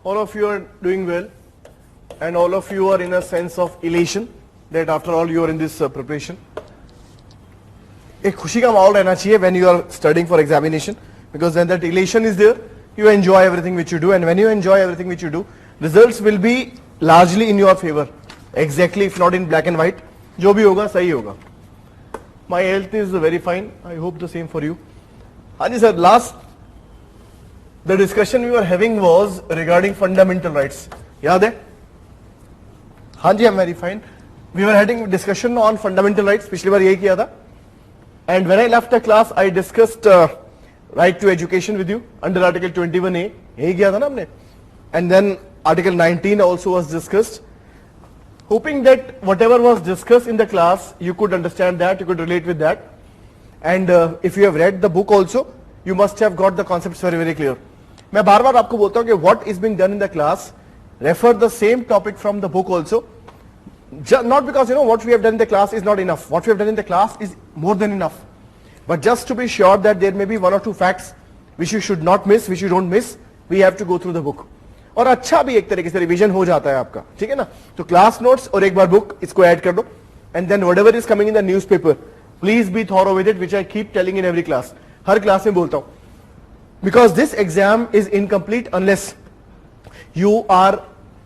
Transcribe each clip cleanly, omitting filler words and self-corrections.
all of you are doing well, and all of you are in a sense of elation that after all you are in this preparation. एक खुशी का माहौल रहना चाहिए when you are studying for examination, because then that elation is there, you enjoy everything which you do, and when you enjoy everything which you do, results will be largely in your favor, exactly, if not in black and white. जो भी होगा सही होगा. My health is very fine. I hope the same for you. हाँ जी sir, last the discussion we were having was regarding fundamental rights. याद है? हाँ जी, I'm very fine. We were having discussion on fundamental rights. पिछली बार यही किया था. And when I left the class, I discussed right to education with you under Article 21A. यही किया था ना हमने. And then Article 19 also was discussed. Hoping that whatever was discussed in the class, you could understand that, you could relate with that. And if you have read the book also, you must have got the concepts very, very clear. मैं बार बार आपको बोलता हूँ कि what is being done in the class, refer the same topic from the book also. Not because what we have done in the class is not enough. What we have done in the class is more than enough. But just to be sure that there may be one or two facts which you should not miss, which you don't miss, we have to go through the book. और अच्छा भी एक तरीके से revision हो जाता है आपका, ठीक है ना? तो क्लास नोट्स और एक बार बुक इसको ऐड कर दो, and then whatever is coming in the newspaper, please be thorough with it, which I keep telling in every class. हर क्लास में बोलता हूं, because this exam is incomplete unless you are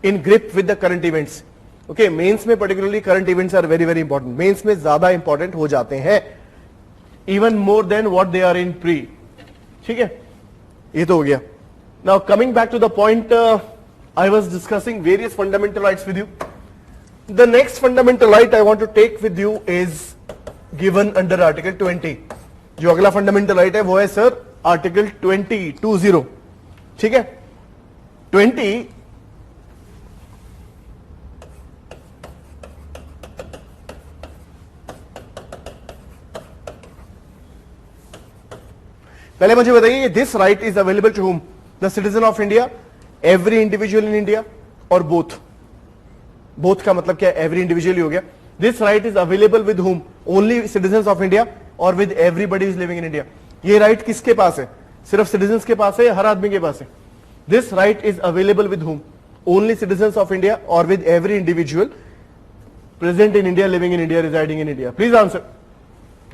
in grip with the current events. Okay, mains में particularly current events are very very important. Mains में ज्यादा important हो जाते हैं, even more than what they are in pre. ठीक है, ये तो हो गया. Now coming back to the point, I was discussing various fundamental rights with you. The next fundamental right I want to take with you is given under Article 20. जो अगला fundamental right है वो है sir Article 20. ठीक है? 20 पहले मुझे बताइए, this right is available to whom? The citizen of India, every individual in India, or both? Both का मतलब क्या है? Every individual ही हो गया. This right is available with whom? Only citizens of India, or with everybody who is living in India? ये right किसके पास है? सिर्फ citizens के पास है या हर आदमी के पास है? This right is available with whom? Only citizens of India, or with every individual present in India, living in India, residing in India? Please answer.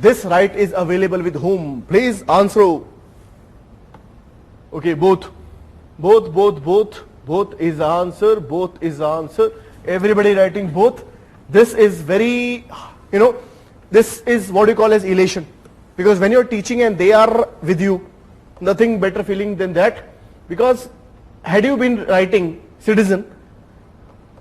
This right is available with whom? Please answer. Okay, both is answer, both is answer. Everybody writing both. This is very, this is what you call as elation. Because when you're teaching and they are with you, nothing better feeling than that. Because had you been writing citizen,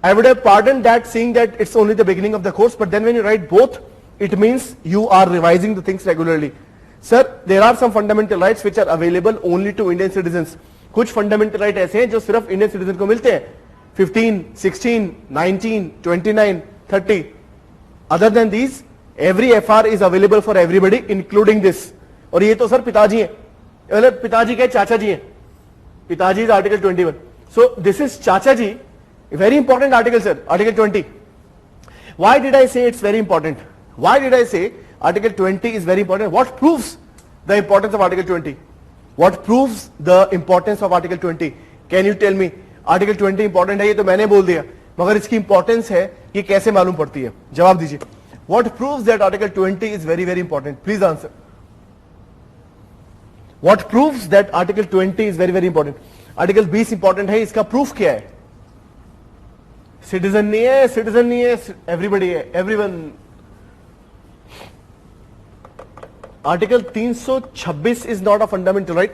I would have pardoned that, seeing that it's only the beginning of the course. But then when you write both, it means you are revising the things regularly. Sir, there are some fundamental rights which are available only to Indian citizens. कुछ fundamental right ऐसे हैं जो सिर्फ Indian citizen को मिलते हैं. 15, 16, 19, 29, 30. Other than these, every FR is available for everybody, including this. और ये तो सर पिताजी हैं. मतलब पिताजी के चाचा जी हैं. पिताजी is Article 21. So this is चाचा जी. Very important article, sir. Article 20. Why did I say it's very important? Why did I say Article 20 is very important? What proves the importance of Article 20? What proves the importance of Article 20? Can you tell me? Article 20 important है, ये तो मैंने बोल दिया, मगर इसकी importance है, ये कैसे मालूम पड़ती है? जवाब दीजिए. What proves that Article 20 is very very important? Please answer. What proves that Article 20 is very very important? Article 20 important है, इसका proof क्या है? Citizen नहीं है, citizen नहीं है, everybody है, everyone. Article 326 is not a fundamental right.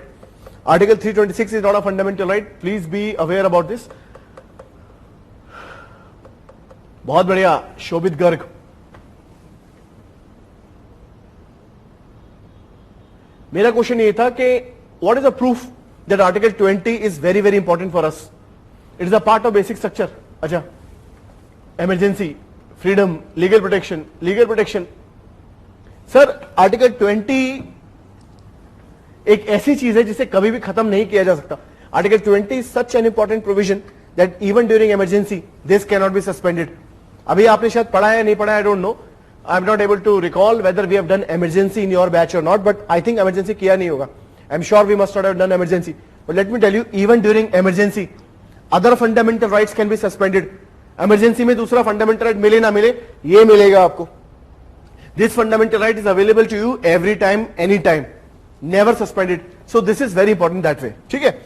Article 326 is not a fundamental right. Please be aware about this. बहुत बढ़िया, शोभित गर्ग. मेरा क्वेश्चन ये था कि what is the proof that Article 20 is very very important for us? It is a part of basic structure. अच्छा, emergency, freedom, legal protection. Sir article 20 एक ऐसी चीज है जिसे कभी भी खत्म नहीं किया जा सकता. Article 20 is such an important provision that even during emergency this can not be suspended. अभी आपने शायद पढ़ा है, नहीं पढ़ा, I don't know. I am not able to recall whether we have done emergency in your batch और not, but I think emergency किया नहीं होगा. I am sure we must not have done emergency. But let me tell you, even during emergency other fundamental rights can be suspended. Emergency में दूसरा fundamental right मिले ना मिले, ये मिलेगा आपको. This fundamental right is available to you every time, any time, never suspended. So this is very important that way. ठीक है.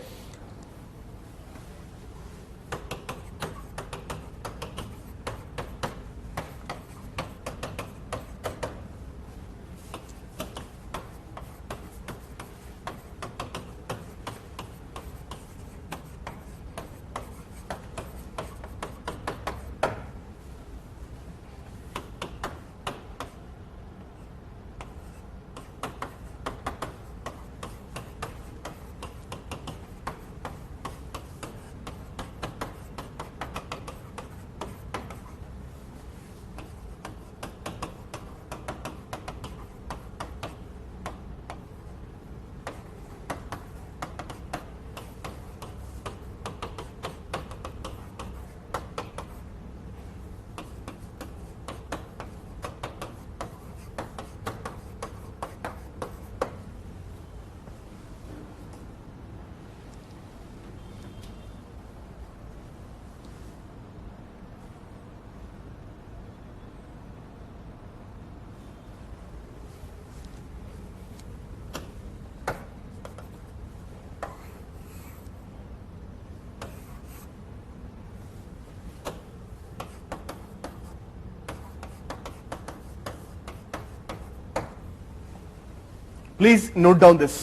Please note down this.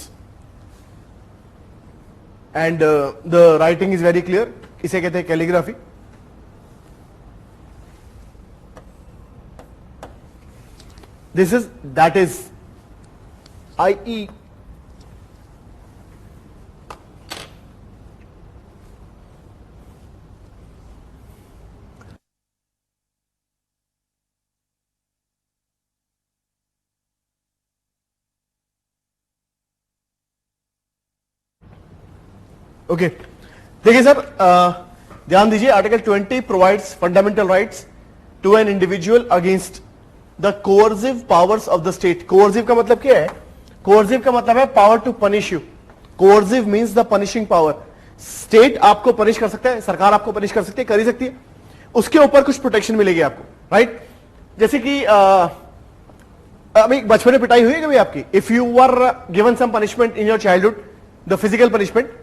And the writing is very clear. इसे कहते हैं calligraphy. This is, that is, i.e. Okay. देखिए sir, ध्यान दीजिए, article 20 provides fundamental rights to an individual against the coercive powers of the state. Coercive का मतलब क्या है? कोअर्सिव का मतलब है power to punish you. Coercive means the punishing power. State आपको पनिश कर सकता है, सरकार आपको पनिश कर सकती है, कर ही सकती है. उसके ऊपर कुछ प्रोटेक्शन मिलेगी आपको, राइट? जैसे कि अभी बचपन में पिटाई हुई है कभी आपकी? If you are given some punishment in your childhood, the physical punishment,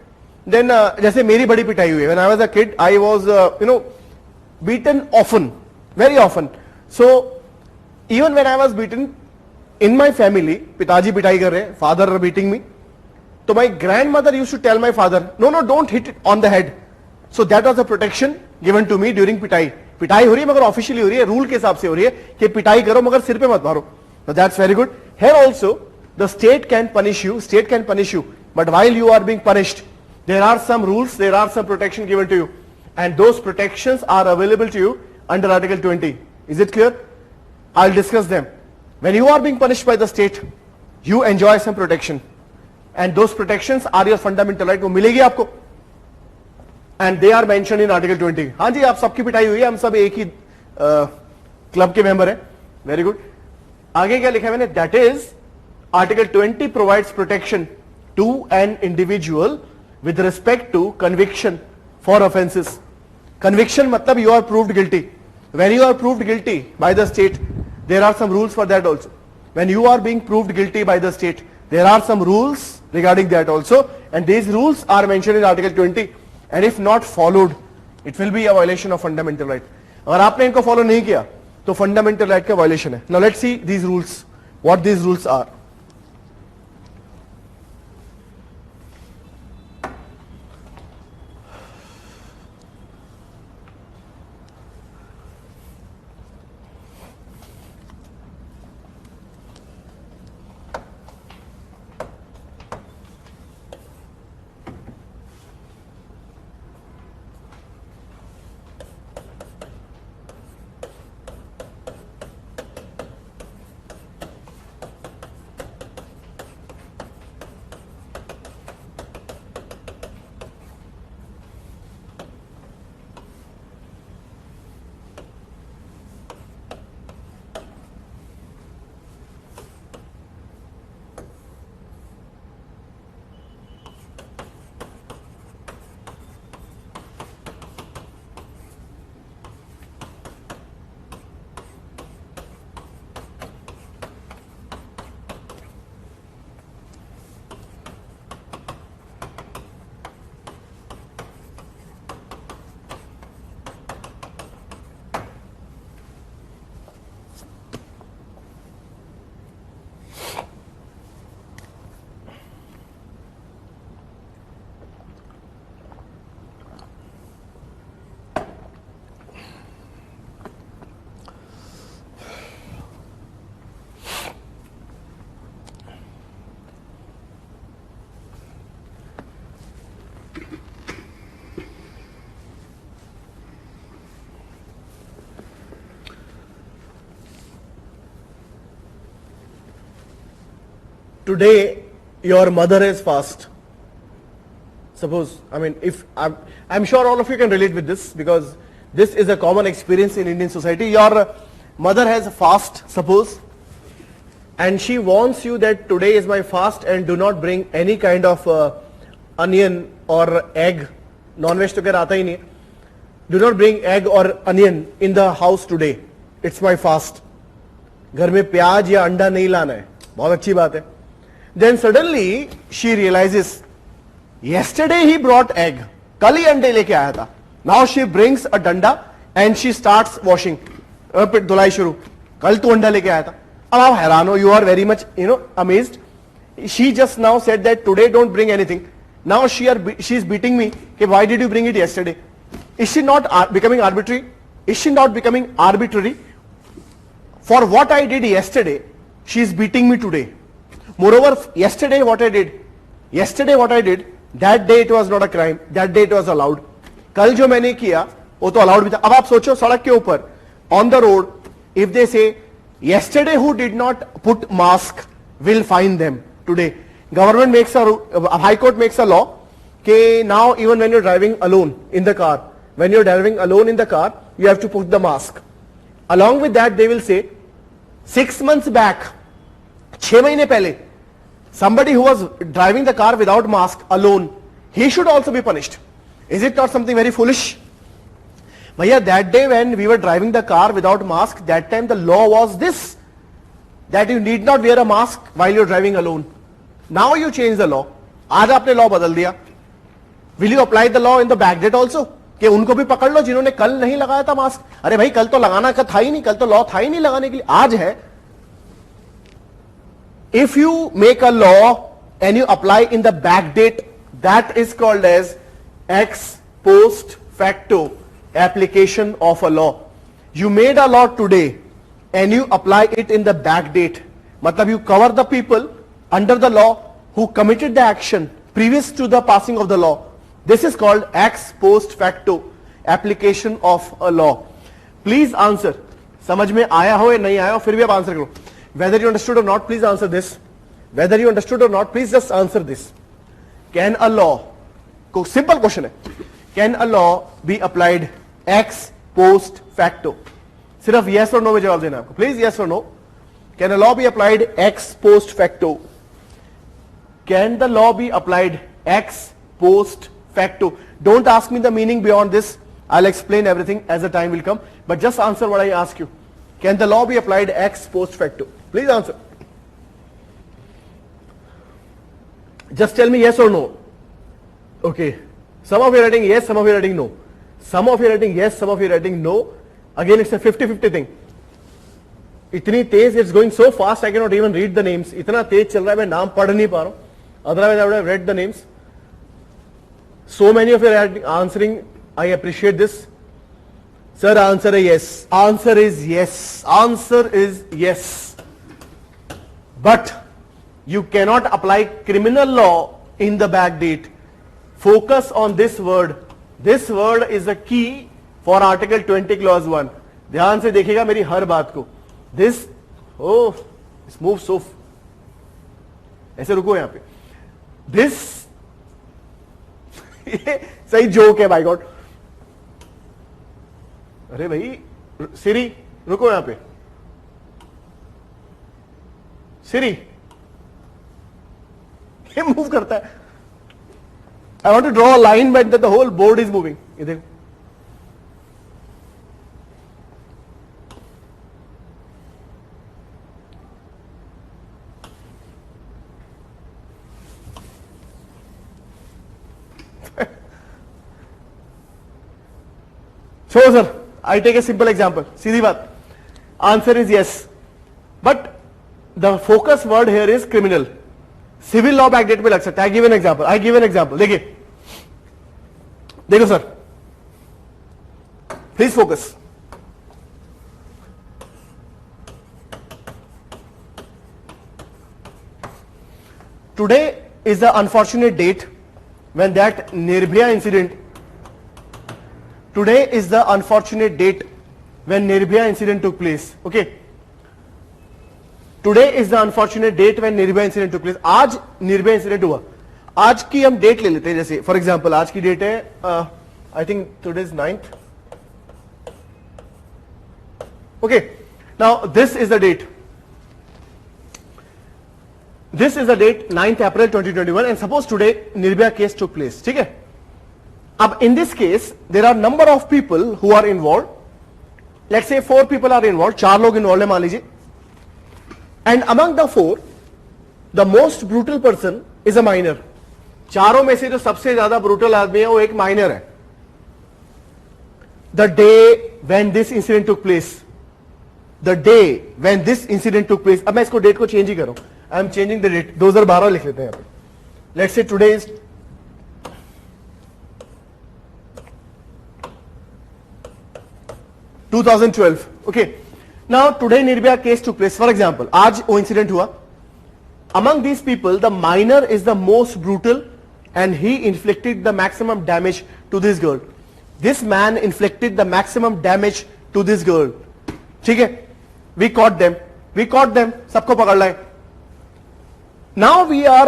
then जैसे मेरी बड़ी पिटाई हुई है. when I was a kid I was beaten often, very often. so even when I was beaten in my family, पिताजी पिटाई कर रहे हैं, father beating me, तो my grandmother used to tell my father, no don't hit it on the head. so that was a protection given to me during पिटाई. पिटाई हो रही है मगर ऑफिशियली हो रही है, रूल के हिसाब से हो रही है कि पिटाई करो मगर सिर पे मत मारो. so that's very good. here also the state can punish you, but while you are being punished, there are some rules, there are some protection given to you, and those protections are available to you under Article 20. Is it clear? I'll discuss them. When you are being punished by the state, you enjoy some protection, and those protections are your fundamental right. वो मिलेगी आपको, and they are mentioned in Article 20. हाँ जी, आप सबकी पिटाई हुई है, हम सब एक ही क्लब के मेंबर हैं. Very good. आगे क्या लिखा है मैंने? That is, Article 20 provides protection to an individual with respect to conviction for offenses. Conviction मतलब you are proved guilty. When you are proved guilty by the state, there are some rules for that also. When you are being proved guilty by the state, there are some rules regarding that also, and these rules are mentioned in Article 20, and if not followed, it will be a violation of fundamental right. अगर आपने इनको follow नहीं किया तो fundamental right का violation है. Now let's see these rules, what these rules are. today your mother is fast. Suppose, I mean, if I'm sure all of you can relate with this, because this is a common experience in Indian society. Your mother has a fast, suppose, and she warns you that today is my fast and do not bring any kind of onion or egg. Non-veg to kya aata hi nahi. Do not bring egg or onion in the house today. It's my fast. घर में प्याज या अंडा नहीं लाना है. बहुत अच्छी बात है. Then suddenly she realizes, yesterday he brought egg. कल ही अंडे लेके आया था. Now she brings a danda and she starts washing. धुलाई शुरू. कल तो अंडा लेके आया था. अब आप हैरान हो. You are very much, amazed. She just now said that today don't bring anything. Now she is beating me. Okay, why did you bring it yesterday? Is she not becoming arbitrary? Is she not becoming arbitrary? For what I did yesterday, she is beating me today. Moreover, yesterday what I did, that day it was not a crime, that day it was allowed. कल जो मैंने किया, वो तो allowed भी था. अब आप सोचो सड़क के ऊपर, on the road, if they say, yesterday who did not put mask will fine them today. Government makes High Court makes a law, that now even when you're driving alone in the car, you have to put the mask. Along with that, they will say, 6 months back, 6 महीने पहले, somebody who was driving the car without mask alone, he should also be punished. Is it not something very foolish? Bhaiya, that day when we were driving the car without mask, that time the law was this, that you need not wear a mask while you're driving alone. Now you change the law. आज आपने law बदल दिया. Will you apply the law in the backdate also? कि उनको भी पकड़ लो जिन्होंने कल नहीं लगाया था मास्क. अरे भाई कल तो लगाना का था ही नहीं, कल तो लॉ था ही नहीं लगाने के लिए, आज है. If you make a law and you apply in the backdate, that is called as ex post facto application of a law. You made a law today and you apply it in the backdate. मतलब you cover the people under the law who committed the action previous to the passing of the law. This is called ex post facto application of a law. Please answer. समझ में आया हो या नहीं आया हो, फिर भी आप आंसर करो. Whether you understood or not, please answer this. Whether you understood or not, please just answer this. Can a law, simple question है, can a law be applied ex post facto? सिर्फ yes or no में जवाब देना है आपको. Please yes or no. Can a law be applied ex post facto? Can the law be applied ex post facto? Don't ask me the meaning beyond this. I'll explain everything as the time will come. But just answer what I ask you. Can the law be applied ex post facto? Please answer. Just tell me yes or no. Okay. Some of you are writing yes, some of you are writing no. Some of you are writing yes, some of you are writing no. Again, it's a 50-50 thing. इतनी तेज, it's going so fast I cannot even read the names. इतना तेज चल रहा है मैं नाम पढ़ नहीं पा रहा हूँ. Otherwise I would have read the names. So many of you are answering. I appreciate this. Sir, answer is yes. Answer is yes. Answer is yes. But you cannot apply criminal law in the backdate. Focus on this word. This word is a key for Article 20 Clause 1. ध्यान से देखिएगा मेरी हर बात को. This, oh, this moves so. ऐसे रुको यहाँ पे. This, ये सही जोक है बाय गॉड. अरे भाई सिरी रुको यहाँ पे. सिरी ये मूव करता है. I want to draw a line but that the whole board is moving. ये देखो. So sir, I take a simple example. सीधी बात. Answer is yes. But the focus word here is criminal. Civil law backdate में लग सकता है. I give an example. देखिए. देखो sir. Please focus. Today is the unfortunate date when that Nirbhaya incident. Today is the unfortunate date when Nirbhaya incident took place. Okay. Today is the unfortunate date when Nirbhaya incident took place. आज Nirbhaya incident हुआ. आज की हम date ले लेते हैं. जैसे for example आज की डेट है I think today is 9th. Okay, now this is the date. This is the date 9th April 2021 and suppose today Nirbhaya case took place. ठीक है. अब in this case there are number of people who are involved. Let's say 4 people are involved. 4 लोग involved है मान लीजिए. And among the 4, the most brutal person is a minor. चारों में से जो सबसे ज्यादा brutal आदमी है वो एक minor है. The day when this incident took place. The day when this incident took place. अब मैं इसको डेट को चेंज ही कर रहा हूं. I am changing the date. 2012 लिख लेते हैं यहाँ पे. Let's say today is 2012. Okay. Now today Nirbhaya case took place. For example, आज वो incident हुआ. Among these people, the minor is the most brutal, and he inflicted the maximum damage to this girl. This man inflicted the maximum damage to this girl. ठीक है? We caught them. We caught them. सबको पकड़ लाए. Now we are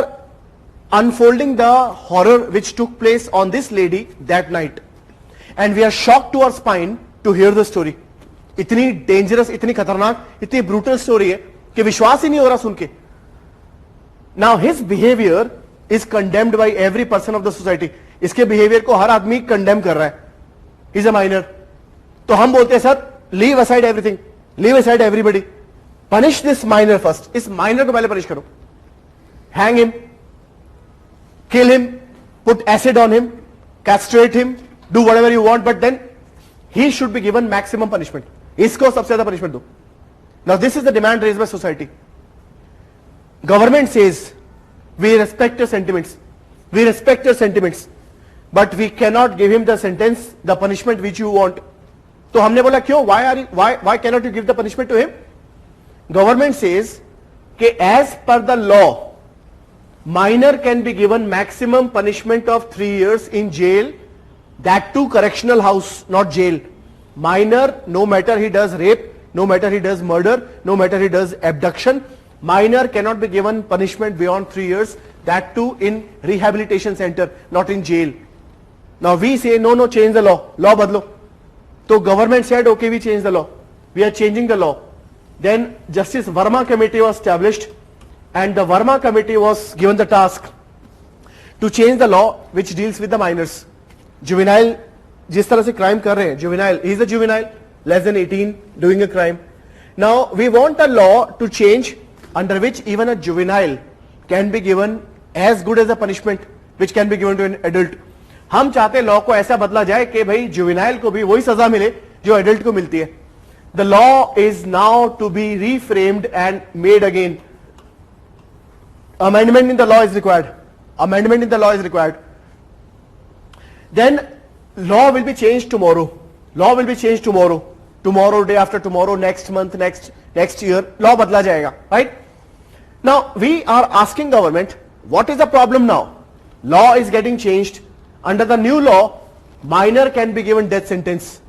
unfolding the horror which took place on this lady that night, and we are shocked to our spine to hear the story. इतनी dangerous, इतनी खतरनाक, इतनी brutal story है कि विश्वास ही नहीं हो रहा सुन के. Now his behavior is condemned by every person of the society. इसके बिहेवियर को हर आदमी कंडेम कर रहा है. He is a minor. तो हम बोलते हैं sir leave aside everything, leave aside everybody, punish this minor first. इस minor को पहले पनिश करो. Hang him, kill him, put acid on him, castrate him, do whatever you want, but then he should be given maximum punishment. इसको सबसे ज्यादा punishment दो. Now this is the demand raised by society. Government says we respect your sentiments, we respect your sentiments, but we cannot give him the sentence, the punishment which you want. तो हमने बोला क्यों? Why cannot you give the punishment to him? Government says कि as per the law, minor can be given maximum punishment of 3 years in jail, that too correctional house, not jail. Minor, no matter he does rape, no matter he does murder, no matter he does abduction, minor cannot be given punishment beyond 3 years, that too in rehabilitation center, not in jail. Now we say no, change the law, law badlo. So government said okay, we change the law, we are changing the law. Then Justice Verma committee was established, and the Verma committee was given the task to change the law which deals with the minors. Juvenile, जिस तरह से crime कर रहे हैं, juvenile, he is a juvenile, less than 18, doing a crime. Now we want a law to change under which even a juvenile can be given as good as a punishment which can be given to an adult. हम चाहते law को ऐसा बदला जाए कि भाई juvenile को भी वही सजा मिले जो एडल्ट को मिलती है. The law is now to be reframed and made again. Amendment in the law is required. Amendment in the law is required. Then law will be changed tomorrow. Law will be changed tomorrow. Tomorrow, day after tomorrow, next month, next year. Law badla jayega, right? Now we are asking government, what is the problem now? Law is getting changed. Under the new law, minor can be given death sentence.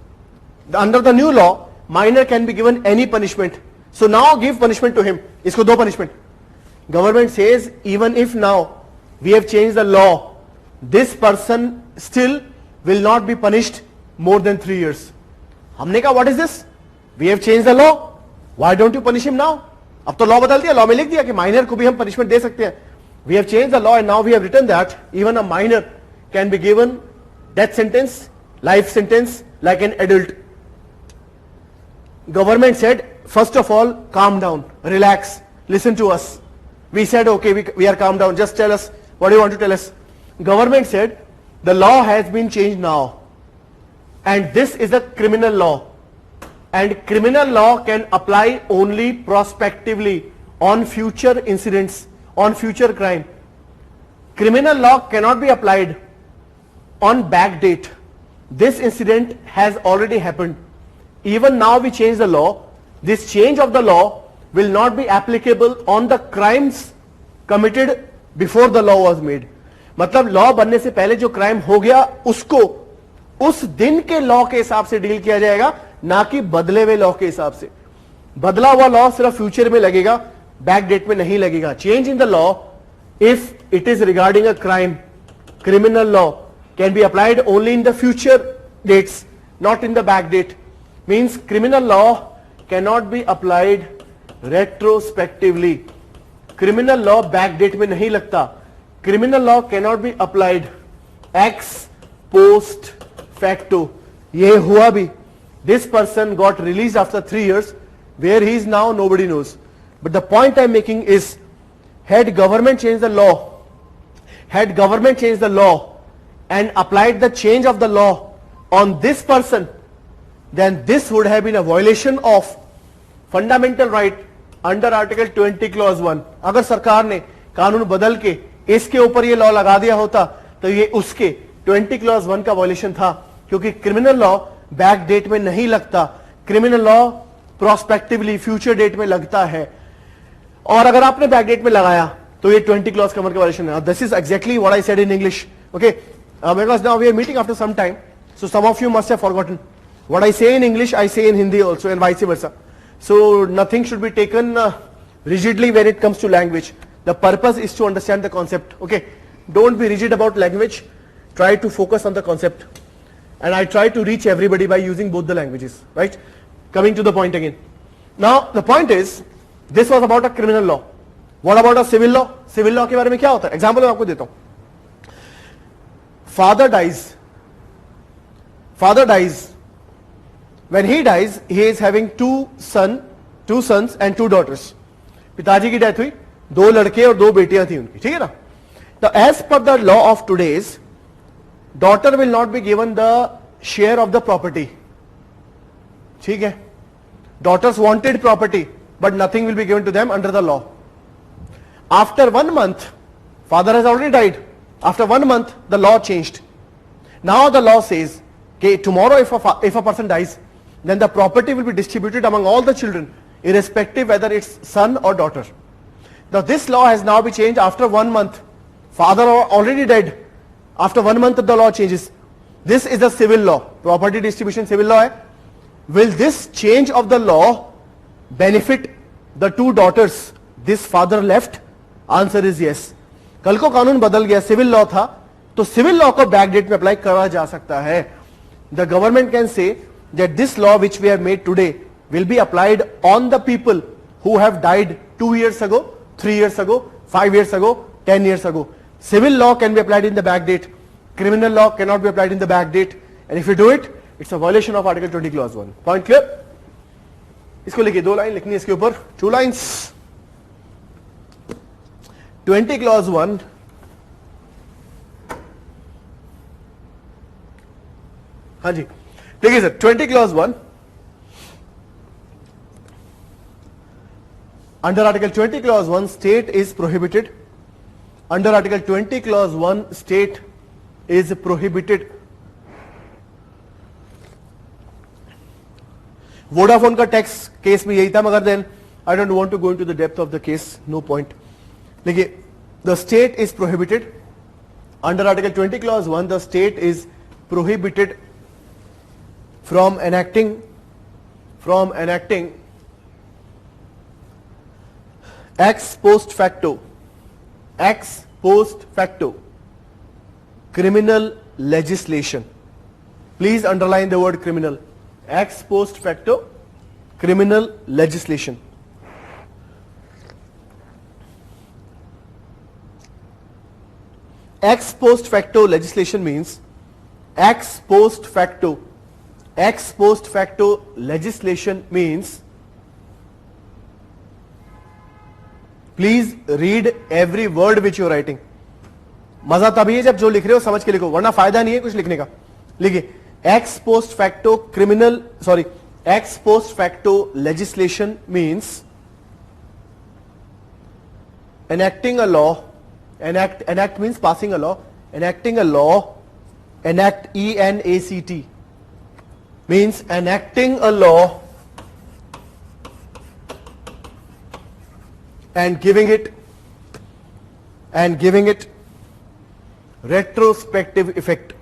Under the new law, minor can be given any punishment. So now give punishment to him. Isko do punishment. Government says even if now we have changed the law, this person still will not be punished more than 3 years. हमने कहा what is this? We have changed the law. Why don't you punish him now? अब तो law बदल दिया, law में लिख दिया कि माइनर को भी हम पनिशमेंट दे सकते हैं. We have changed the law and now we have written that even a minor can be given death sentence, life sentence like an adult. Government said, first of all, calm down, relax, listen to us. We said, okay, we are calm down, just tell us, what do you want to tell us? Government said, the law has been changed now, and this is a criminal law, and criminal law can apply only prospectively on future incidents, on future crime. Criminal law cannot be applied on back date. This incident has already happened. Even now we change the law. This change of the law will not be applicable on the crimes committed before the law was made. मतलब law बनने से पहले जो crime हो गया उसको उस दिन के लॉ के हिसाब से डील किया जाएगा, ना कि बदले हुए लॉ के हिसाब से. बदला हुआ लॉ सिर्फ फ्यूचर में लगेगा. बैक डेट में नहीं लगेगा. Change in the law if it is regarding a crime, criminal law can be applied only in the future dates, not in the back date. Means criminal law cannot be applied retrospectively. Criminal law back date में नहीं लगता. Criminal law cannot be applied ex post facto. ये हुआ भी. This person got released after 3 years. Where he is now, nobody knows. But the point I am making is, had government changed the law, and applied the change of the law on this person, then this would have been a violation of fundamental right under Article 20 Clause 1. अगर सरकार ने कानून बदल के इसके ऊपर ये law लगा दिया होता तो ये उसके 20 Clause 1 का वायलेशन था, क्योंकि क्रिमिनल लॉ बैक डेट में नहीं लगता. Criminal law prospectively future date में लगता है, और अगर आपने बैक डेट में लगाया तो ये 20 क्लॉज कवर का वायलेशन है. This is exactly what I said in English. Okay, because now we are meeting after some time, so some of you must have forgotten what I say in English, I say in Hindi also and vice versa. So nothing should be taken rigidly when it comes to language. The purpose is to understand the concept. Okay, don't be rigid about language. Try to focus on the concept. And I try to reach everybody by using both the languages. Right? Coming to the point again. Now the point is, this was about a criminal law. What about a civil law? Civil law के बारे में क्या होता है? Example मैं आपको देता हूँ. Father dies. When he dies, he is having two sons and two daughters. पिताजी की डेथ हुई, दो लड़के और दो बेटियां थी उनकी, ठीक है ना? Now, as per the law of today's, daughter will not be given the share of the property. ठीक है? Daughters wanted property, but nothing will be given to them under the law. After 1 month, father has already died. After 1 month, the law changed. Now the law says, okay, tomorrow if a person dies, then the property will be distributed among all the children, irrespective whether it's son or daughter. Now this law has now been changed after 1 month. Father already dead. After 1 month the law changes. This is the civil law. Property distribution civil law hai. Will this change of the law benefit the two daughters this father left? Answer is yes. कल को कानून बदल गया, civil law था, तो civil law को back date में apply करा जा सकता है. The government can say that this law which we have made today will be applied on the people who have died 2 years ago, 3 years ago, 5 years ago, 10 years ago. Civil law can be applied in the back date. Criminal law cannot be applied in the back date. And if you do it, it's a violation of Article 20 Clause 1. Point clear? इसको लिखिए, 2 line लिखनी है इसके ऊपर, 2 lines. 20 Clause 1. हाँ जी, देखिए sir, 20 Clause 1. Under Article 20 Clause 1, state is prohibited. Under Article 20 Clause 1, state is prohibited. Vodafone का tax case भी यही था, मगर then I don't want to go into the depth of the case, no point. देखिए, the state is prohibited. Under article 20 clause 1, the state is prohibited from enacting ex post facto criminal legislation. Please underline the word criminal. Ex post facto criminal legislation. Ex post facto legislation means ex post facto legislation means, please read every word which you are writing. मजा तभी है जब जो लिख रहे हो समझ के लिखो, वरना फायदा नहीं है कुछ लिखने का. लिखिए, ex post facto legislation means enacting a law. Enact means passing a law. Enacting a law, enact, ENACT, means enacting a law and giving it retrospective effect.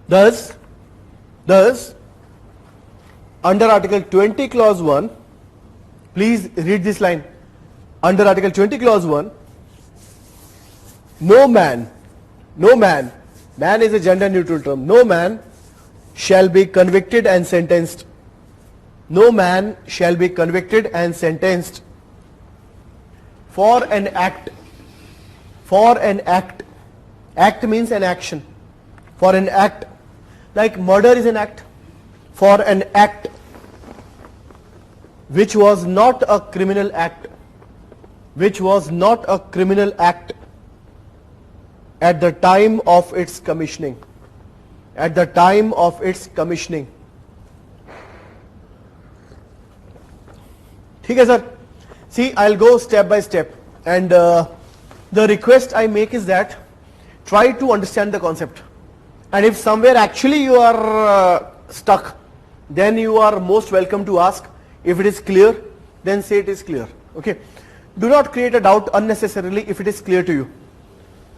Thus Thus, under Article 20 Clause 1, please read this line. Under Article 20 Clause 1, no man, man is a gender neutral term, no man shall be convicted and sentenced. No man shall be convicted and sentenced for an act. Act means an action. For an act, like murder is an act. For an act which was not a criminal act. Which was not a criminal act at the time of its commissioning. At the time of its commissioning. ठीक है sir? See, I'll go step by step, and the request I make is that try to understand the concept, and if somewhere actually you are stuck, then you are most welcome to ask. If it is clear, then say it is clear. Okay? Do not create a doubt unnecessarily if it is clear to you,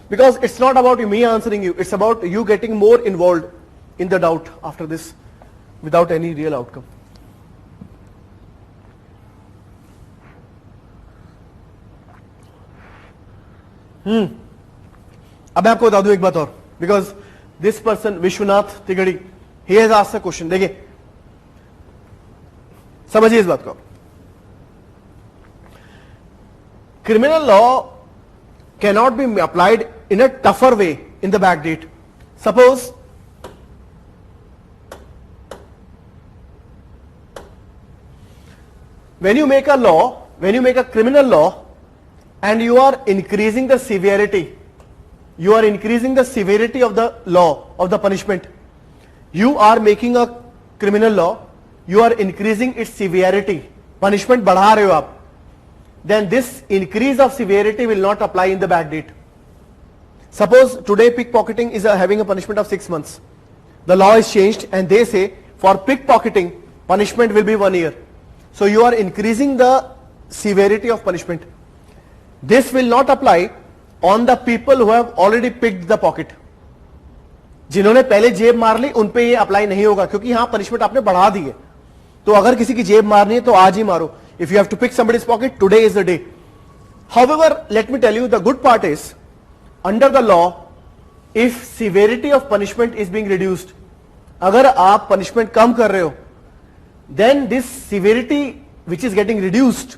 because it's not about me answering you, it's about you getting more involved in the doubt after this without any real outcome. अब मैं आपको बता दूं एक बात और, because this person Vishwanath Tigdi ही has asked a question. देखिए, समझिए इस बात को. Criminal law cannot be applied in a tougher way in the back date. Suppose when you make a law, when you make a criminal law, and you are increasing the severity, you are increasing the severity of the law, of the punishment. You are making a criminal law, you are increasing its severity, punishment बढ़ा रहे हो आप, then this increase of severity will not apply in the back date. Suppose today pickpocketing is having a punishment of 6 months. The law is changed and they say for pickpocketing punishment will be 1 year. So you are increasing the severity of punishment. This will not apply on the people who have already picked the pocket. जिन्होंने पहले जेब मार ली उन पे ये apply नहीं होगा, क्योंकि यहां पनिशमेंट आपने बढ़ा दी है. तो अगर किसी की जेब मारनी है तो आज ही मारो. If you have to pick somebody's pocket, today is the day. However, let me tell you, the good part is, under the law, if severity of punishment is being reduced, अगर आप punishment कम कर रहे हो, then this severity which is getting reduced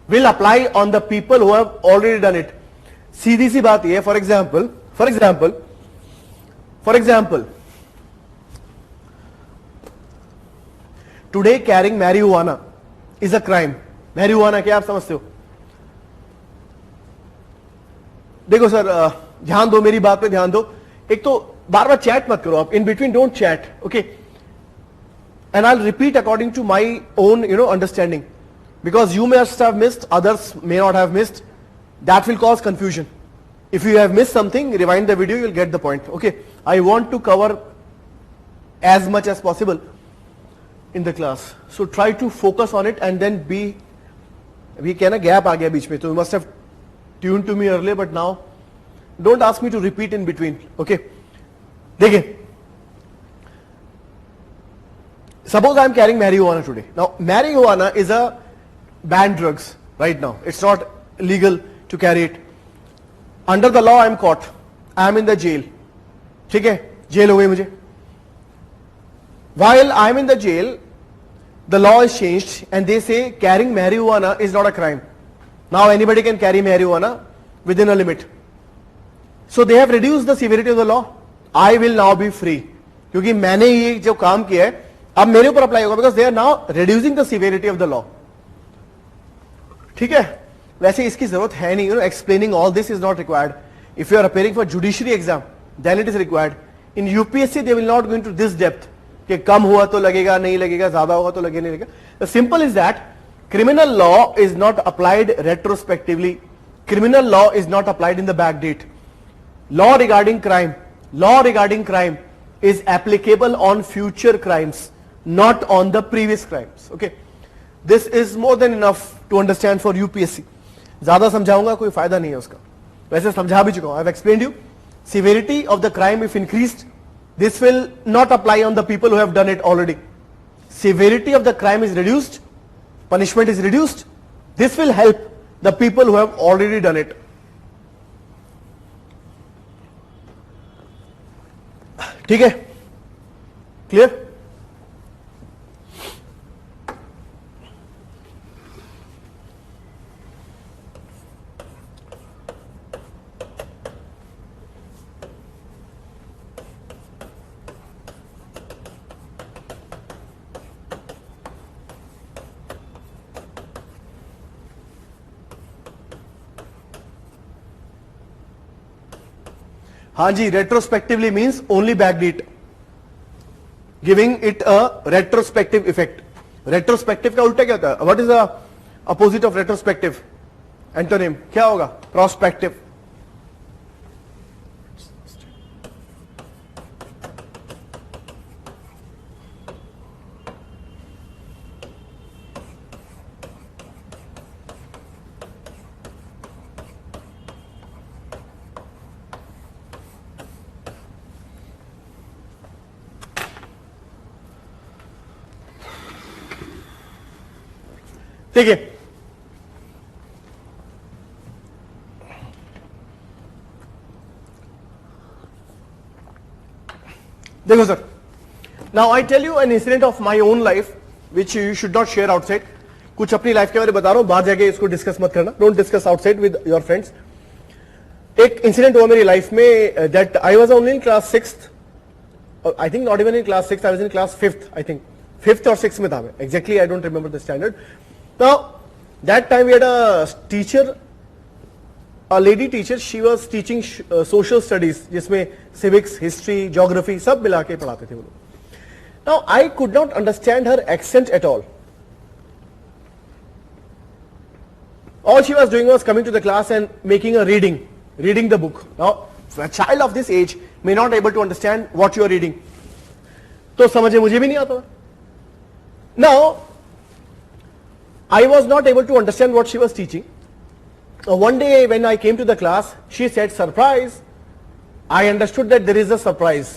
will apply on the people who have already done it. सीधी सी बात ये, for example, today carrying marijuana is a crime. marijuana क्या आप समझते हो? देखो सर, ध्यान दो, मेरी बात पे ध्यान दो. एक तो बार बार चैट मत करो आप, in between don't chat, okay? And I'll repeat according to my own, understanding, because you may have missed, others may not have missed. That will cause confusion. If you have missed something, rewind the video, you'll get the point. Okay, I want to cover as much as possible in the class, so try to focus on it, and then we can a gap आ गया बीच में, so you must have tuned to me earlier, but now don't ask me to repeat in between. Okay, देखिए, suppose I am carrying marijuana today. Now marijuana is a banned drugs right now. It's not legal to carry it. Under the law I am caught, I am in the jail. ठीक है, jail हो गई मुझे. While I am in the jail, the law is changed and they say carrying marijuana is not a crime. Now anybody can carry marijuana within a limit. So they have reduced the severity of the law. I will now be free, क्योंकि मैंने ये जो काम किया है अब मेरे ऊपर अप्लाई होगा, because they are now reducing the severity of the law. ठीक है, वैसे इसकी जरूरत है नहीं, explaining all this is not required. If you are appearing for judiciary exam, then it is required. In UPSC they will not go into this depth कि कम हुआ तो लगेगा नहीं लगेगा, ज्यादा होगा तो लगेगा नहीं लगेगा. The simple is that criminal law is not applied retrospectively. Criminal law is not applied in the back date. Law regarding crime is applicable on future crimes, not on the previous crimes. Okay, this is more than enough to understand for UPSC. ज्यादा समझाऊंगा कोई फायदा नहीं है उसका, वैसे समझा भी चुका हूं. I have explained you severity of the crime if increased, This will not apply on the people who have done it already. Severity of the crime is reduced, punishment is reduced. This will help the people who have already done it. ठीक है? Clear? हाँ जी, retrospectively means only backdate, giving it a retrospective effect. Retrospective का उल्टा क्या होता है? What is the opposite of retrospective? Antonym क्या होगा? Prospective. ठीक है, देखो sir, now I tell you an incident of my own life which you should not share outside. कुछ अपनी लाइफ के बारे में बता रहा हूं, बाहर जाके इसको डिस्कस मत करना. Don't discuss outside with your friends. एक इंसिडेंट हुआ मेरी लाइफ में that I was only in class 6th, I think not even in class 6th, I was in class 5th, I think 5th और 6th में था मैं, exactly I don't remember the standard. Now, that time we had a teacher, a lady teacher. She was teaching social studies, जिसमें civics, history, geography सब मिला के पढ़ाते थे वो लोग. Now, I could not understand her accent at all. All she was doing was coming to the class and making a reading the book. Now, a child of this age may not able to understand what you are reading. तो समझे मुझे भी नहीं आता. Now, I was not able to understand what she was teaching. One day when I came to the class, she said, surprise. I understood that there is a surprise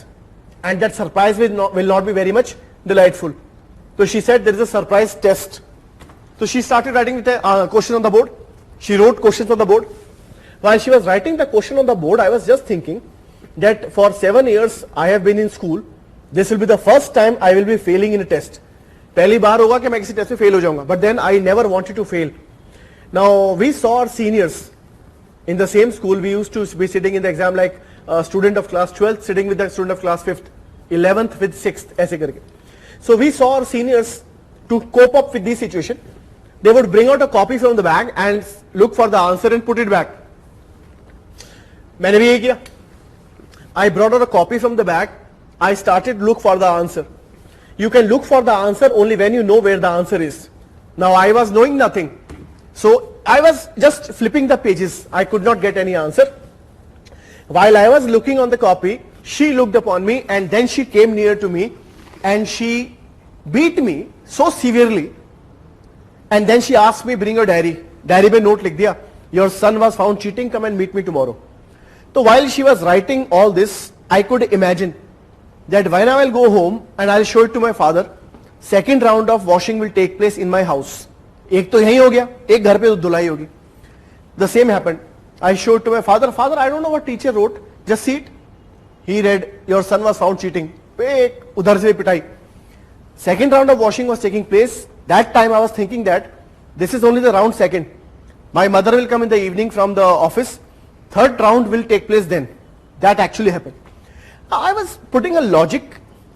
and that surprise will not be very much delightful. So she said there is a surprise test. So she started writing with a question on the board. She wrote questions on the board. While she was writing the question on the board, I was just thinking that for 7 years I have been in school. This will be the first time I will be failing in a test. पहली बार होगा कि मैं किसी test में fail हो जाऊंगा. But then I never wanted to fail. Now we saw our seniors in the same school. We used to be sitting in the exam like student of class 12th sitting with the student of class 5th, 11th with 6th, ऐसे करके. So we saw our seniors to cope up with this situation. They would bring out a copy from the bag and look for the answer and put it back. मैंने भी यही किया. I brought out a copy from the bag. I started look for the answer. You can look for the answer only when you know where the answer is. Now I was knowing nothing. So I was just flipping the pages. I could not get any answer. While I was looking on the copy, she looked upon me and then she came near to me and she beat me so severely. And then she asked me, bring your diary. Diary पे note लिख दिया. Your son was found cheating. Come and meet me tomorrow. So while she was writing all this, I could imagine that when I will go home and I will show it to my father, second round of washing will take place in my house. एक तो यही हो गया, एक घर पे धुलाई होगी. The same happened. I showed to my father. Father, I don't know what teacher wrote. Just see it. He read, your son was found cheating. एक उधर से पिटाई. Second round of washing was taking place. That time I was thinking that this is only the round second. My mother will come in the evening from the office. Third round will take place then. That actually happened. I was putting a logic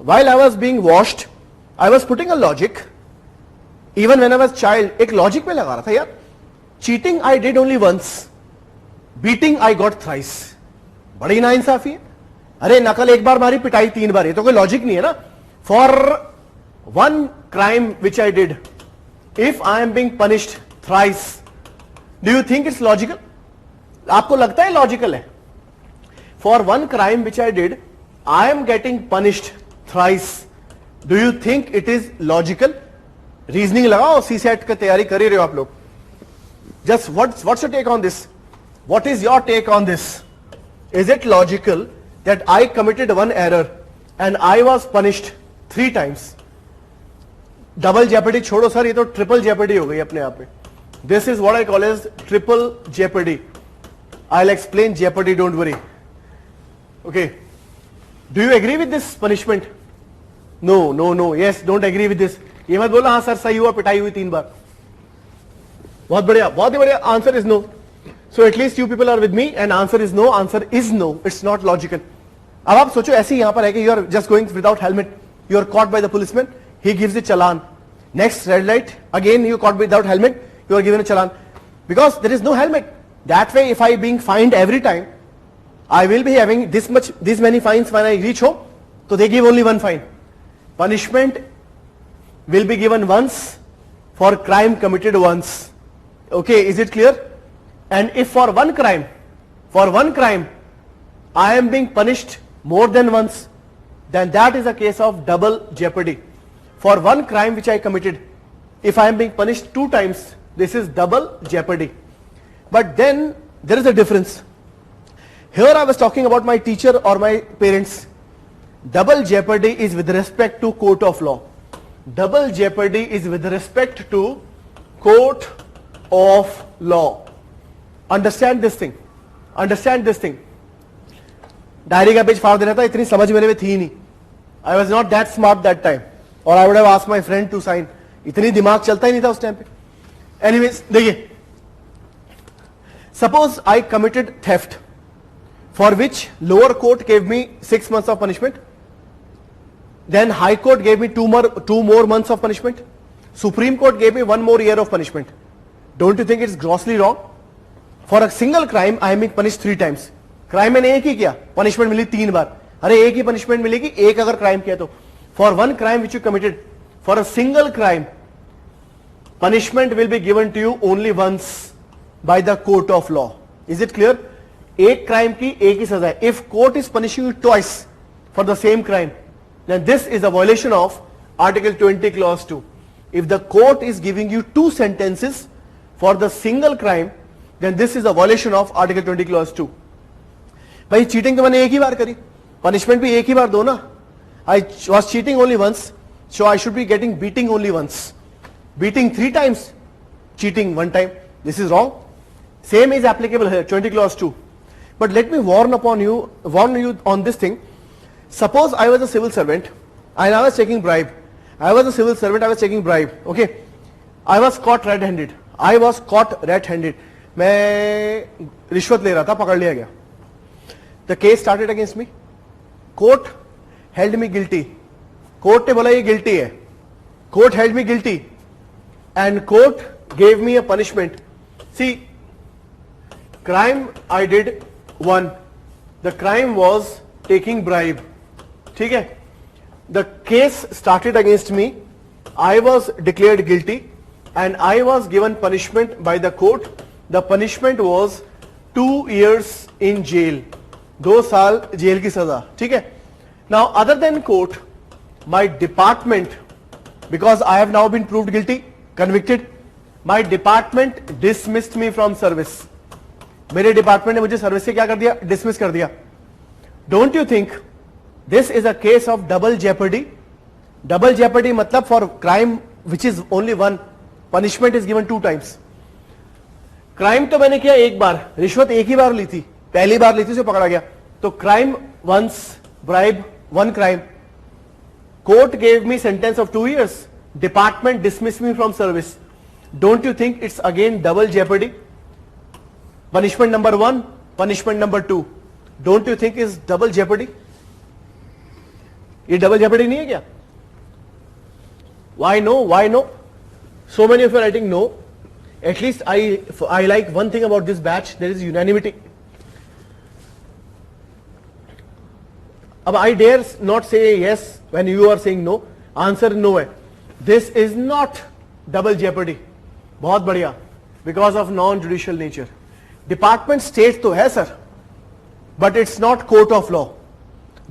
while I was being washed. I was putting a logic. Even when I was child, एक logic में लगा रहा था यार. Cheating I did only once. Beating I got thrice. बड़ी नाइंसाफी है. अरे नकल एक बार मारी, पिटाई 3 बार. ये तो कोई लॉजिक नहीं है ना. For one crime which I did, if I am being punished thrice, do you think it's logical? आपको लगता है लॉजिकल है? For one crime which I did, I am getting punished thrice. Do you think it is logical? Reasoning लगाओ. CSAT का तैयारी कर ही रहे हो आप लोग. Just what's your take on this? What is your take on this? Is it logical that I committed one error and I was punished 3 times. Double jeopardy छोड़ो sir, ये तो triple jeopardy हो गई अपने आप में. This is what I call as triple jeopardy. I'll explain jeopardy, don't worry. Okay. Do you agree with this punishment? No, no, no. Yes, don't agree with this. ये मत बोला हाँ सर सही हुआ, पिटाई हुई 3 बार. बहुत बढ़िया, बहुत ही बढ़िया. Answer is no. So at least you people are with me and answer is no. Answer is no. It's not logical. अब आप सोचो ऐसे ही यहाँ पर है कि you are just going without helmet. You are caught by the policeman. He gives the challan. Next red light. Again you caught without helmet. You are given a challan. Because there is no helmet. That way if I being fined every time, I will be having this many fines when I reach home. So they give only one fine. Punishment will be given once for crime committed once. Okay, is it clear? And if for one crime, I am being punished more than once, then that is a case of double jeopardy. For one crime which I committed, if I am being punished 2 times, this is double jeopardy. But then there is a difference. Here I was talking about my teacher or my parents. Double jeopardy is with respect to court of law. Double jeopardy is with respect to court of law. Understand this thing. Understand this thing. Diary का page फाड़ देना था, इतनी समझ मेरे में थी नहीं. I was not that smart that time. Or I would have asked my friend to sign. इतनी दिमाग चलता ही नहीं था उस टाइम पे. Anyways, देखिए. Suppose I committed theft, for which lower court gave me 6 months of punishment. Then high court gave me 2 more months of punishment. Supreme Court gave me 1 more year of punishment. Don't you think it's grossly wrong? For a single crime, I am being punished 3 times. Crime मैंने एक ही किया, punishment मिली 3 बार. अरे एक ही punishment मिलेगी एक अगर crime किया तो. For one crime which you committed, for a single crime, punishment will be given to you only once by the court of law. Is it clear? एक crime की एक ही सजा है. If court is punishing you twice for the same crime, then this is a violation of Article 20 Clause 2. If the court is giving you 2 sentences for the single crime, then this is a violation of Article 20 Clause 2. भाई cheating तो मैंने एक ही बार करी, punishment भी एक ही बार दो ना. I was cheating only once, so I should be getting beating only once. Beating 3 times, cheating 1 time. This is wrong. Same is applicable here, 20 Clause 2. But let me warn you on this thing. Suppose I was a civil servant and I was taking bribe. I was a civil servant, I was taking bribe. Okay. I was caught red-handed. मैं रिश्वत ले रहा था, पकड़ लिया गया. The case started against me. Court held me guilty. Court ने बोला ये guilty है. Court held me guilty. And court gave me a punishment. See, crime I did 1. The crime was taking bribe. ठीक है? The case started against me. I was declared guilty and I was given punishment by the court. The punishment was 2 years in jail. 2 साल jail की सजा. ठीक है? Now other than court, my department, because I have now been proved guilty, convicted, my department dismissed me from service. मेरे department ने मुझे service से क्या कर दिया? डिसमिस कर दिया. Don't you think this is a case of double jeopardy? Double jeopardy मतलब for crime which is only 1, punishment is given 2 times. Crime तो मैंने किया एक बार, रिश्वत एक ही बार ली थी, पहली बार ली थी, उसे पकड़ा गया. तो crime once, bribe 1 crime. Court gave me sentence of 2 years. Department dismissed me from service. Don't you think it's again double jeopardy? Punishment number 1, punishment number 2. Don't you think is double jeopardy? ये double jeopardy नहीं है क्या? Why no? Why no? So many of you are writing no. At least I like one thing about this batch, there is unanimity. अब I dare not say yes when you are saying no. Answer no है. This is not double jeopardy. बहुत बढ़िया. Because of non-judicial nature. Department states तो है sir, but it's not court of law.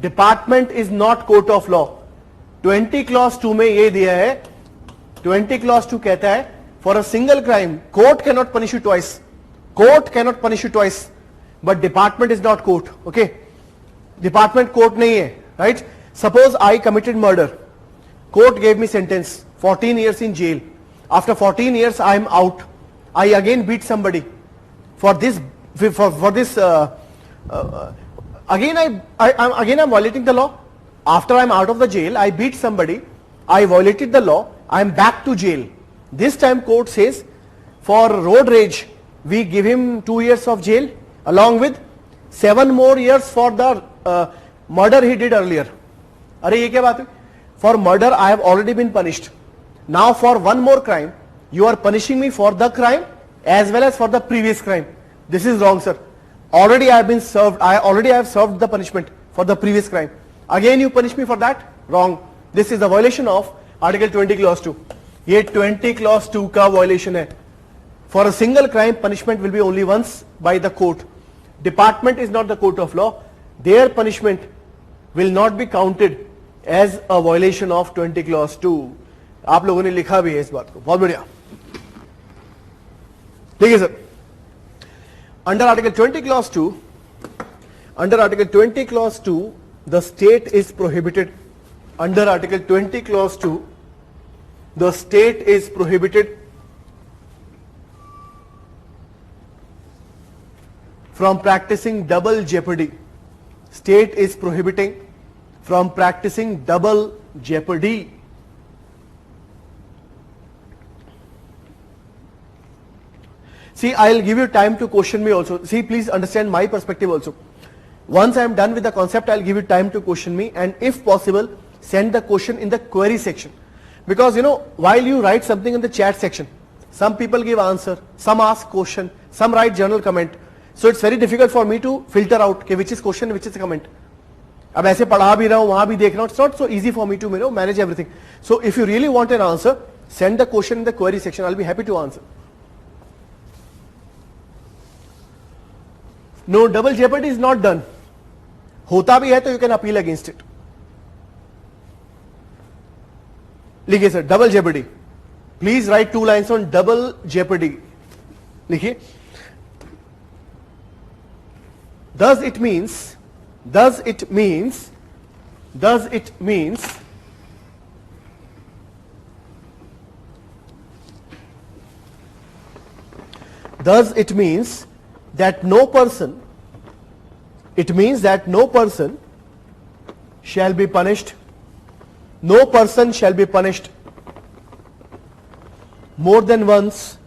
Department is not court of law. 20 clause 2 में ये दिया है. 20 clause 2 कहता है for a single crime, court cannot punish you twice. Court cannot punish you twice. But department is not court. Okay? Department court नहीं है. Right? Suppose I committed murder. Court gave me sentence 14 years in jail. After 14 years I am out. I again beat somebody. For this again I'm violating the law. After I am out of the jail, I beat somebody. I violated the law. I am back to jail. This time court says for road rage we give him 2 years of jail along with 7 more years for the murder he did earlier. अरे ये क्या बात है? For murder I have already been punished. Now for one more crime you are punishing me for the crime as well as for the previous crime. This is wrong, sir. Already I have been served. I already have served the punishment for the previous crime. Again you punish me for that? Wrong. This is a violation of Article 20 Clause 2. ये 20 Clause 2 का violation है. For a single crime, punishment will be only once by the court. Department is not the court of law. Their punishment will not be counted as a violation of 20 Clause 2. आप लोगों ने लिखा भी है इस बात को. बहुत बढ़िया. ठीक है sir. Under Article 20 Clause 2, under Article 20 Clause 2, the state is prohibited. Under Article 20 Clause 2, the state is prohibited from practicing double jeopardy. State is prohibiting from practicing double jeopardy. See, I'll give you time to question me also. See, please understand my perspective also. Once I am done with the concept, I'll give you time to question me, and if possible, send the question in the query section. Because you know, while you write something in the chat section, some people give answer, some ask question, some write general comment. So it's very difficult for me to filter out okay, which is question, which is comment. अब ऐसे पढ़ा भी रहा हूँ, वहाँ भी देख रहा हूँ. It's not so easy for me to manage everything. So if you really want an answer, send the question in the query section. I'll be happy to answer. No, double jeopardy is not done. होता भी है तो you can appeal against it. लिखिए sir, double jeopardy. Please write 2 lines on double jeopardy. लिखिए. Does it means Does it means that no person, it means that no person shall be punished, no person shall be punished more than once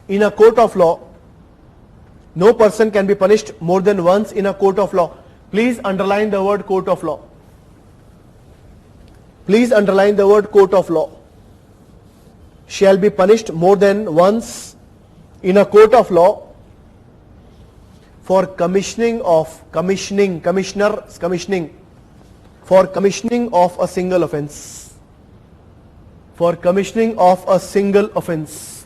in a court of law. No person can be punished more than once in a court of law. Please underline the word court of law. Please underline the word court of law. Shall be punished more than once in a court of law for commissioning of a single offence. For commissioning of a single offence.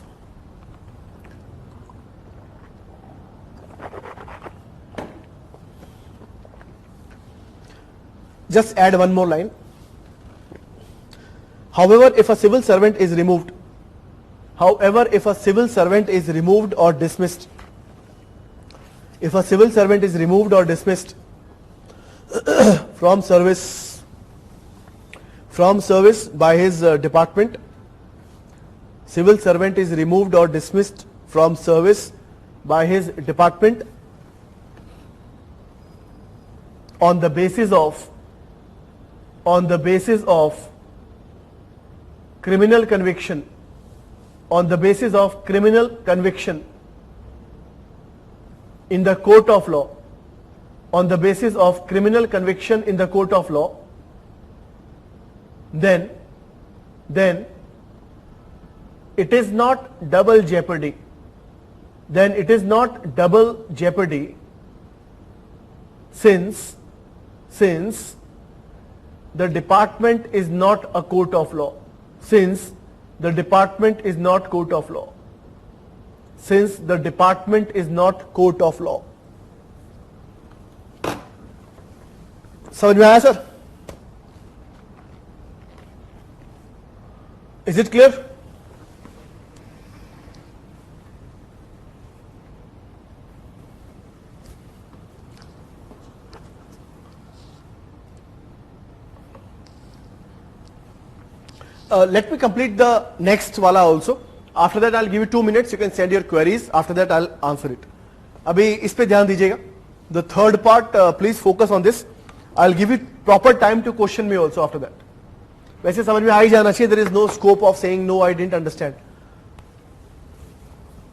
Just add one more line. However, if a civil servant is removed, or dismissed, from service by his department, civil servant is removed or dismissed from service by his department on the basis of criminal conviction, in the court of law, then it is not double jeopardy. Since the department is not a court of law. Since the department is not court of law. समझ में आया sir? Is it clear? Let me complete the next wala also. After that I'll give you 2 minutes, you can send your queries. After that I'll answer it. अभी इस पे ध्यान दीजिएगा. The third part, please focus on this. I'll give you proper time to question me also after that. वैसे समझ में आ ही जाना चाहिए. There is no scope of saying no, I didn't understand.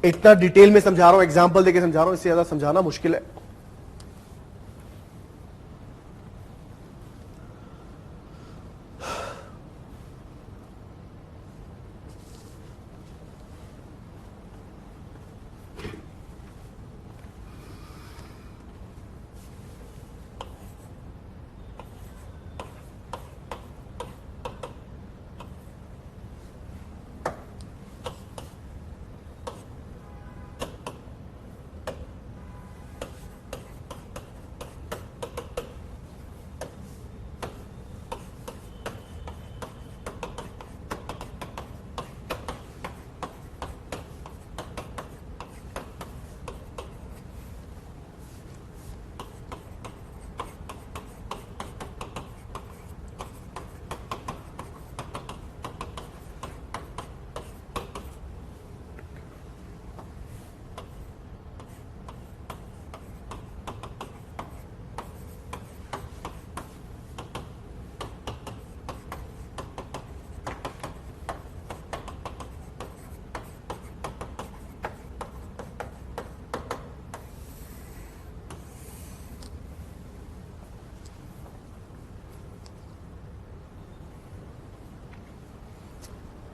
इतना डिटेल में समझा रहा हूँ, एग्जाम्पल देके समझा रहा हूँ, इससे ज्यादा समझाना मुश्किल है.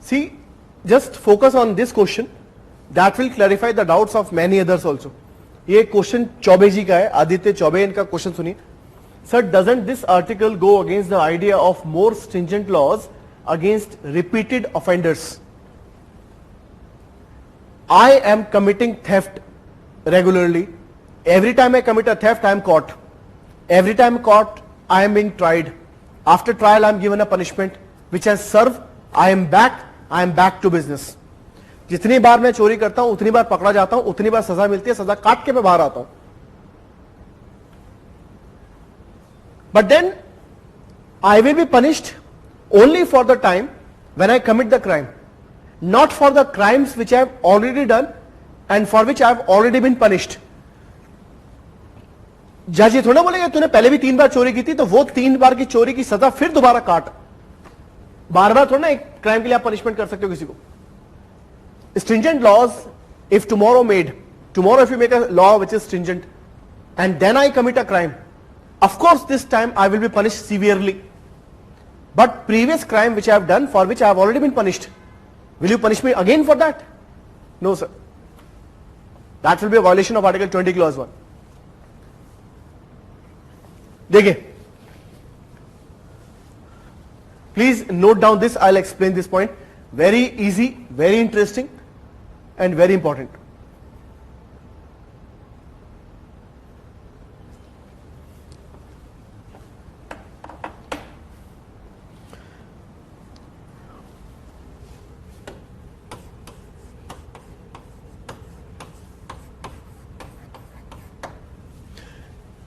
See, just focus on this question. That will clarify the doubts of many others also. ये क्वेश्चन चौबे जी का है, आदित्य चौबे इनका क्वेश्चन सुनिए. Sir, doesn't this article go against the idea of more stringent laws against repeated offenders? I am committing theft regularly. Every time I commit a theft, I am caught. Every time caught, I am being tried. After trial, I am given a punishment which I serve. I am back to business. जितनी बार मैं चोरी करता हूं, उतनी बार पकड़ा जाता हूं, उतनी बार सजा मिलती है, सजा काट के मैं बाहर आता हूं. But then I will be punished only for the time when I commit the crime, not for the crimes which I have already done and for which I have already been punished. जज ये थोड़ा बोलेगा तूने पहले भी 3 बार चोरी की थी तो वो 3 बार की चोरी की सजा फिर दोबारा काट. बार बार थोड़ा ना एक क्राइम के लिए आप पनिशमेंट कर सकते हो किसी को. Stringent laws, if tomorrow if you make a law which is stringent and then I commit a crime, of course this time I will be punished severely. But previous crime which I have done, for which I have already been punished, will you punish me again for that? No sir. That will be a violation of Article 20 Clause 1. देखिए, please note down this. I'll explain this point. Very easy, very interesting and very important.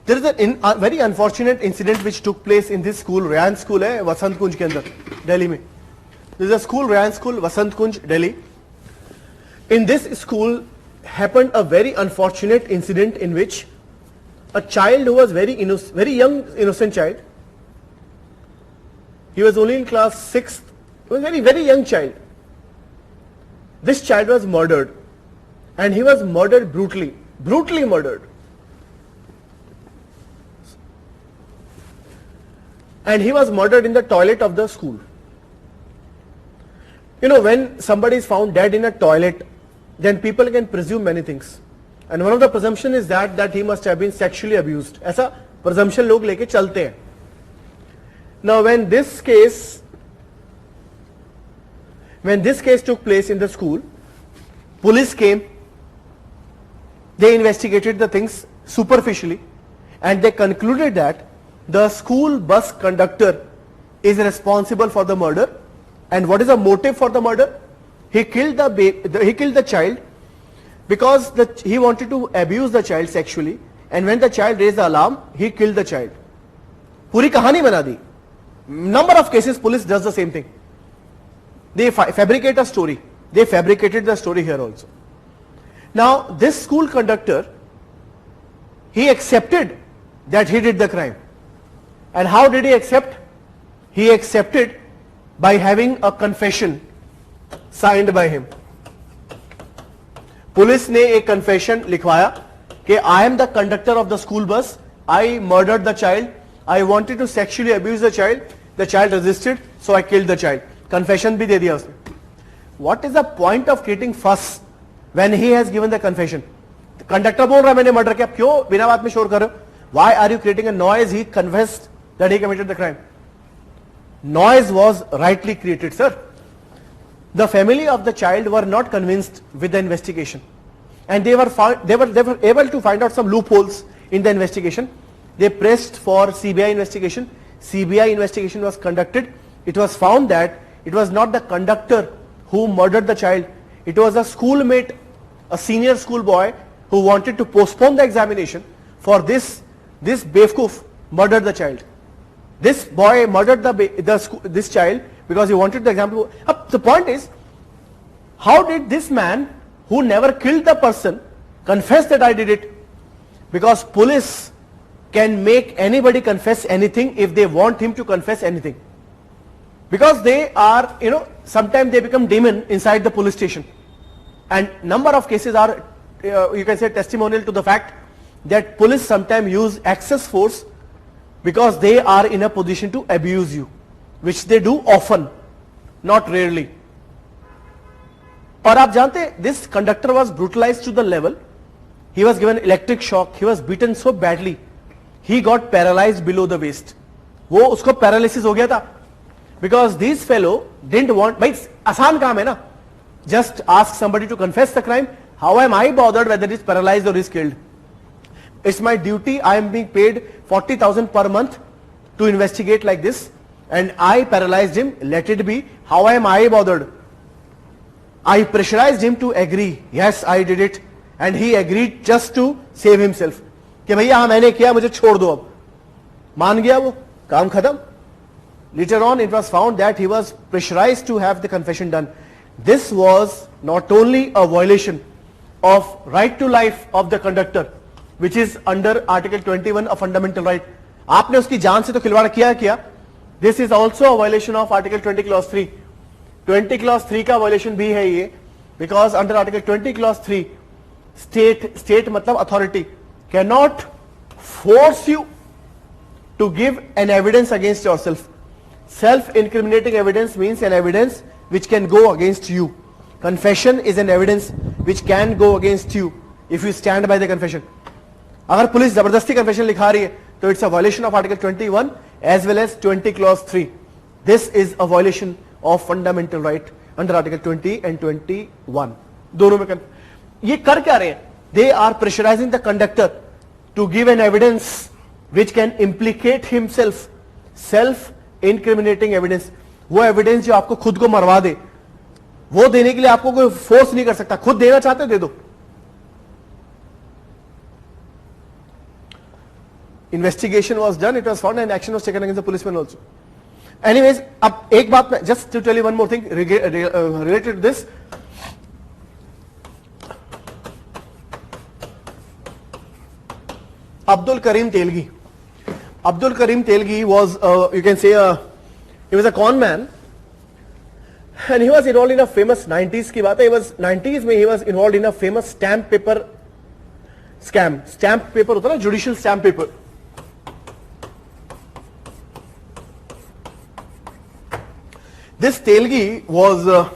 There is a very unfortunate incident which took place in this school. Ryan School है वसंत कुंज के अंदर दिल्ली में. There is a school, Ryan School, Vasant Kunj, Delhi. In this school happened a very unfortunate incident in which a child who was very young, innocent child. He was only in class 6th. He was a very young child. This child was murdered, and he was murdered brutally murdered. And he was murdered in the toilet of the school. You know, when somebody is found dead in a toilet, then people can presume many things. And one of the presumption is that he must have been sexually abused. ऐसा presumption लोग लेके चलते हैं. Now when this case took place in the school, police came, they investigated the things superficially, and they concluded that the school bus conductor is responsible for the murder. And what is the motive for the murder? He killed the child because he wanted to abuse the child sexually, and when the child raised the alarm, he killed the child. पूरी कहानी बना दी. Number of cases police does the same thing. They fabricate a story. They fabricated the story here also. Now this school conductor, he accepted that he did the crime. And how did he accept? He accepted by having a confession signed by him. Police ने एक confession लिखवाया कि I am the conductor of the school bus, I murdered the child, I wanted to sexually abuse the child resisted, so I killed the child. Confession भी दे दिया उसने. What is the point of creating fuss when he has given the confession? Conductor बोल रहा है मैंने murder किया, क्यों बिना बात में शोर कर रहे हो? Why are you creating a noise? He confessed that he committed the crime. Noise was rightly created, sir. The family of the child were not convinced with the investigation, and they were able to find out some loopholes in the investigation. They pressed for CBI investigation. CBI investigation was conducted. It was found that it was not the conductor who murdered the child. It was a schoolmate, a senior school boy who wanted to postpone the examination. For this Bevkoof murdered the child. This boy murdered this child because he wanted the exam. The point is, how did this man who never killed the person confess that I did it? Because police can make anybody confess anything if they want him to confess anything. Because they are, sometimes they become demon inside the police station. And number of cases are, you can say, testimonial to the fact that police sometimes use excess force because they are in a position to abuse you, which they do often, not rarely. और आप जानते हैं, this conductor was brutalized to the level, he was given electric shock, he was beaten so badly, he got paralyzed below the waist. वो उसको paralysis हो गया था, because this fellow didn't want, भाई आसान काम है ना, just ask somebody to confess the crime. How am I bothered whether he is paralyzed or he is killed? It's my duty. I am being paid 40,000 per month to investigate like this, and I paralyzed him. Let it be. How am I bothered? I pressurized him to agree. Yes, I did it, and he agreed just to save himself. कि भैया हाँ मैंने किया, मुझे छोड़ दो अब. मान गया वो, काम खत्म. Later on, it was found that he was pressurized to have the confession done. This was not only a violation of right to life of the conductor, which is under Article 21 a fundamental right. आपने उसकी जान से तो खिलवाड़ किया. This is also a violation of Article 20 Clause 3. 20 Clause 3 का violation भी है ये, because under Article 20 Clause 3, state मतलब authority cannot force you to give an evidence against yourself. Self-incriminating evidence means an evidence which can go against you. Confession is an evidence which can go against you if you stand by the confession. अगर police जबरदस्ती confession लिखा रही है, तो it's a violation of Article 21 as well as 20 Clause 3. This is a violation of fundamental right under Article 20 and 21. दोनों में ये कर क्या रहे हैं? They are pressurizing the conductor to give an evidence which can implicate himself. Self-incriminating evidence. वो evidence जो आपको खुद को मरवा दे, वो देने के लिए आपको कोई फोर्स नहीं कर सकता. खुद देना चाहते दे दो. Investigation was done, it was found, and action was taken against the policeman also. Anyways, अब एक बात, just to tell you one more thing related to this. Abdul Karim Telgi. Abdul Karim Telgi was, you can say, he was a con man, and he was involved in a famous 90s की बात है. He was 90s में he was involved in a famous stamp paper scam. Stamp paper होता है ना, judicial stamp paper. This Telgi was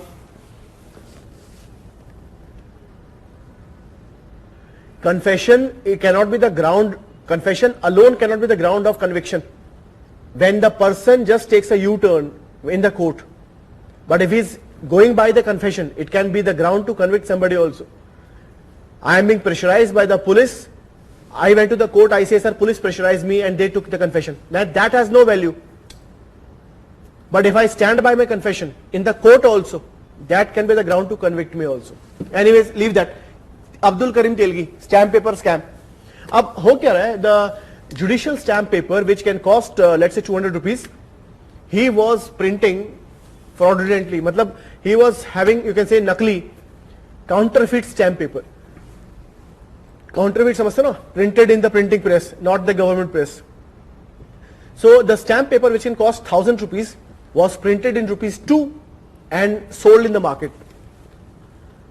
confession. It cannot be the ground. Confession alone cannot be the ground of conviction. When the person just takes a U-turn in the court, but if he's going by the confession, it can be the ground to convict somebody also. I am being pressurized by the police. I went to the court. I say, sir, police pressurized me, and they took the confession. That has no value. But if I stand by my confession in the court also, that can be the ground to convict me also. Anyways, leave that. Abdul Karim Telgi, stamp paper scam. अब हो क्या रहा है? The judicial stamp paper, which can cost let's say 200 rupees, he was printing fraudulently, matlab he was having, you can say, nakli, counterfeit stamp paper. Counterfeit samajhte na, printed in the printing press, not the government press. So the stamp paper which can cost 1000 rupees was printed in rupees 2 and sold in the market.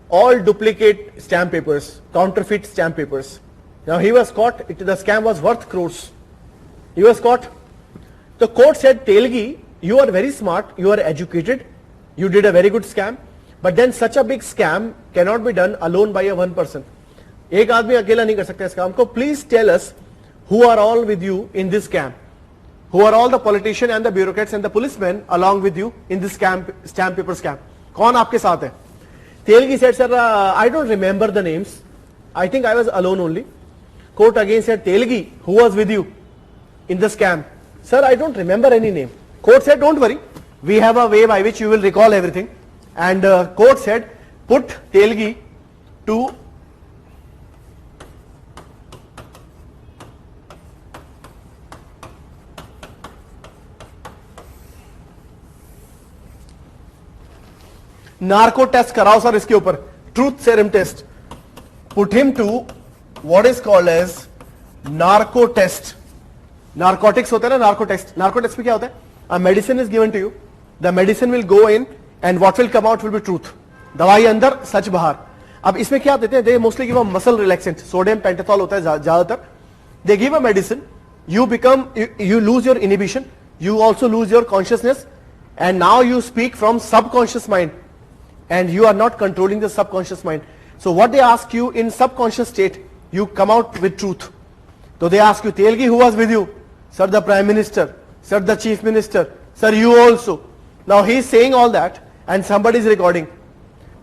All duplicate stamp papers, counterfeit stamp papers. Now he was caught, the scam was worth crores. He was caught. The court said, Telgi, you are very smart, you are educated, you did a very good scam, but then such a big scam cannot be done alone by a one person. एक आदमी अकेला नहीं कर सकता इस काम को. Please tell us who are all with you in this scam. Who are all the politicians and the bureaucrats and the policemen along with you in this stamp paper scam? कौन आपके साथ है? Telgi said, sir, I don't remember the names. I think I was alone only. Court again said, Telgi, who was with you in the scam? Sir, I don't remember any name. Court said, don't worry. We have a way by which you will recall everything. And court said, put Telgi to narco test कराओ sir इसके ऊपर, truth serum test. Put him to what is called as narco test. Narcotics होता है ना, narco test. Narco test में क्या होता है? A medicine is given to you, the medicine will go in and what will come out will be truth. दवाई अंदर, सच बाहर. अब इसमें क्या देते हैं? They mostly give a muscle relaxant, sodium pentothal होता है ज्यादातर. They give a medicine, you become, you lose your inhibition, you also lose your consciousness, and now you speak from subconscious mind, and you are not controlling the subconscious mind. So what they ask you in subconscious state, you come out with truth. So they ask you, Telgi, who was with you? Sir, the Prime Minister. Sir, the Chief Minister. Sir, you also. Now he is saying all that, and somebody is recording.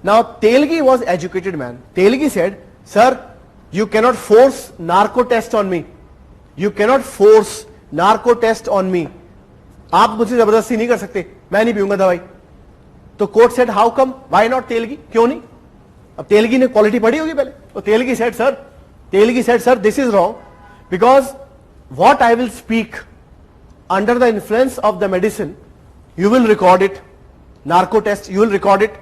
Now Telgi was educated man. Telgi said, sir, you cannot force narco test on me. You cannot force narco test on me. आप मुझसे जबरदस्ती नहीं कर सकते, मैं नहीं पीऊंगा दवाई. तो court said, how come, why not Telgi, क्यों नहीं? अब तेलगी ने क्वालिटी पढ़ी होगी पहले. तो Telgi said, sir this is wrong, because what I will speak under the influence of the medicine, you will record it, narco test, you will record it,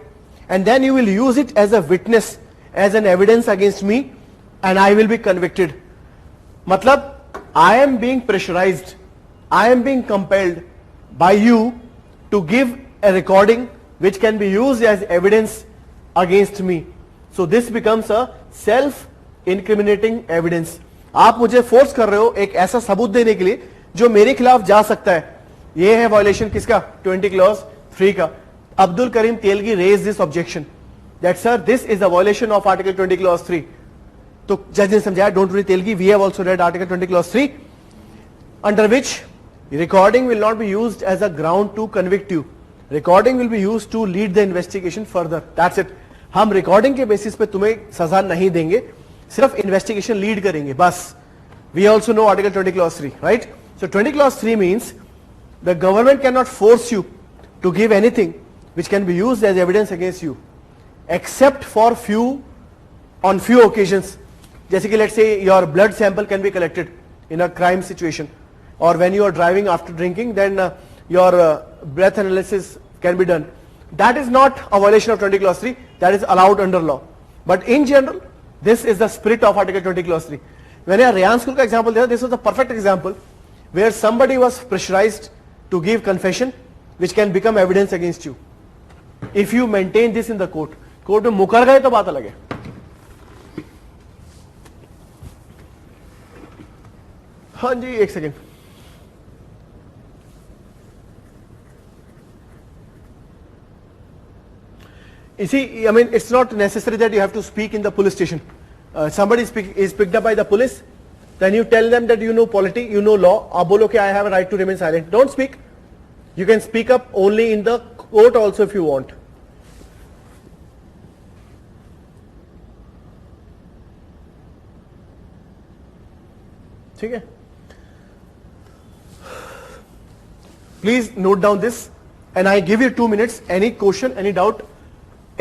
and then you will use it as a witness, as an evidence against me, and I will be convicted. मतलब, I am being pressurized, I am being compelled by you to give a recording which can be used as evidence against me. So this becomes a self-incriminating evidence. आप मुझे force कर रहे हो एक ऐसा सबूत देने के लिए जो मेरे खिलाफ जा सकता है. ये है वायलेशन किसका? 20 क्लॉज 3 का. Abdul Karim Telgi raise this objection that sir this is the violation of article 20 clause 3. तो जज ने समझाया, don't worry Telgi, we have also read article 20 clause 3 under which recording will not be used as a ground to convict you. Recording will be used to lead the investigation further. That's it. हम recording के basis पे तुम्हें सजा नहीं देंगे, सिर्फ investigation lead करेंगे बस. We also know article 20 clause 3, right? So 20 clause 3 means the government cannot force you to give anything which can be used as evidence against you, except for on few occasions. जैसे कि let's say your blood sample can be collected in a crime situation, or when you are driving after drinking, then your breath analysis can be done. That is not a violation of 20 clause 3, that is allowed under law. But in general, this is the spirit of article 20 clause 3. When I Rayan school का example दिया, this was a perfect example where somebody was pressurized to give confession which can become evidence against you. If you maintain this in the court, court में मुकर गए तो बात अलग है. हाँ जी, एक second. You see, I mean, it's not necessary that you have to speak in the police station. Somebody is picked up by the police, then you tell them that you know polity, you know law. आप बोलो कि I have a right to remain silent. Don't speak. You can speak up only in the court also if you want. ठीक है? Please note down this, and I give you 2 minutes. Any question, any doubt?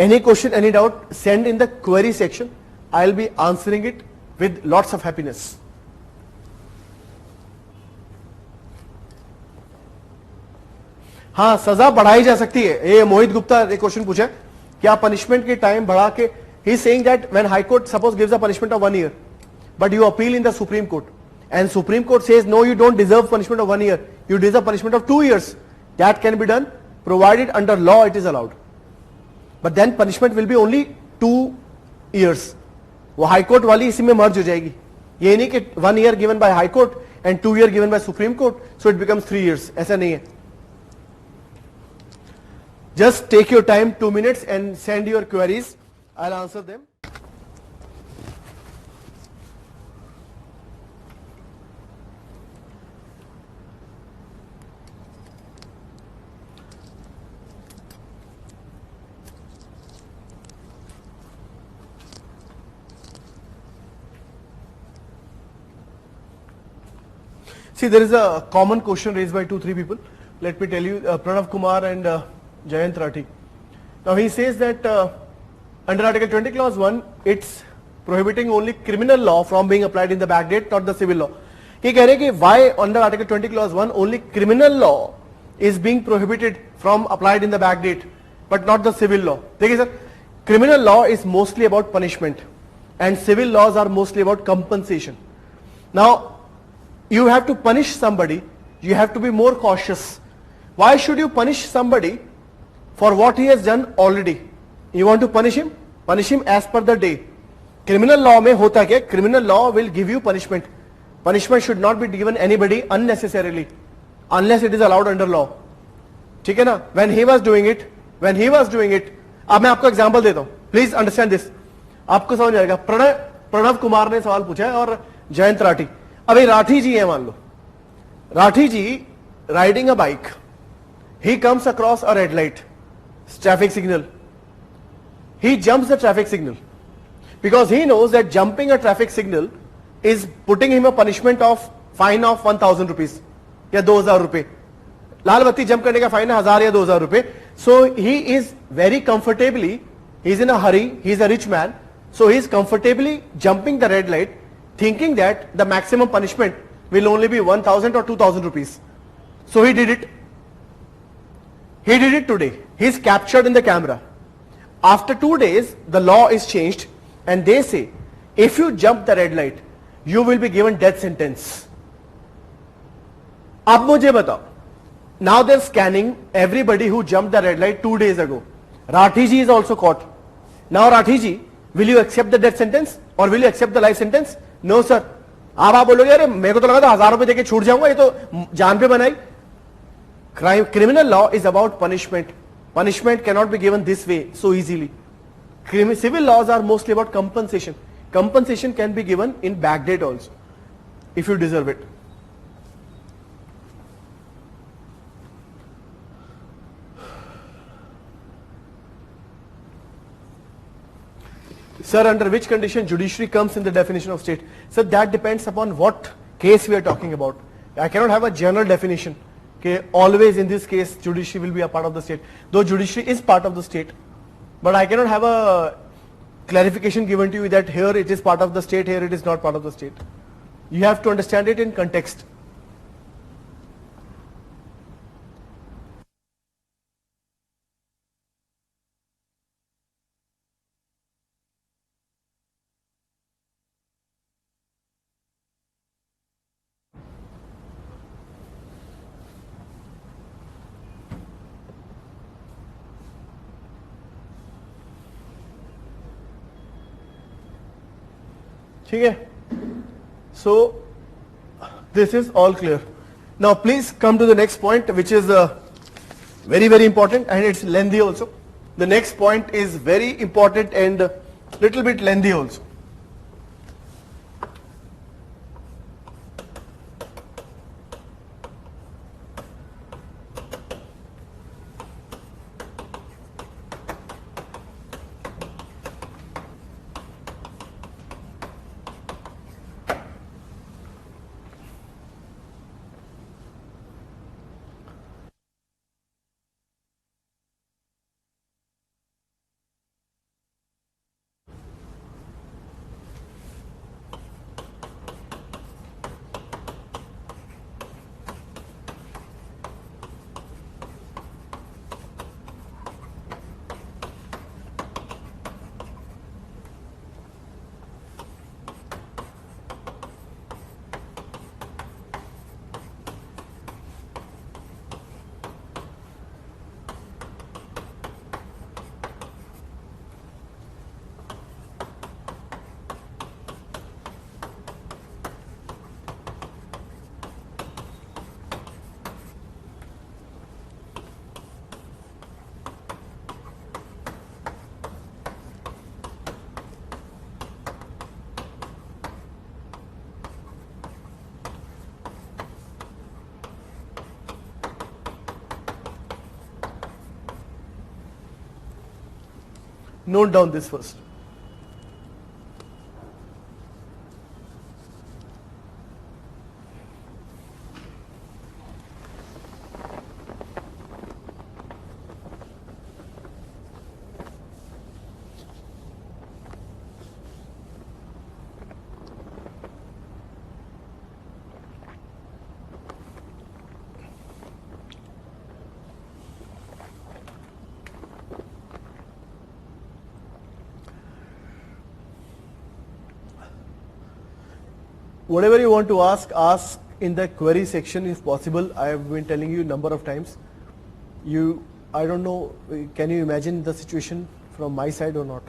Any question, any doubt, send in the query section. I'll be answering it with lots of happiness. हाँ सजा बढ़ाई जा सकती है। ये मोहित गुप्ता एक क्वेश्चन पूछा है, क्या पनिशमेंट के टाइम बढ़ा के, he is saying that when high court suppose gives a punishment of 1 year, but you appeal in the Supreme Court, and Supreme Court says no, you don't deserve punishment of 1 year, you deserve punishment of 2 years. That can be done provided under law it is allowed, but then punishment will be only 2 years. वो high court वाली इसी में मर्ज हो जाएगी, ये नहीं कि 1 year given by high court and 2 year given by Supreme Court, so it becomes 3 years. ऐसा नहीं है. Just take your time, 2 minutes, and send your queries. I'll answer them. See, there is a common question raised by 2-3 people. Let me tell you, Pranav Kumar and Jayant Rathi. Now he says that under Article 20 Clause 1, it's prohibiting only criminal law from being applied in the backdate, not the civil law. He कह रहे कि why under Article 20 Clause 1 only criminal law is being prohibited from applied in the backdate, but not the civil law. देखिए sir, criminal law is mostly about punishment, and civil laws are mostly about compensation. Now, you have to punish somebody, you have to be more cautious. Why should you punish somebody for what he has done already? You want to punish him as per the day. Criminal law में होता क्या? Criminal law will give you punishment. Punishment should not be given anybody unnecessarily, unless it is allowed under law. ठीक है ना? When he was doing it, अब मैं आपको example देता हूँ, प्लीज अंडरस्टैंड दिस, आपको समझ आएगा. प्रणव कुमार ने सवाल पूछा है और जयंत राठी. अभी राठी जी है, मान लो Rathi ji riding a bike, he comes across a red light, traffic signal. He jumps the traffic signal because he knows that jumping a traffic signal is putting him a punishment of fine of 1000 rupees या 2000 रुपए. लाल बत्ती jump करने का fine है 1000 या 2000 रुपए. So he is very comfortably, he is in a hurry, he is a rich man, so he is comfortably jumping the red light, thinking that the maximum punishment will only be 1000 or 2000 rupees. So he did it. He did it today. He is captured in the camera. After 2 days, the law is changed and they say, if you jump the red light, you will be given death sentence. अब मुझे बताओ, now they're scanning everybody who jumped the red light 2 days ago. Rathi ji is also caught. Now Rathi ji, will you accept the death sentence or will you accept the life sentence? No sir. अब आप बोलोगे अरे मेरे को तो लगा था 1000 रुपए देके छूट जाऊंगा, ये तो जान पे बनाई. Criminal law is about punishment. Punishment cannot be given this way so easily. Civil laws are mostly about compensation. Compensation can be given in backdate also, if you deserve it. Sir, under which condition judiciary comes in the definition of state? Sir, that depends upon what case we are talking about. I cannot have a general definition. Okay, always in this case judiciary will be a part of the state, though judiciary is part of the state, but I cannot have a clarification given to you that here it is part of the state, here it is not part of the state. You have to understand it in context. ठीक है? So this is all clear. Now please come to the next point, which is very important, and it's lengthy also. The next point is very important and little bit lengthy also. Note down this first. Whatever you want to ask in the query section if possible. I have been telling you a number of times. I don't know, can you imagine the situation from my side or not?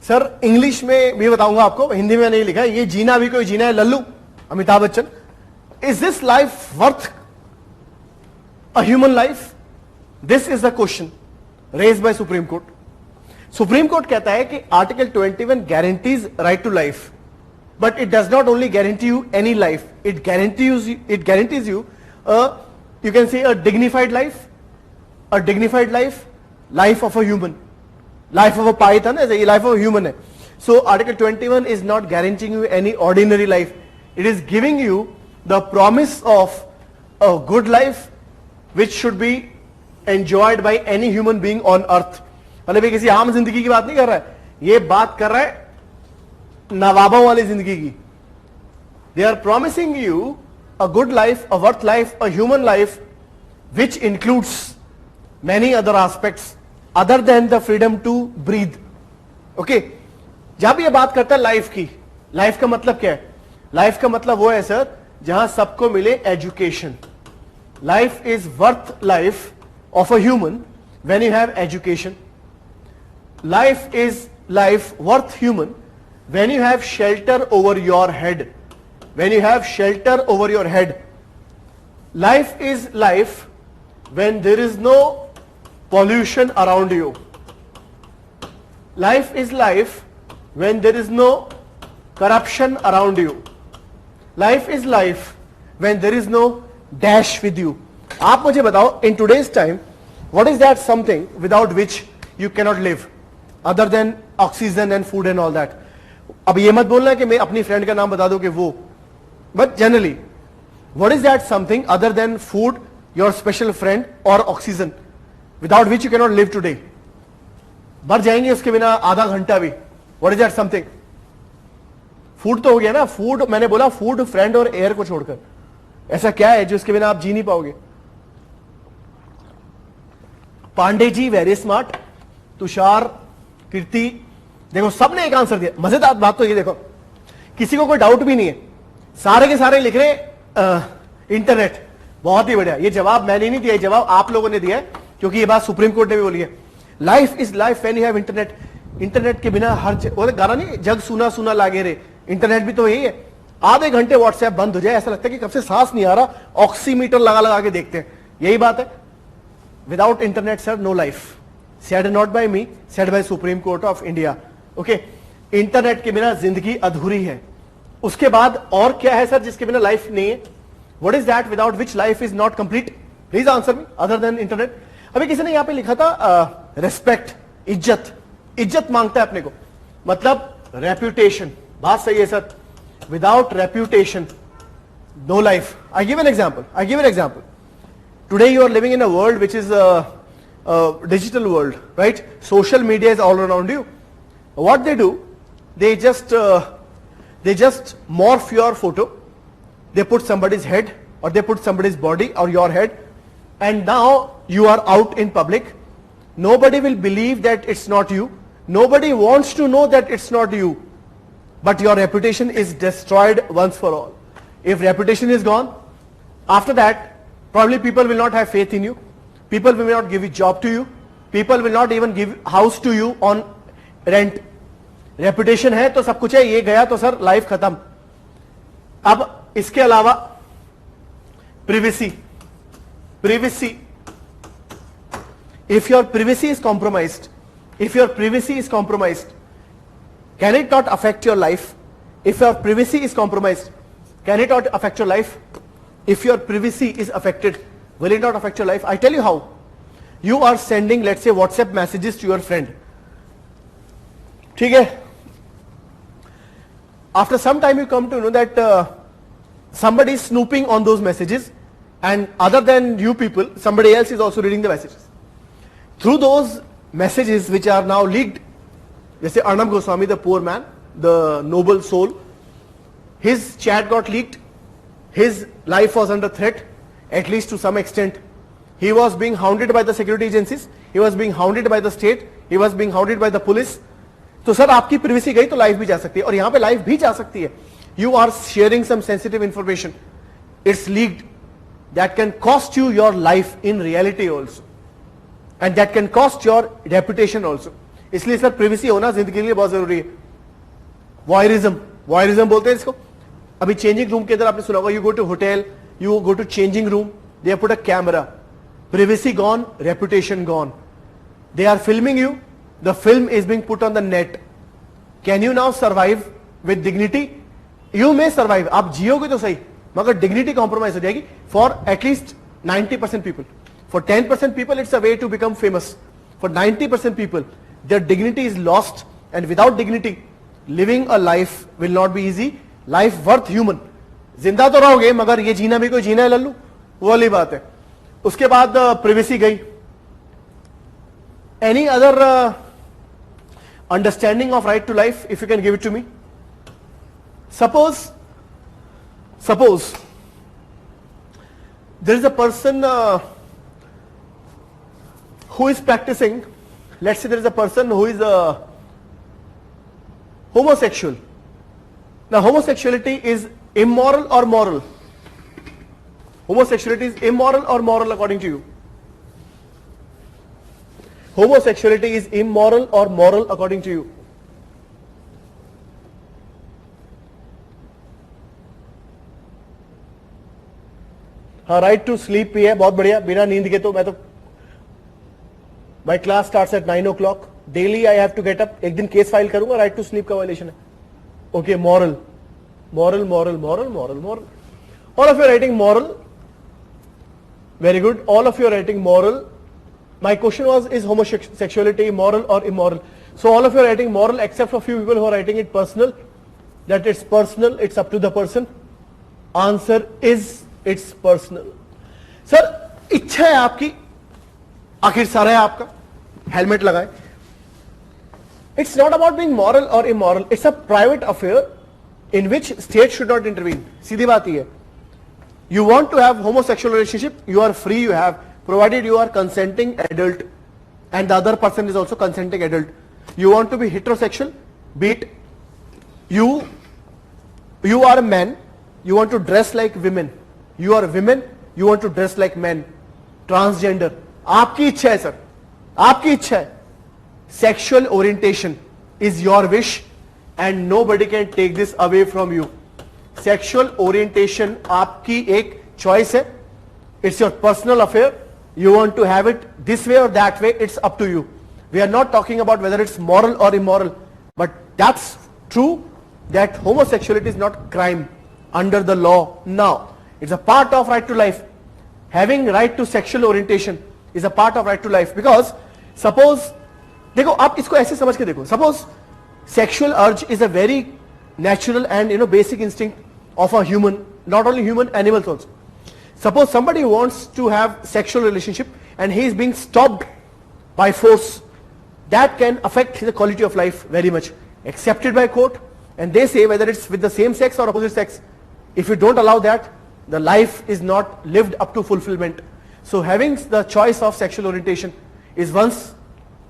Sir English में भी बताऊंगा आपको, हिंदी में नहीं लिखा है। ये जीना भी कोई जीना है लल्लू, Amitabh Bachchan. Is this life worth a human life? This is the question raise by Supreme Court. Supreme Court कहता है कि article 21 guarantees right to life, but it does not only guarantee you any life, it guarantees you you can say a dignified life, life of a human, life of a python is a life of a human hai. So article 21 is not guaranteeing you any ordinary life, it is giving you the promise of a good life which should be enjoyed by any human being on earth. मतलब ये किसी आम जिंदगी की बात नहीं कर रहा है, ये बात कर रहा है नवाबों वाली जिंदगी की. They are promising you a good life, a worth life, a human life which includes many other aspects other than the freedom to breathe. Okay? जब ये बात करता है लाइफ की, लाइफ का मतलब क्या है? लाइफ का मतलब वो है सर जहां सबको मिले education. Life is worth life of a human when you have education. Life is life worth human when you have shelter over your head. When you have shelter over your head. Life is life when there is no pollution around you. Life is life when there is no corruption around you. Life is life when there is no dash with you. आप मुझे बताओ, in today's time, what is that something without which you cannot live other than oxygen and food and all that? अब ये मत बोलना कि मैं अपनी फ्रेंड का नाम बता दूं कि वो, but generally what is that something other than food, your special friend or oxygen without which you cannot live today? मर जाएंगे उसके बिना आधा घंटा भी. what is that something? Food तो हो गया ना. फूड मैंने बोला, फूड, फ्रेंड और एयर को छोड़कर ऐसा क्या है जो उसके बिना आप जी नहीं पाओगे? पांडे जी वेरी स्मार्ट, तुषार, कीर्ति, देखो सबने एक आंसर दिया. मजेदार बात तो ये देखो, किसी को कोई डाउट भी नहीं है, सारे के सारे लिख रहे इंटरनेट. बहुत ही बढ़िया. ये जवाब मैंने नहीं दिया, ये जवाब आप लोगों ने दिया है, क्योंकि ये बात सुप्रीम कोर्ट ने भी बोली है. Life is life when you have internet. Internet के बिना हर वो गाना नहीं, जग सुना सुना लागे रे, इंटरनेट भी तो यही है. आधे घंटे व्हाट्सएप बंद हो जाए, ऐसा लगता है कि कब से सांस नहीं आ रहा, ऑक्सीमीटर लगा लगा के देखते हैं. यही बात है. Without internet sir no life. Said not by me, said by Supreme Court of India. Okay, internet के बिना जिंदगी अधूरी है. उसके बाद और क्या है सर जिसके बिना लाइफ नहीं है? What is that without which life is not complete? Please answer me other than internet. अभी किसी ने यहां पे लिखा था रेस्पेक्ट, इज्जत. इज्जत मांगता है अपने को, मतलब रेप्यूटेशन. बात सही है sir. Without reputation no life. I give an example. Today you are living in a world which is a digital world, right? Social media is all around you. What they do, they just morph your photo. They put somebody's head or they put somebody's body or your head, and now you are out in public. Nobody will believe that it's not you. Nobody wants to know that it's not you. But your reputation is destroyed once for all. If reputation is gone, after that, probably people will not have faith in you. People will not give a job to you. People will not even give house to you on rent. Reputation है तो सब कुछ है, ये गया तो sir life खत्म. अब इसके अलावा privacy. If your privacy is compromised, can it not affect your life? If your privacy is compromised, can it not affect your life? If your privacy is affected, will it not affect your life? I tell you how. You are sending, let's say, WhatsApp messages to your friend. ठीक है? After some time you come to know that somebody is snooping on those messages, and other than you people, somebody else is also reading the messages. Through those messages which are now leaked, जैसे Arnab Goswami, the poor man, the noble soul, his chat got leaked. His life was under threat, at least to some extent. He was being hounded by the security agencies. He was being hounded by the state. He was being hounded by the police. तो sir आपकी privacy गई तो life भी जा सकती है, और यहाँ पे लाइफ भी जा सकती है. You are sharing some sensitive information. It's leaked. That can cost you your life in reality also, and that can cost your reputation also. इसलिए सर privacy होना जिंदगी के लिए बहुत जरूरी है. Voyeurism बोलते हैं इसको. अभी चेंजिंग रूम के अंदर आपने सुना होगा, you go to hotel, you go to changing room, they put a camera. Privacy gone, reputation gone. They are filming you. The film is being put on the net. Can you now survive with dignity? You may survive. आप जियोगे तो सही, मगर dignity compromise हो जाएगी for at least 90% people. For 10% people, it's a way to become famous. For 90% people, their dignity is lost, and without dignity, living a life will not be easy. Life worth human. जिंदा तो रहोगे, मगर ये जीना भी कोई जीना है लल्लू, वो वाली बात है. उसके बाद privacy गई. Any other understanding of right to life, if you can give it to me? Suppose there is a person who is practicing, let's say there is a person who is homosexual. Now homosexuality is immoral or moral? Homosexuality is immoral or moral according to you? Homosexuality is immoral or moral according to you? हाँ, right to sleep भी है, बहुत बढ़िया. बिना नींद के तो मैं तो, my class starts at 9 o'clock. Daily I have to get up. एक दिन केस फाइल करूंगा, राइट टू स्लीप का वायलेशन है. Okay, moral. All of you are writing moral. Very good. All of you are writing moral. My question was, is homosexuality moral or immoral? So all of you are writing moral except for few people who are writing it personal. That it's personal, it's up to the person. Answer is, it's personal. Sir, इच्छा है आपकी, आखिर सारा है आपका, helmet लगाए. It's not about being moral or immoral. It's a private affair in which state should not intervene. सीधी बात ही है. You want to have homosexual relationship, you are free, you have, provided you are consenting adult and the other person is also consenting adult. You want to be heterosexual, be it you are a man, you want to dress like women. You are women, you want to dress like men. Transgender. आपकी इच्छा है sir, आपकी इच्छा है. Sexual orientation is your wish and nobody can take this away from you. Sexual orientation आपकी एक choice है, it's your personal affair, you want to have it this way or that way, it's up to you. We are not talking about whether it's moral or immoral, but that's true that homosexuality is not crime under the law now. It's a part of right to life. Having right to sexual orientation is a part of right to life, because suppose, देखो आप इसको ऐसे समझ के देखो, suppose sexual urge is a very natural and basic instinct of a human, not only human, animals also. Suppose somebody wants to have sexual relationship and he is being stopped by force, that can affect the quality of life very much. Accepted by court, and they say whether it's with the same sex or opposite sex, if you don't allow that, the life is not lived up to fulfillment. So having the choice of sexual orientation is one's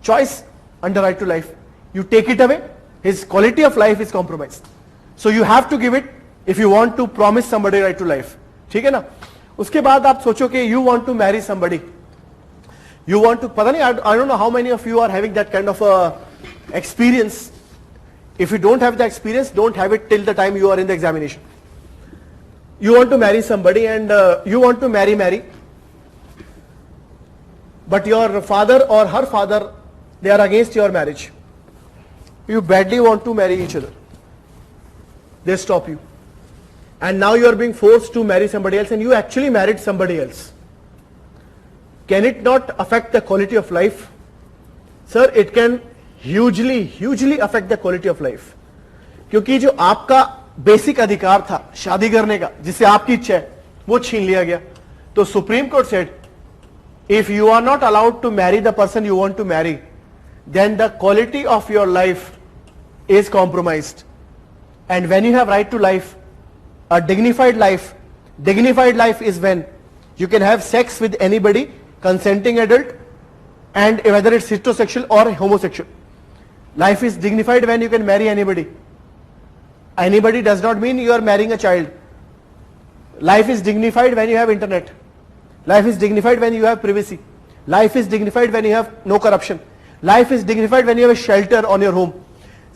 choice under right to life. You take it away, his quality of life is compromised. So you have to give it if you want to promise somebody right to life. ठीक है ना? उसके बाद आप सोचो कि you want to marry somebody, you want to, पता नहीं, I don't know how many of you are having that kind of a experience. If you don't have the experience, don't have it till the time you are in the examination. You want to marry somebody and you want to marry, but your father or her father, they are against your marriage. You badly want to marry each other, they stop you. And now you are being forced to marry somebody else, and you actually married somebody else. Can it not affect the quality of life? Sir, it can hugely affect the quality of life. क्योंकि जो आपका basic अधिकार था शादी करने का, जिससे आपकी इच्छा है, वो छीन लिया गया. तो supreme court said, if you are not allowed to marry the person you want to marry, then the quality of your life is compromised. And when you have right to life, a dignified life is when you can have sex with anybody, consenting adult, and whether it's heterosexual or homosexual. Life is dignified when you can marry anybody. Anybody does not mean you are marrying a child. Life is dignified when you have internet. Life is dignified when you have privacy. Life is dignified when you have no corruption. Life is dignified when you have a shelter on your home.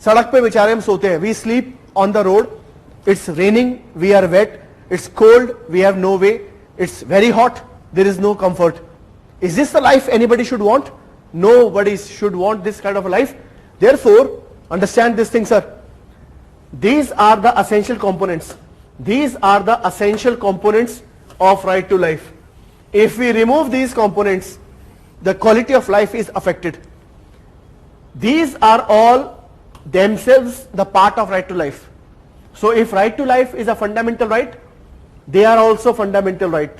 सड़क पे बेचारे हम सोते हैं. We sleep on the road. It's raining, we are wet. It's cold, we have no way. It's very hot, there is no comfort. Is this the life anybody should want? Nobody should want this kind of a life. Therefore, understand this thing, sir. These are the essential components. These are the essential components of right to life. If we remove these components, the quality of life is affected. These are all themselves the part of right to life. So if right to life is a fundamental right, they are also fundamental right.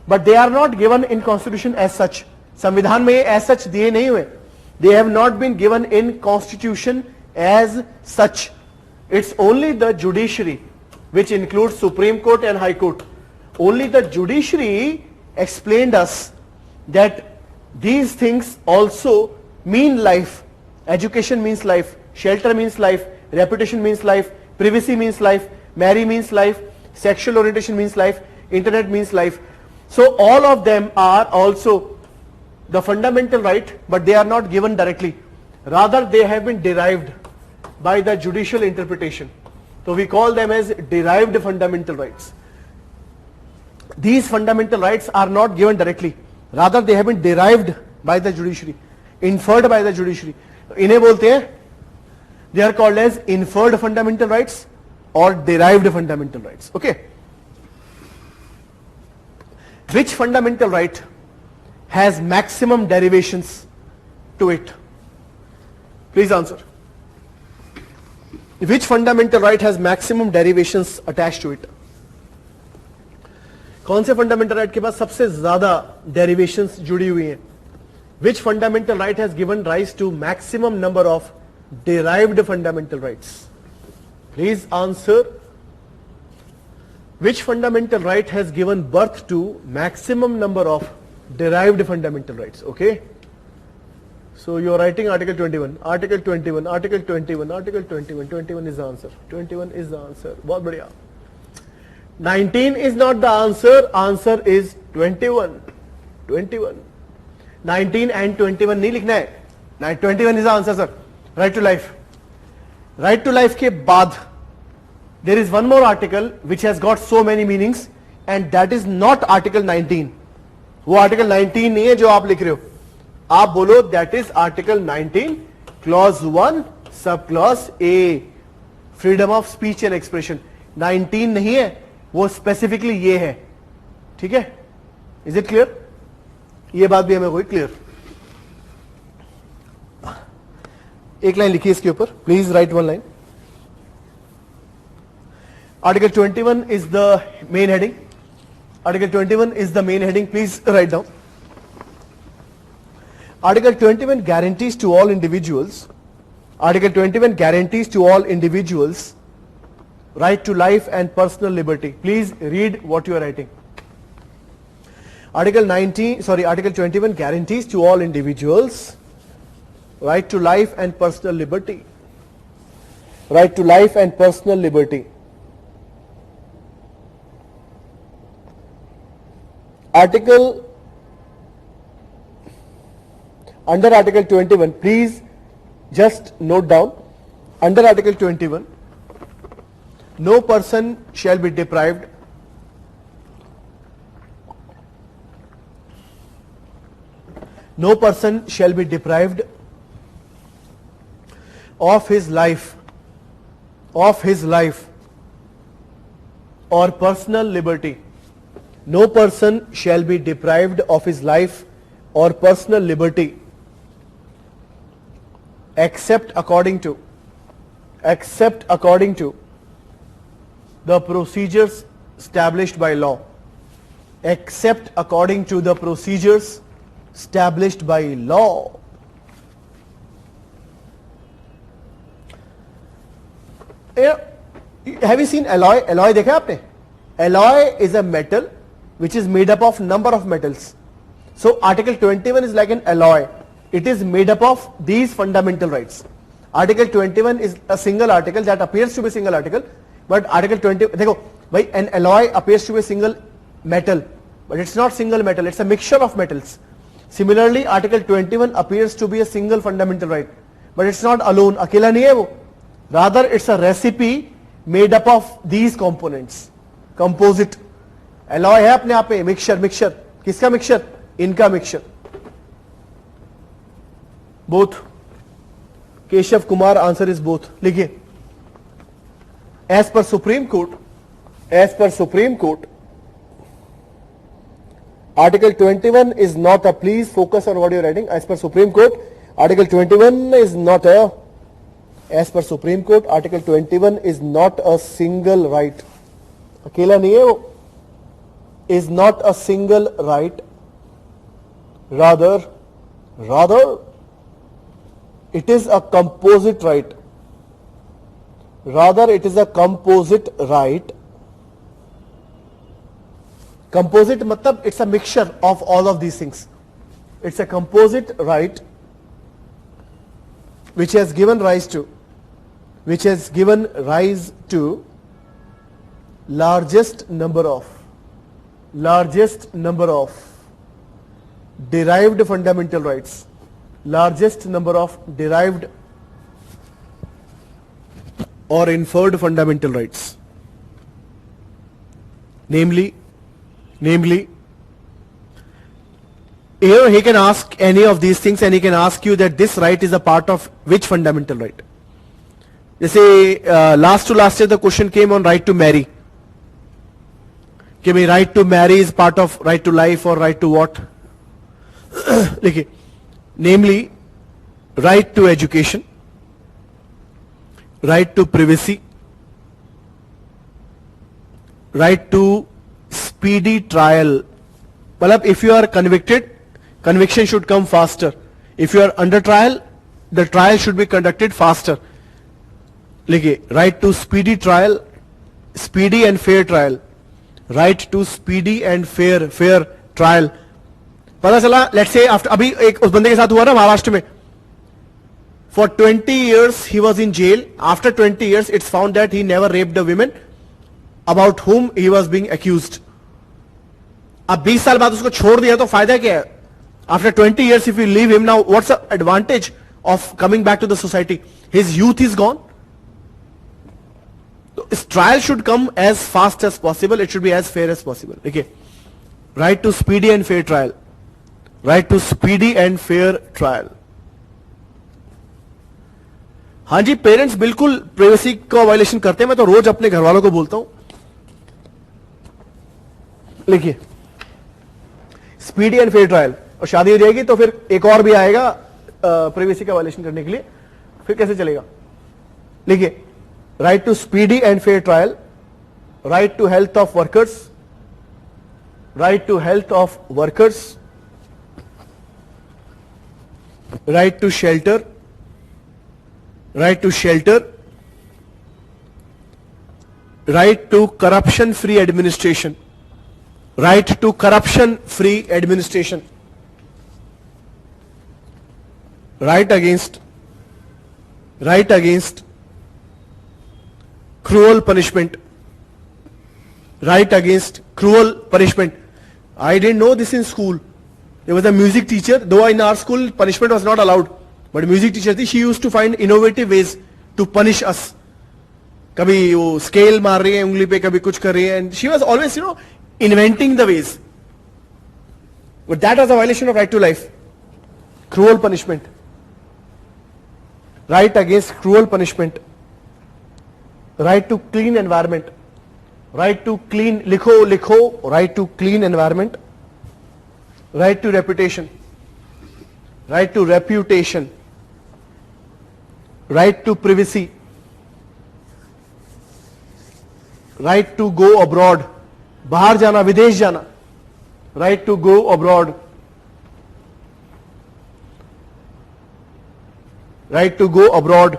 But they are not given in constitution as such. संविधान में as such दिए नहीं हुए. They have not been given in constitution as such. It's only the judiciary, which includes Supreme Court and High Court. Only the judiciary explained us that these things also mean life. Education means life. Shelter means life. Reputation means life. Privacy means life, marry means life, sexual orientation means life, internet means life. So all of them are also the fundamental right, but they are not given directly. Rather, they have been derived by the judicial interpretation. So we call them as derived fundamental rights. These fundamental rights are not given directly. Rather, they have been derived by the judiciary, inferred by the judiciary. इन्हें बोलते हैं, they are called as inferred fundamental rights or derived fundamental rights. Okay. Which fundamental right has maximum derivations to it? Please answer. Which fundamental right has maximum derivations attached to it? कौन से fundamental right के पास सबसे ज़्यादा derivations जुड़ी हुई हैं? Which fundamental right has given rise to maximum number of derived fundamental rights? Please answer. Which fundamental right has given birth to maximum number of derived fundamental rights? Okay. So you are writing Article 21, Article 21, Article 21, Article 21. 21 is the answer. 21 is the answer. बहुत बढ़िया. 19 is not the answer. Answer is 21. 21. 19 and 21 नहीं लिखना है. 21 is the answer, sir. Right to life. Right to life के बाद there is one more article which has got so many meanings and that is not article 19. वो article 19 नहीं है जो आप लिख रहे हो. आप बोलो that is article 19 clause 1 sub clause A, freedom of speech and expression. 19 नहीं है, वो specifically ये है. ठीक है? Is it clear? ये बात भी हमें कोई clear. एक लाइन लिखिए इसके ऊपर. Please write one line. Article 21 is the main heading. Article 21 is the main heading. Please write down. Article 21 guarantees to all individuals. Article 21 guarantees to all individuals right to life and personal liberty. Please read what you are writing. Article 21 guarantees to all individuals right to life and personal liberty. Right to life and personal liberty. Under Article 21, please just note down, under Article 21, no person shall be deprived of his life or personal liberty. No person shall be deprived of his life or personal liberty except according to the procedures established by law. Except according to the procedures established by law. Have you seen alloy? Alloy देखा आपने? Alloy is a metal which is made up of number of metals. So Article 21 is like an alloy. It is made up of these fundamental rights. Article 21 is a single article that appears to be a single article, but Article 20, देखो भाई, an alloy appears to be a single metal, but it's not single metal, it's a mixture of metals. Similarly, Article 21 appears to be a single fundamental right, but it's not alone, अकेला नहीं है वो. Rather, it's a recipe made up of these components. Composite. Alloy है अपने आप में, mixture. किसका mixture? इनका mixture. Both. Keshav Kumar, answer is both. लिखिए. As per Supreme Court, Article 21 is not a, please focus on what you are writing. As per Supreme Court, Article 21 is not a, as per Supreme Court, Article 21 is not a single right. अकेला नहीं है वो. Is not a single right. Rather, it is a composite right. Composite matlab it's a mixture of all of these things. It's a composite right which has given rise to largest number of derived fundamental rights. Largest number of derived or inferred fundamental rights. Namely, here he can ask any of these things and he can ask you that this right is a part of which fundamental right. जैसे last year the question came on right to marry. कि भाई right to marry is part of right to life or right to what? देखिए, namely right to education, right to privacy, right to speedy trial. मतलब if you are convicted, conviction should come faster. If you are under trial, the trial should be conducted faster. लिखिए, right to speedy trial, speedy and fair trial. Right to speedy and fair trial. पता चला, let's say after अभी एक उस बंदे के साथ हुआ ना महाराष्ट्र में. For 20 years he was in jail. After 20 years it's found that he never raped a woman about whom he was being accused. अब 20 साल बाद उसको छोड़ दिया तो फायदा क्या है? After 20 years if you leave him now, what's the advantage of coming back to the society? His youth is gone. तो this trial should come as fast as possible. It should be as fair as possible. Okay. Right to speedy and fair trial. Right to speedy and fair trial. हाँ जी, parents बिल्कुल privacy का violation करते हैं. मैं तो रोज अपने घर वालों को बोलता हूं. लिखिए, स्पीडी एंड फेयर ट्रायल. और शादी हो जाएगी तो फिर एक और भी आएगा प्राइवेसी का वायलेशन करने के लिए. फिर कैसे चलेगा? लिखिए, right to speedy and fair trial, right to health of workers, right to health of workers, right to shelter, right to shelter, right to corruption free administration, right to corruption free administration, right against cruel punishment, right against cruel punishment. I didn't know this in school. There was a music teacher, though in our school punishment was not allowed. But music teacher थी, she used to find innovative ways to punish us. कभी वो scale मार रही है उंगली पे, कभी कुछ कर रही है, and she was always, inventing the ways. But that was a violation of right to life. Cruel punishment. Right against cruel punishment. Right to clean environment. Right to clean, लिखो, right to clean environment. Right to reputation. Right to reputation. Right to privacy, right to go abroad, बाहर जाना, विदेश जाना, right to go abroad, right to go abroad,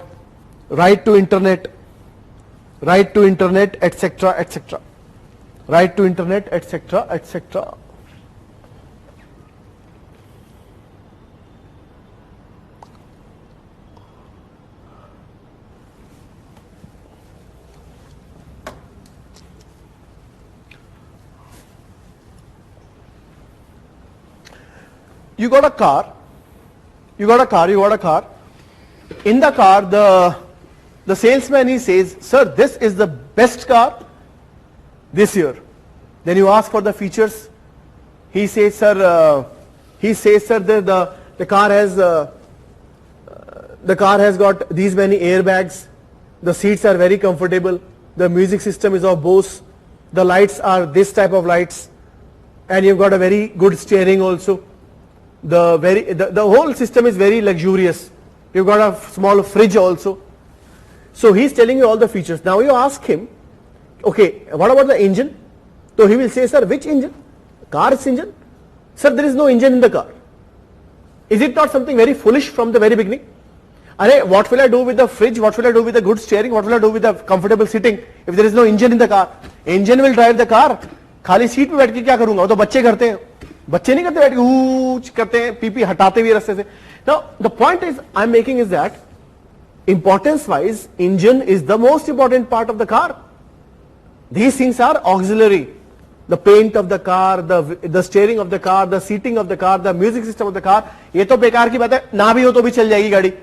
right to internet, etc., etc., right to internet, etc., etc. You got a car. In the car, the salesman, he says, sir, this is the best car this year. Then you ask for the features. He says, sir, the car has got these many airbags. The seats are very comfortable. The music system is of Bose. The lights are this type of lights. And you've got a very good steering also. The whole system is very luxurious. You've got a small fridge also. So he's telling you all the features. Now you ask him, okay, what about the engine? So he will say, sir, which engine? Car's engine? Sir, there is no engine in the car. Is it not something very foolish from the very beginning? What will I do with the fridge? What will I do with the good steering? What will I do with the comfortable sitting if there is no engine in the car? Engine will drive the car. खाली seat पे बैठ के क्या करूंगा? वो तो बच्चे करते हैं. बच्चे नहीं करते, बैठ के ऊच करते हैं, पीपी हटाते हुए रास्ते से. Now the point is I'm making is that importance wise engine is the most important part of the car. These things are auxiliary. The paint of the car, the steering of the car, the seating of the car, the music system of the car, ये तो बेकार की बात है, ना भी हो तो भी चल जाएगी गाड़ी.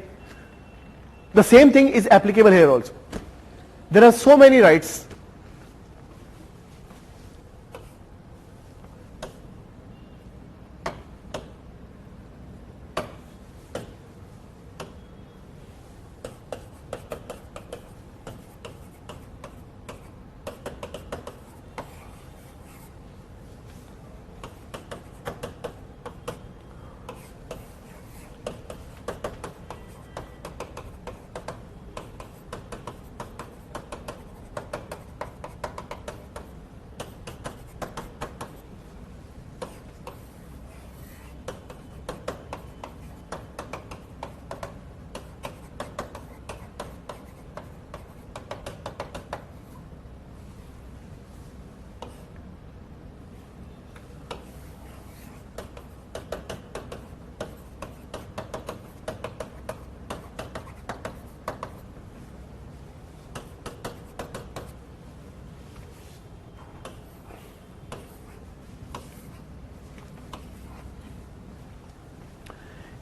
The same thing is applicable here also. There are so many rights.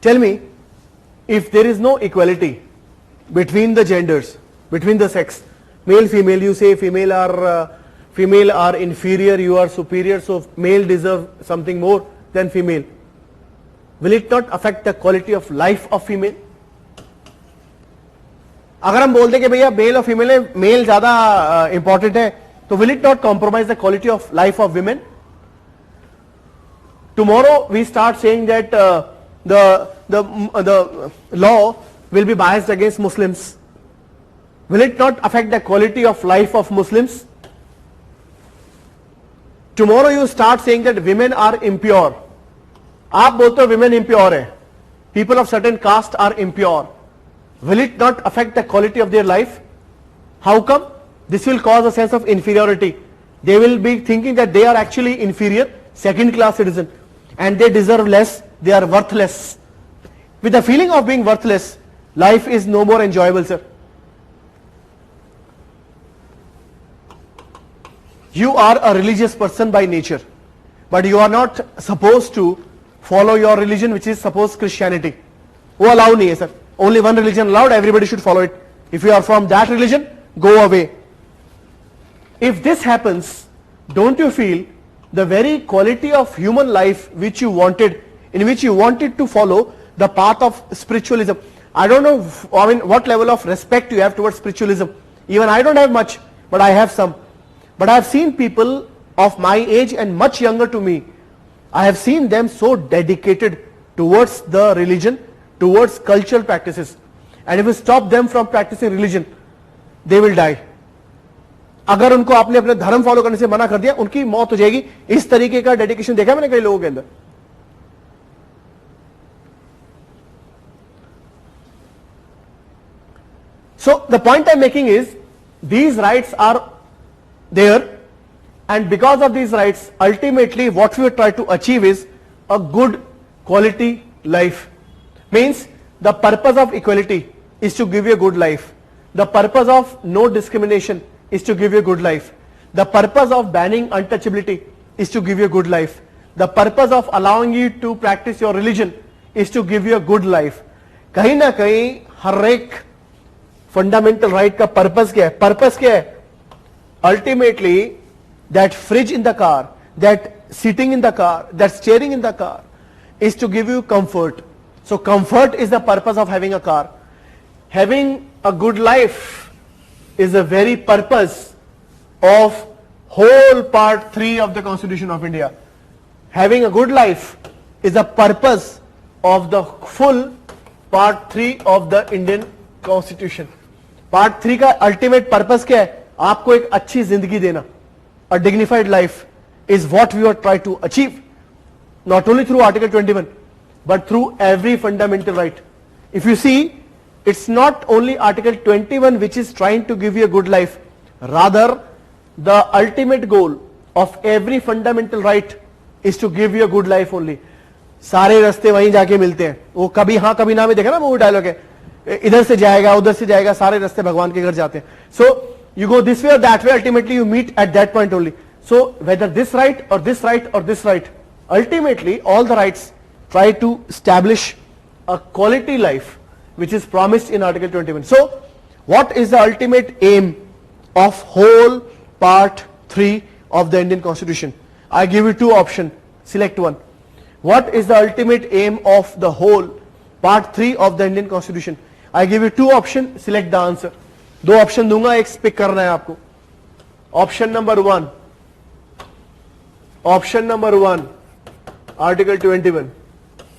Tell me, if there is no equality between the genders, between the sex, Male, female, you say female are inferior, you are superior, so male deserve something more than female. Will it not affect the quality of life of female? अगर हम बोलते कि भैया mail और female है, mail ज्यादा important है, तो will it not compromise the quality of life of women? Tomorrow we start saying that the law will be biased against Muslims. Will it not affect the quality of life of Muslims? Tomorrow you start saying that women are impure. आप बोलते हो women impure है, people of certain caste are impure. Will it not affect the quality of their life? How come? This will cause a sense of inferiority. They will be thinking that they are actually inferior, second class citizen, and they deserve less, they are worthless. With the feeling of being worthless, life is no more enjoyable, sir. You are a religious person by nature, but you are not supposed to follow your religion, which is suppose Christianity. वो allow नहीं है, sir. Only one religion allowed, everybody should follow it. If you are from that religion, go away. If this happens, don't you feel the very quality of human life which you wanted, in which you wanted to follow the path of spiritualism? I don't know, I mean, what level of respect you have towards spiritualism. Even I don't have much, but I have some. But I have seen people of my age and much younger to me, I have seen them so dedicated towards the religion, towards cultural practices, and if you stop them from practicing religion, they will die. अगर उनको आपने अपने धर्म follow करने से मना कर दिया, उनकी मौत हो जाएगी. इस तरीके का डेडिकेशन देखा मैंने कई लोगों के अंदर. So the point I'm making is, these rights are there, and because of these rights, ultimately what we try to achieve is a good quality life. Means the purpose of equality is to give you a good life. The purpose of no discrimination is to give you a good life. The purpose of banning untouchability is to give you a good life. The purpose of allowing you to practice your religion is to give you a good life. कहीं ना कहीं हर एक fundamental right का purpose क्या है? Purpose क्या है? Ultimately, that fridge in the car, that sitting in the car, that steering in the car is to give you comfort. So comfort is the purpose of having a car. Having a good life is the very purpose of whole part 3 of the Constitution of India. Having a good life is the purpose of the full part 3 of the Indian Constitution. Part 3 का ultimate purpose क्या है? आपको एक अच्छी जिंदगी देना. A dignified life is what we are trying to achieve, not only through Article 21, but through every fundamental right. If you see, it's not only Article 21 which is trying to give you a good life, rather the ultimate goal of every fundamental right is to give you a good life only. सारे रास्ते वहीं जाके मिलते हैं. वो कभी हाँ कभी ना में देखा ना, वो डायलॉग है, इधर से जाएगा उधर से जाएगा, सारे रास्ते भगवान के घर जाते हैं. So you go this way or that way, ultimately you meet at that point only. So whether this right or this right or this right, ultimately all the rights try to establish a quality life which is promised in Article 21. So what is the ultimate aim of whole part 3 of the Indian Constitution? I give you two options, select one. What is the ultimate aim of the whole part 3 of the Indian Constitution? I give you two options, select the answer. दो option दूंगा, एक pick करना है आपको. Option number 1 article 21.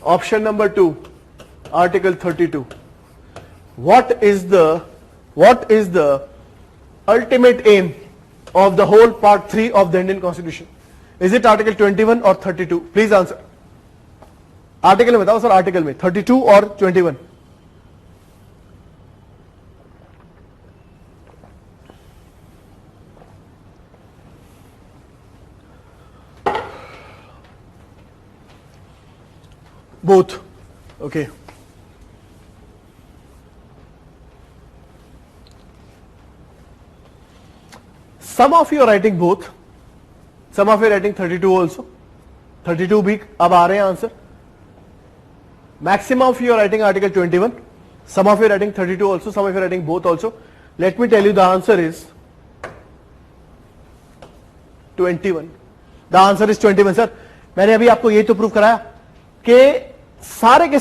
Option number 2 article 32. what is the ultimate aim of the whole part 3 of the Indian Constitution? Is it article 21 or 32? Please answer. Article में बताओ sir, article में 32 और 21. Both. Okay. Some of you are writing both. Some of you are writing 32 also. 32 भी अब आ रहे हैं answer. Maximum of you are writing article 21. Some of you are writing 32 also. Some of you are writing both also. Let me tell you the answer is 21. The answer is 21 sir. मैंने अभी आपको ये तो prove कराया कि सारे के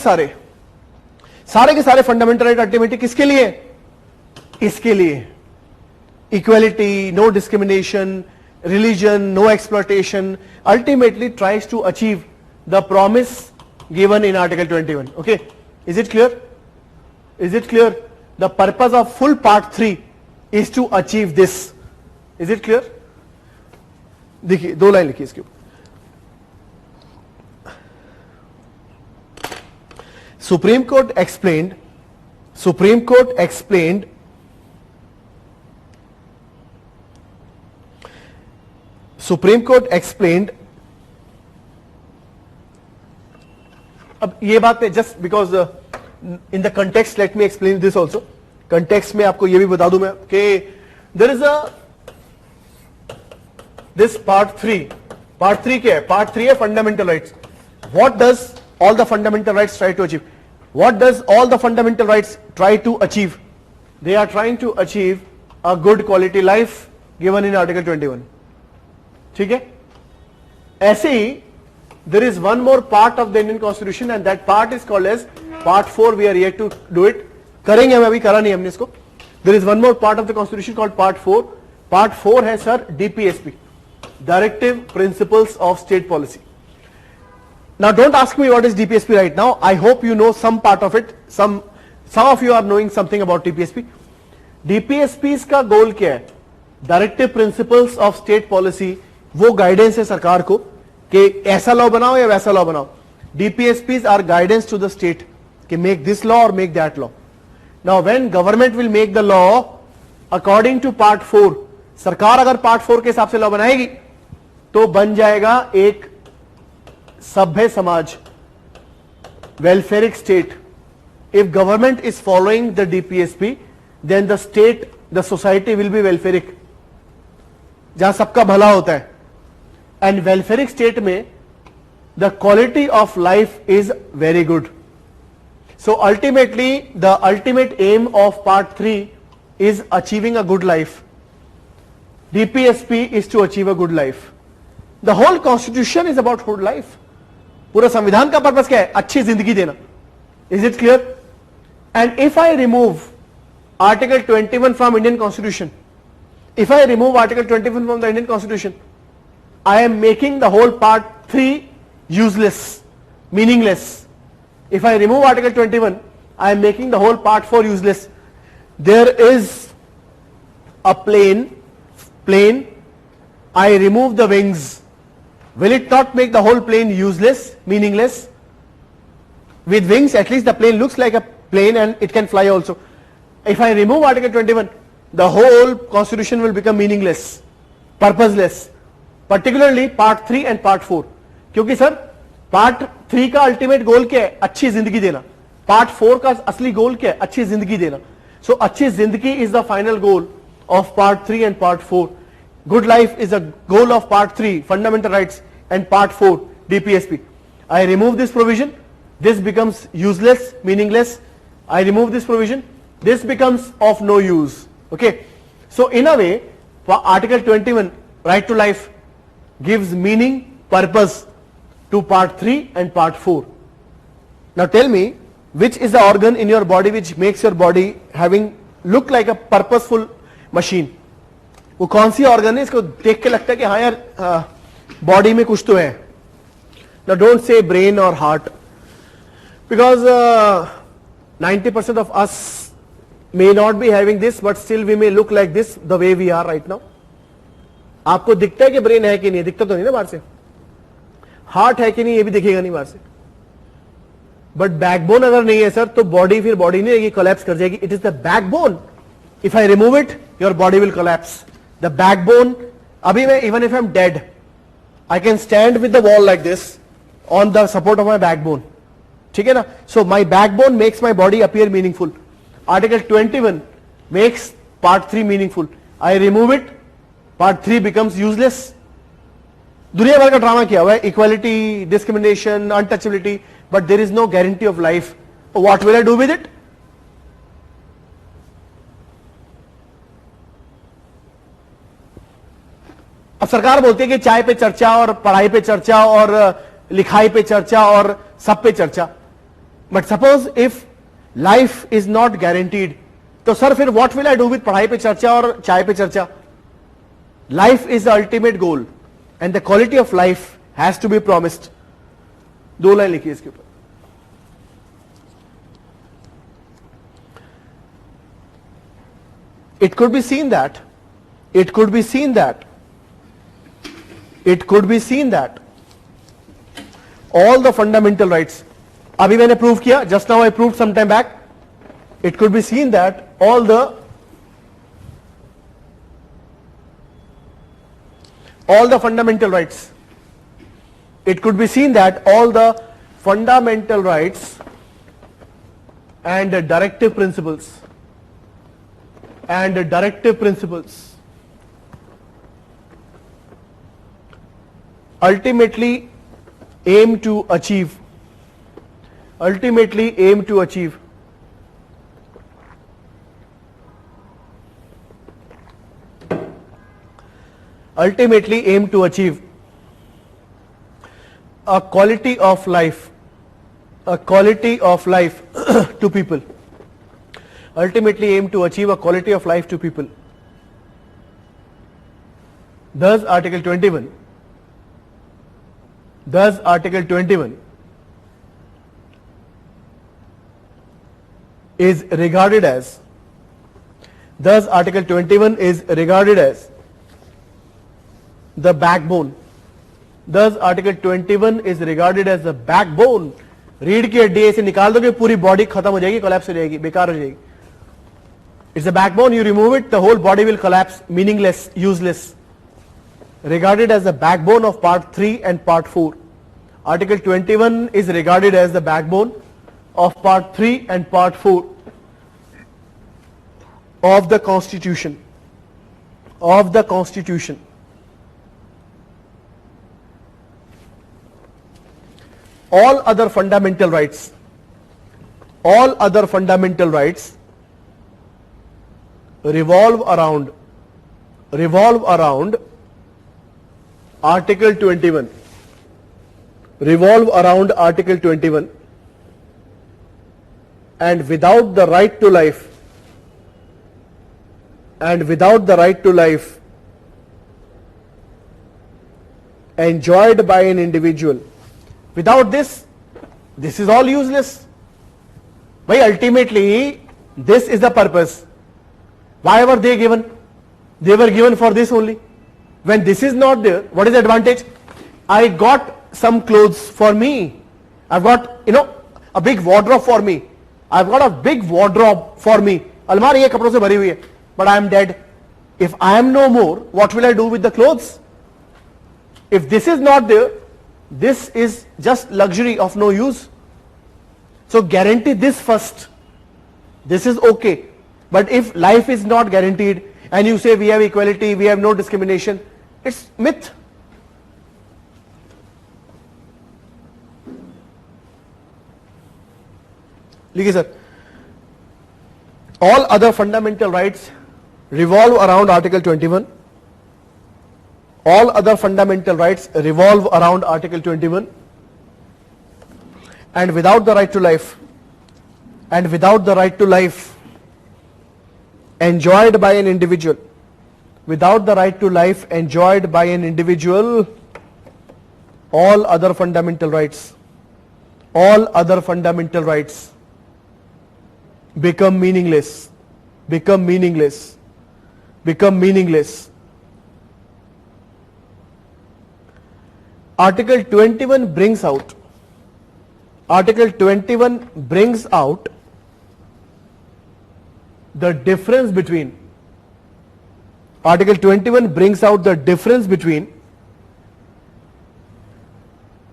सारे फंडामेंटल राइट अल्टीमेटली किसके लिए? इसके लिए. Equality, no discrimination, religion, no exploitation, ultimately tries to achieve the promise given in Article 21. Okay, is it clear? Is it clear? The purpose of full part 3 is to achieve this. Is it clear? देखिए दो line लिखिए इसके ऊपर. Supreme Court explained अब ये बात है just because in the context let me explain this also. Context में आपको ये भी बता दूं मैं कि देयर इज दिस पार्ट 3 क्या है? पार्ट 3 है fundamental rights. What does all the fundamental rights try to achieve? What does all the fundamental rights try to achieve? They are trying to achieve a good quality life given in article 21. ठीक है. ऐसे ही there is one more part of the Indian Constitution and that part is called as part 4. We are yet to do it. करेंगे हम, अभी करा नहीं हमने इसको. There is one more part of the Constitution called part 4. Part 4 है sir DPSP, Directive Principles of State Policy. Now don't ask me what is DPSP right now. I hope you know some part of it. Some of you are knowing something about DPSP. DPSPs का गोल क्या है? Directive Principles of State Policy वो guidance है सरकार को कि ऐसा law बनाओ या वैसा लॉ बनाओ. DPSPs are guidance to the state कि make this law or make that law. Now when government will make the law according to part 4, सरकार अगर part 4 के हिसाब से लॉ बनाएगी तो बन जाएगा एक सभ्य समाज, welfaric state. If government is following the DPSP, then the state, the society will be welfaric, जहां सबका भला होता है. And welfaric state में the quality of life is very good. So ultimately the ultimate aim of part 3 is achieving a good life. DPSP is to achieve a good life. The whole constitution is about good life. पूरा संविधान का purpose क्या है? अच्छी जिंदगी देना. Is it clear? And if I remove Article 21 from Indian Constitution, if I remove Article 21 from the Indian Constitution, I am making the whole part 3 useless, meaningless. If I remove Article 21, I am making the whole part 4 useless. There is a plane, I remove the wings. Will it not make the whole plane useless, meaningless? With wings, at least the plane looks like a plane and it can fly also. If I remove Article 21, the whole constitution will become meaningless, purposeless. Particularly part 3 and part 4. क्योंकि sir part 3 का ultimate goal क्या है? अच्छी जिंदगी देना. Part 4 का असली गोल क्या है? अच्छी जिंदगी देना. सो अच्छी जिंदगी is the final goal of part 3 and part 4. Good life is the goal of part 3 fundamental rights and part 4 DPSP. I remove this provision, this becomes useless, meaningless. I remove this provision, this becomes of no use. Okay, so in a way Article 21 right to life gives meaning, purpose to part 3 and part 4. Now tell me, which is the organ in your body which makes your body having look like a purposeful machine? वो कौन सी organ है इसको देख के लगता है कि हाँ यार body में कुछ तो है. Now don't say brain or heart, because 90% of us may not be having this, but still we may look like this the way we are right now. आपको दिखता है कि ब्रेन है कि नहीं? दिखता तो नहीं ना बाहर से. हार्ट है कि नहीं ये भी दिखेगा नहीं बाहर से. बट बैकबोन अगर नहीं है सर तो बॉडी फिर बॉडी नहीं रहेगी, कोलैप्स कर जाएगी. It is the backbone. If I remove it your body will collapse. The backbone. अभी मैं even if I am dead I can stand with the wall like this on the support of my backbone. ठीक है ना? So my backbone makes my body appear meaningful. Article 21 makes part 3 meaningful. I remove it, part 3 becomes useless. दुनिया भर का drama किया हुआ है, equality, discrimination, untouchability, but there is no guarantee of life. What will I do with it? अब सरकार बोलती है कि चाय पे चर्चा और पढ़ाई पे चर्चा और लिखाई पे चर्चा और सब पे चर्चा, but suppose if life is not guaranteed, तो सर फिर what will I do with पढ़ाई पे चर्चा और चाय पे चर्चा? Life is the ultimate goal and the quality of life has to be promised. 2 line लिखिए इसके ऊपर. It could be seen that all the fundamental rights, अभी मैंने प्रूव किया, just now I proved some time back, it could be seen that all the fundamental rights, it could be seen that all the fundamental rights and directive principles ultimately aim to achieve a quality of life to people. Ultimately aim to achieve a quality of life to people. Thus Article 21 is regarded as the backbone. Thus Article 21 is regarded as the backbone. रीढ़ की हड्डी ऐसे निकाल दोगे पूरी body खत्म हो जाएगी, कोलैप्स हो जाएगी, बेकार हो जाएगी. It's the backbone, you remove it, the whole body will collapse, meaningless, useless. Regarded as the backbone of Part 3 and Part 4. Article 21 is regarded as the backbone of Part 3 and Part 4 of the Constitution. All other fundamental rights revolve around Article 21. And without the right to life enjoyed by an individual, without this is all useless. Why? Ultimately this is the purpose. Why were they given? They were given for this only. When this is not there, what is the advantage? I got some clothes for me. I've got, a big wardrobe for me. अलमारी है कपड़ों से भरी हुई है. But I am dead. If I am no more, what will I do with the clothes? If this is not there, this is just luxury of no use. So guarantee this first. This is okay. But if life is not guaranteed and you say we have equality, we have no discrimination, it's myth. Likhiye sir. All other fundamental rights revolve around Article 21. All other fundamental rights revolve around Article 21. And without the right to life, enjoyed by an individual, all other fundamental rights become meaningless. Article 21 brings out the difference between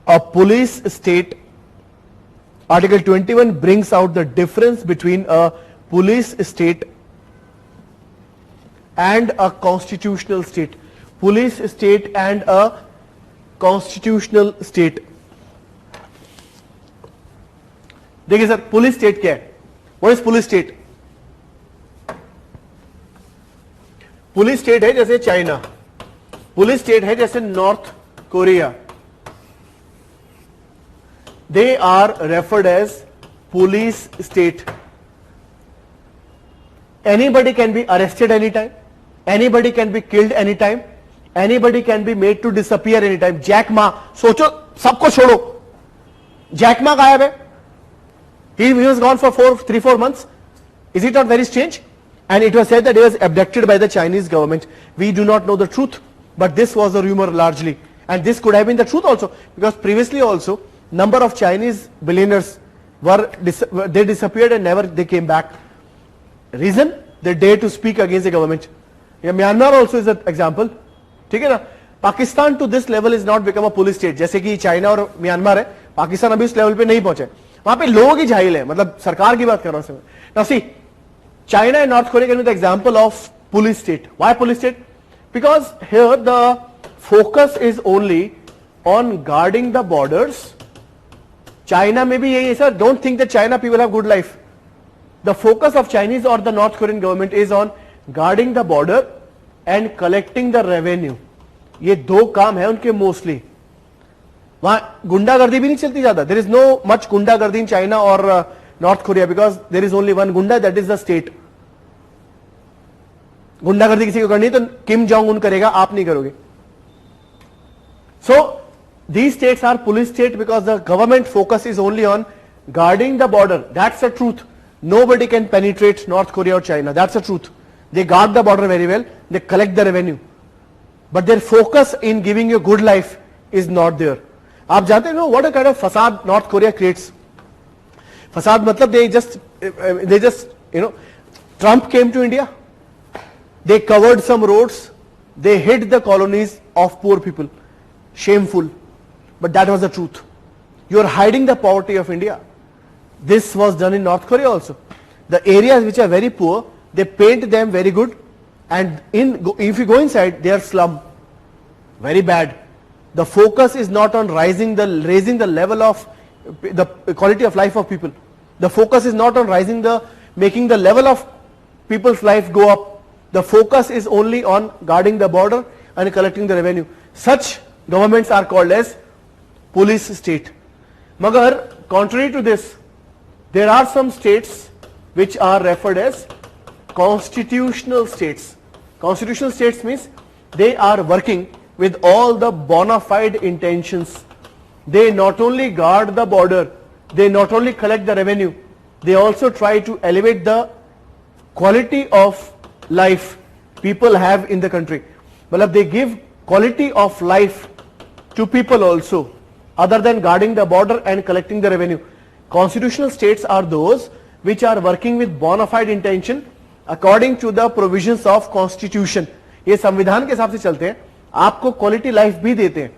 a police state. Article 21 brings out the difference between a police state and a constitutional state. Police state and a constitutional state. देखिए sir, police state क्या है? What is police state? Police state है जैसे China. Police state है जैसे north Korea, they are referred as police state. Anybody can be arrested anytime, anybody can be killed anytime, anybody can be made to disappear anytime. Jack Ma, सोचो सबको छोड़ो, Jack Ma गायब है, he was gone for 3-4 months. Is it not very strange? And it was said that he was abducted by the Chinese government. We do not know the truth, but this was a rumor largely, and this could have been the truth also, because previously also number of Chinese billionaires they disappeared and never they came back. Reason? They dare to speak against the government. Yeah, Myanmar also is an example. ठीक है ना? Pakistan to this level is not become a police state. जैसे कि China और Myanmar है, पाकिस्तान अभी उस level पे नहीं पहुंचे. वहां पे लोगों की जाहिल है, मतलब सरकार की बात कर रहा हूं. Now see, China and North Korea can be the example of police state. Why police state? Because here the focus is only on guarding the borders. China में भी यही है sir. Don't think that China people have good life. The focus of Chinese or the North Korean government is on guarding the border and collecting the revenue. ये दो काम है उनके mostly. वहां गुंडागर्दी भी नहीं चलती ज्यादा. There is no much गुंडागर्दी in China or North Korea because there is only one gunda, that is the state. गुंडागर्दी किसी को करनी तो किम जोंग उन करेगा, आप नहीं करोगे. So these states are police state because the government focus is only on guarding the border. That's the truth. Nobody can penetrate North Korea or China. That's the truth. They guard the border very well. They collect the revenue. But their focus in giving you good life is not there. आप जानते हो what a kind of facade North Korea creates. Facade मतलब they just Trump came to India. They covered some roads. They hid the colonies of poor people. Shameful. But that was the truth. You are hiding the poverty of India. This was done in North Korea also. The areas which are very poor, they paint them very good, and if you go inside, they are slum. Very bad. The focus is not on raising the level of the quality of life of people. The focus is not on making the level of people's life go up. The focus is only on guarding the border and collecting the revenue. Such governments are called as police state. Magar, contrary to this, there are some states which are referred as constitutional states. Constitutional states means they are working with all the bona fide intentions. They not only guard the border, they not only collect the revenue, they also try to elevate the quality of life people have in the country. But they give quality of life to people also, other than guarding the border and collecting the revenue. Constitutional states are those which are working with bona fide intention according to the provisions of constitution. ये संविधान के हिसाब से चलते हैं, आपको quality life भी देते हैं.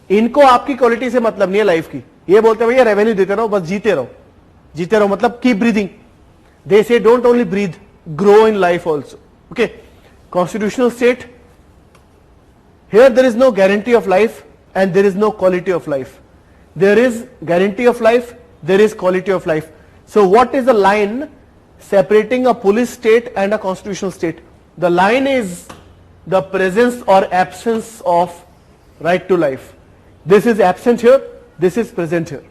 इनको आपकी क्वालिटी से मतलब नहीं है लाइफ की. ये बोलते हैं भैया रेवेन्यू देते रहो, बस जीते रहो मतलब keep breathing. They say don't only breathe, grow in life also. Okay, constitutional state, here there is no guarantee of life and there is no quality of life. There is guarantee of life, there is quality of life. So what is the line separating a police state and a constitutional state? The line is the presence or absence of right to life. This is absent here, this is present here.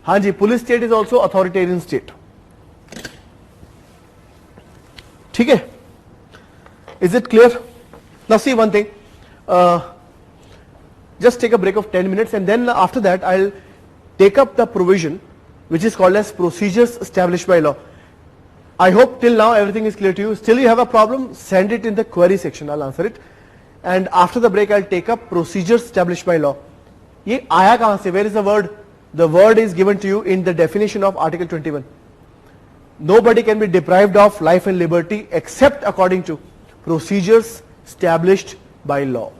हाँ जी, police state is also authoritarian state. ठीक है? Is it clear? Now see one thing. Just take a break of 10 minutes and then after that I'll take up the provision which is called as procedures established by law. I hope till now everything is clear to you. Still you have a problem, send it in the query section, I'll answer it. And after the break I'll take up procedures established by law. ये आया कहां से? Where is the word? The word is given to you in the definition of Article 21. Nobody can be deprived of life and liberty except according to procedures established by law.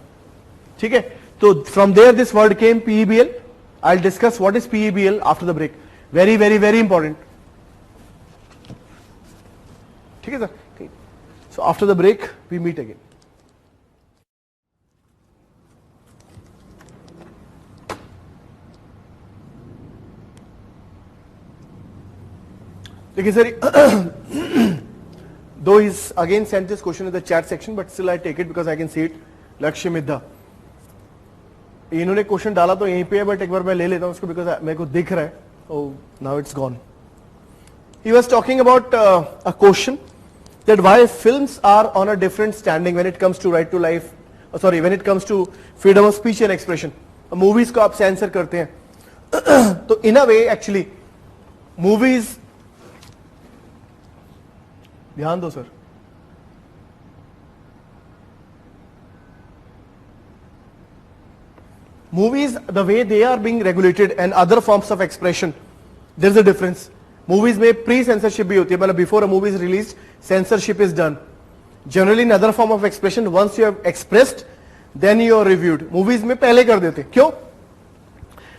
ठीक है? So from there this word came, PEBL. I'll discuss what is PEBL after the break. Very, very, very important. ठीक है sir? Okay. So after the break we meet again. देखिए sir, though he's again sent this question in the chat section, but still I take it because I can see it. Lakshya Midha, इन्होंने question डाला तो यहीं पे है, but एक बार मैं ले लेता हूँ उसको बिकॉज मेरे को दिख रहा है. Oh, now it's gone. He was talking about a question that why films are on a different standing when it comes to right to life, when it comes to freedom of speech and expression. Movies को आप sensor करते हैं तो in a way actually movies, ध्यान दो sir, movies the way they are being regulated and other forms of expression, there is a difference. Movies में pre censorship भी होती है, मतलब before a movie is released censorship is done. Generally in other form of expression, once you have expressed, then you are reviewed. Movies में पहले कर देते. क्यों?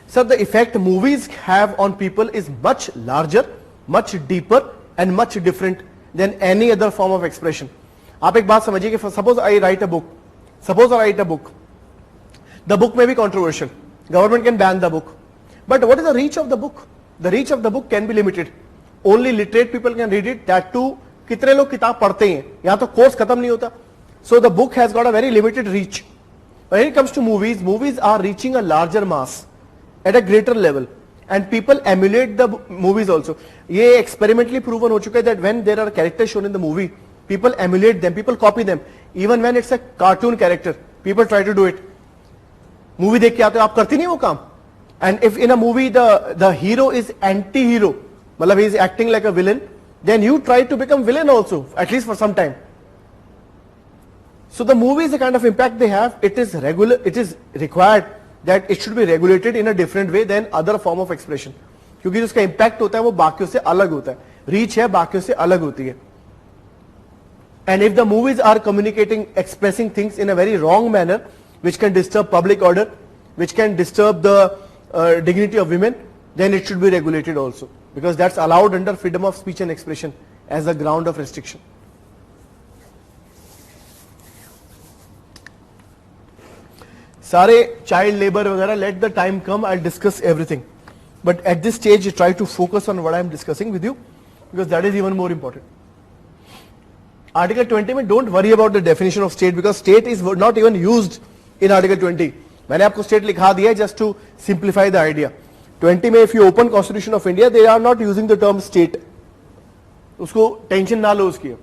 Sir, the effect movies have on people is much larger, much deeper and much different than any other form of expression. आप एक बात समझिए कि suppose I write a book. The book may be controversial. Government can ban the book. But what is the reach of the book? The reach of the book can be limited. Only literate people can read it. That too, कितने लोग किताब पढ़ते हैं? यहाँ तो course खत्म नहीं होता. So the book has got a very limited reach. When it comes to movies, movies are reaching a larger mass at a greater level, and people emulate the movies also. ये experimentally proven हो चुका है that when there are characters shown in the movie, people emulate them, people copy them. Even when it's a cartoon character, people try to do it. Movie देख के आते हो, आप करती नहीं वो काम. And if in a movie the hero is anti-hero, मतलब he is acting like a villain, then you try to become villain also, at least for some time. So the movies, the kind of impact they have, it is required that it should be regulated in a different way than other form of expression. क्योंकि जो उसका impact होता है वो बाकियों से अलग होता है. Reach है बाकियों से अलग होती है. And if the movies are communicating, expressing things in a very wrong manner, which can disturb public order, which can disturb the dignity of women, then it should be regulated also, because that's allowed under freedom of speech and expression as a ground of restriction. सारे child labor वगैरह, let the time come, I'll discuss everything. But at this stage, try to focus on what I'm discussing with you, because that is even more important. Article 20 में don't worry about the definition of state, because state is not even used in Article 20. मैंने आपको state लिखा दिया है just to simplify the idea. 20 में if you open Constitution of India, they are not using the term state. उसको tension ना लो उसकी.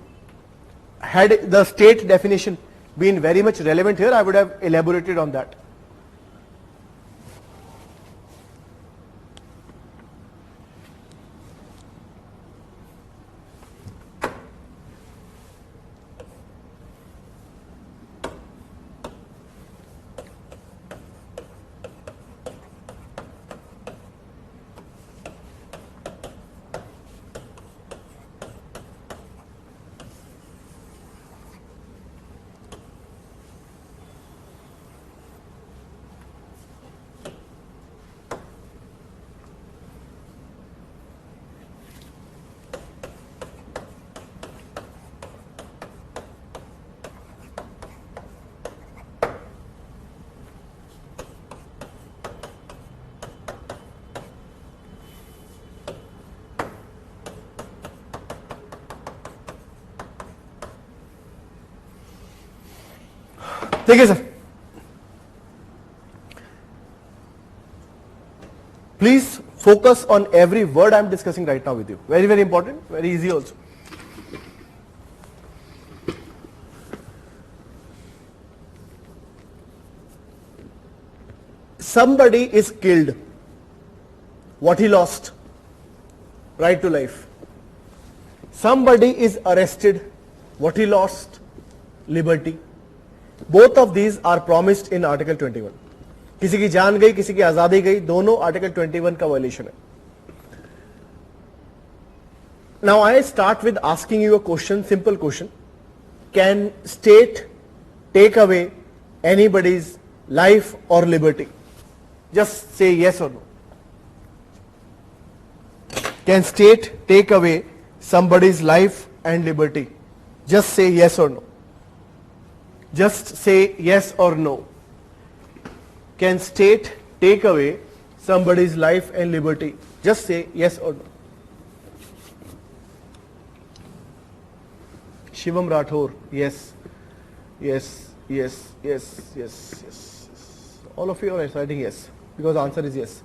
Had the state definition been very much relevant here, I would have elaborated on that. देखिए sir, please focus on every word I'm discussing right now with you. Very, very important, very easy also. Somebody is killed. What he lost? Right to life. Somebody is arrested. What he lost? Liberty. Both of these are promised in Article 21. किसी की जान गई, किसी की आजादी गई, दोनों Article 21 का वायलेशन है. Now I start with asking you a question, simple question. Can state take away anybody's life or liberty? Just say yes or no. Can state take away somebody's life and liberty? Just say yes or no. Just say yes or no. Can state take away somebody's life and liberty? Just say yes or no. Shivam Rathore, yes, yes, yes, yes, yes, yes, yes. All of you are writing yes, because the answer is yes.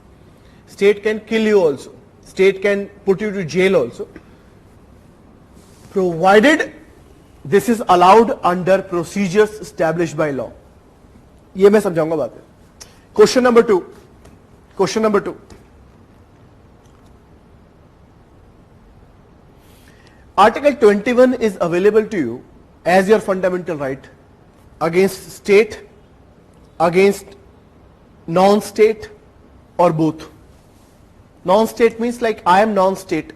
State can kill you also. State can put you to jail also, provided this is allowed under procedures established by law. ये मैं समझाऊंगा बात है. Question number 2. Question number 2. Article 21 is available to you as your fundamental right against state, against non-state, or both. Non-state means like I am non-state.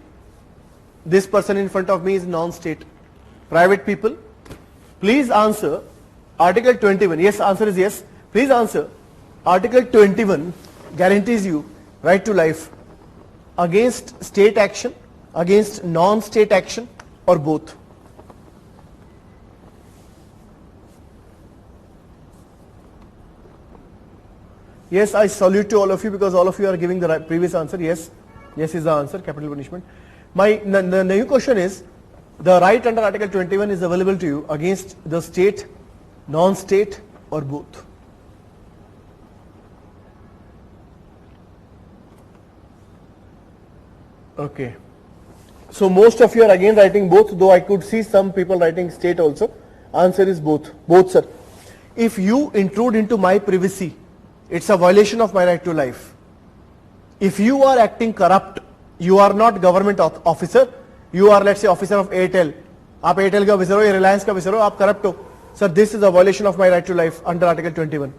This person in front of me is non-state. Private people, please answer Article 21. Yes, answer is yes. Please answer. Article 21 guarantees you right to life against state action, against non-state action, or both. Yes, I salute to all of you because all of you are giving the right, previous answer. Yes, yes is the answer, capital punishment. The new question is, the right under Article 21 is available to you against the state, non-state, or both. Okay. So most of you are again writing both, though I could see some people writing state also. Answer is both. Both, sir. If you intrude into my privacy, it's a violation of my right to life. If you are acting corrupt, you are not government officer, you are, let's say, officer of Airtel. आप Airtel का officer हो या Reliance का officer हो, आप corrupt हो. Sir, this is a violation of my right to life under Article 21.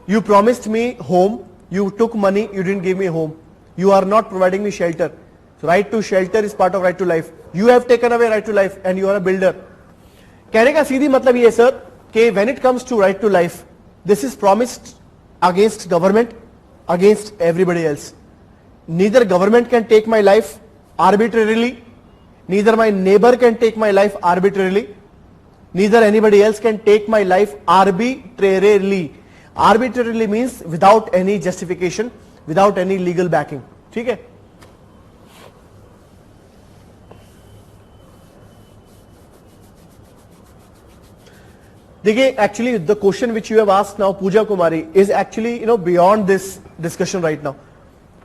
You promised me home, you took money, you didn't give me home. You are not providing me shelter. So right to shelter is part of right to life. You have taken away right to life and you are a builder. कहने का सीधी मतलब ये sir कि when it comes to right to life, this is promised against government, against everybody else. Neither government can take my life arbitrarily, neither my neighbor can take my life arbitrarily, neither anybody else can take my life arbitrarily. Arbitrarily means without any justification, without any legal backing. ठीक है? देखिए, actually the question which you have asked now, Pooja Kumari, is actually beyond this discussion right now.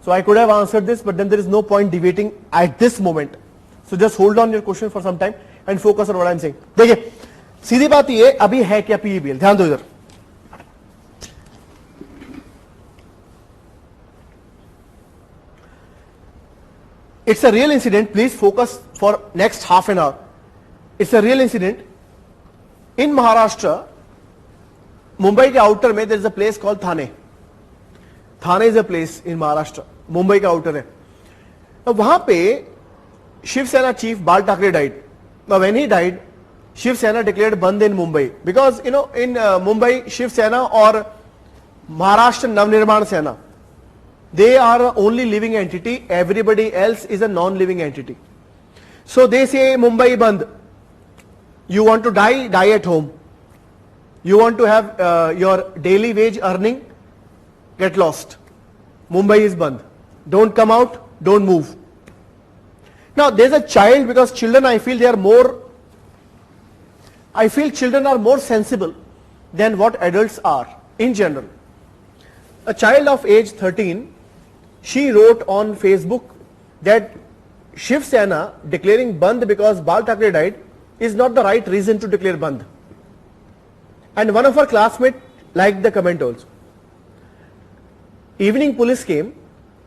So I could have answered this, but then there is no point debating at this moment. So just hold on your question for some time and focus on what I am saying. देखिए, सीधी बात ये अभी है क्या PEBL? ध्यान दो इधर. It's a real incident. Please focus for next half an hour. It's a real incident. In Maharashtra, Mumbai के outer में there is a place called Thane. Thane is a place in Maharashtra. Mumbai के outer है. अब वहाँ पे Shiv Sena chief Bal Thackeray died. Now when he died, Shiv Sena declared band in Mumbai because in Mumbai Shiv Sena or Maharashtra Navnirman Sena, they are the only living entity. Everybody else is a non-living entity. So they say Mumbai band. You want to die, die at home. You want to have your daily wage earning, get lost. Mumbai is band. Don't come out, don't move. Now there's a child, because children, I feel children are more sensible than what adults are in general. A child of age 13, she wrote on Facebook that Shiv Sena declaring band because Bal Thackeray died is not the right reason to declare band. And one of her classmates liked the comment also. Evening police came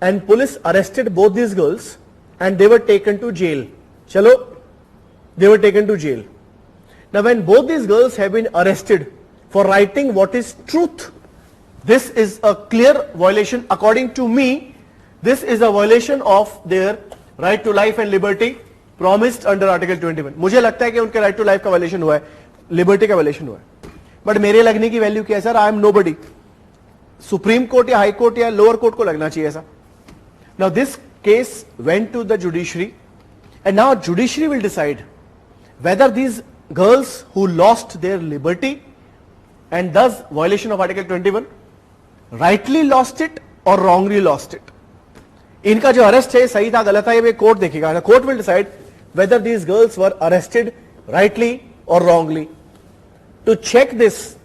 and police arrested both these girls and they were taken to jail. Chalo, they were taken to jail. Now when both these girls have been arrested for writing what is truth, this is a clear violation. According to me, this is a violation of their right to life and liberty promised under Article 21. मुझे लगता है कि उनके right to life का violation हुआ है, liberty का violation हुआ है. But मेरे लगने की value क्या है sir? I am nobody. Supreme Court या High Court या lower court को लगना चाहिए ऐसा. Now this case went to the judiciary and now judiciary will decide whether these girls who lost their liberty and thus violation of Article 21 rightly lost it or wrongly lost it. इनका जो arrest है सही था गलत था ये court देखेगा. Court will decide whether these girls were arrested rightly or wrongly. To check this,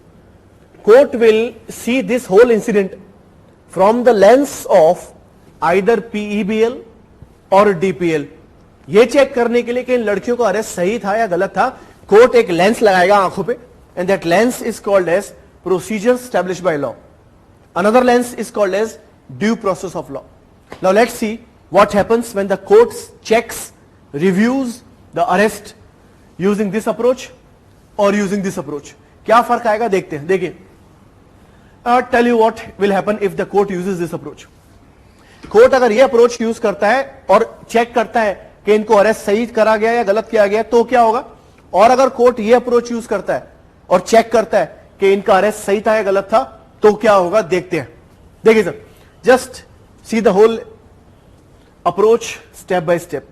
court will see this whole incident from the lens of either PEBL or DPL. ये चेक करने के लिए कि इन लड़कियों का अरेस्ट सही था या गलत था, कोर्ट एक लेंस लगाएगा आंखों पे, and that lens is called as procedures established by law. Another lens is called as due process of law. Now let's see what happens when the court checks, reviews the arrest using this approach or using this approach. क्या फर्क आएगा देखते हैं. देखिए, tell you what will happen if the court uses this approach. Court अगर ये approach use करता है और चेक करता है कि इनको अरेस्ट सही करा गया या गलत किया गया तो क्या होगा, और अगर कोर्ट ये अप्रोच यूज करता है और चेक करता है कि इनका अरेस्ट सही था या गलत था तो क्या होगा देखते हैं. देखिए sir, just see the whole approach step by step.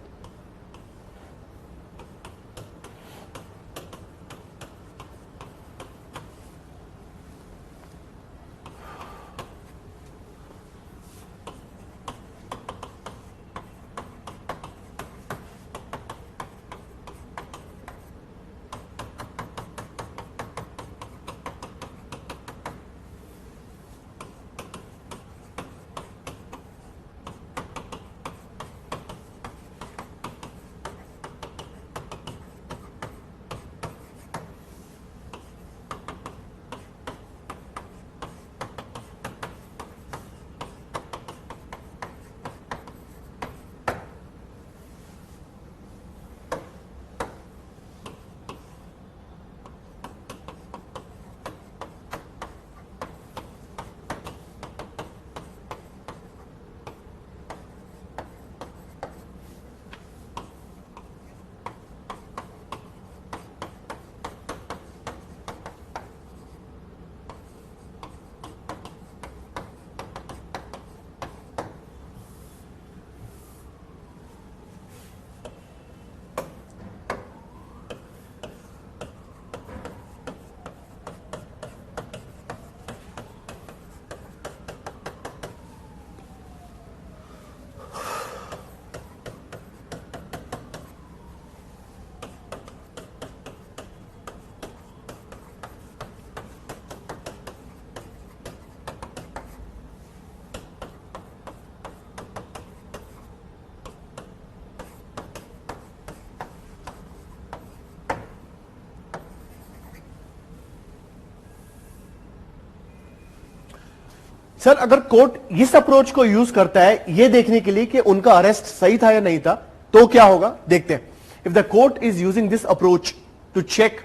Sir, अगर कोर्ट इस अप्रोच को यूज करता है ये देखने के लिए कि उनका अरेस्ट सही था या नहीं था तो क्या होगा देखते हैं. If the court is using this approach to check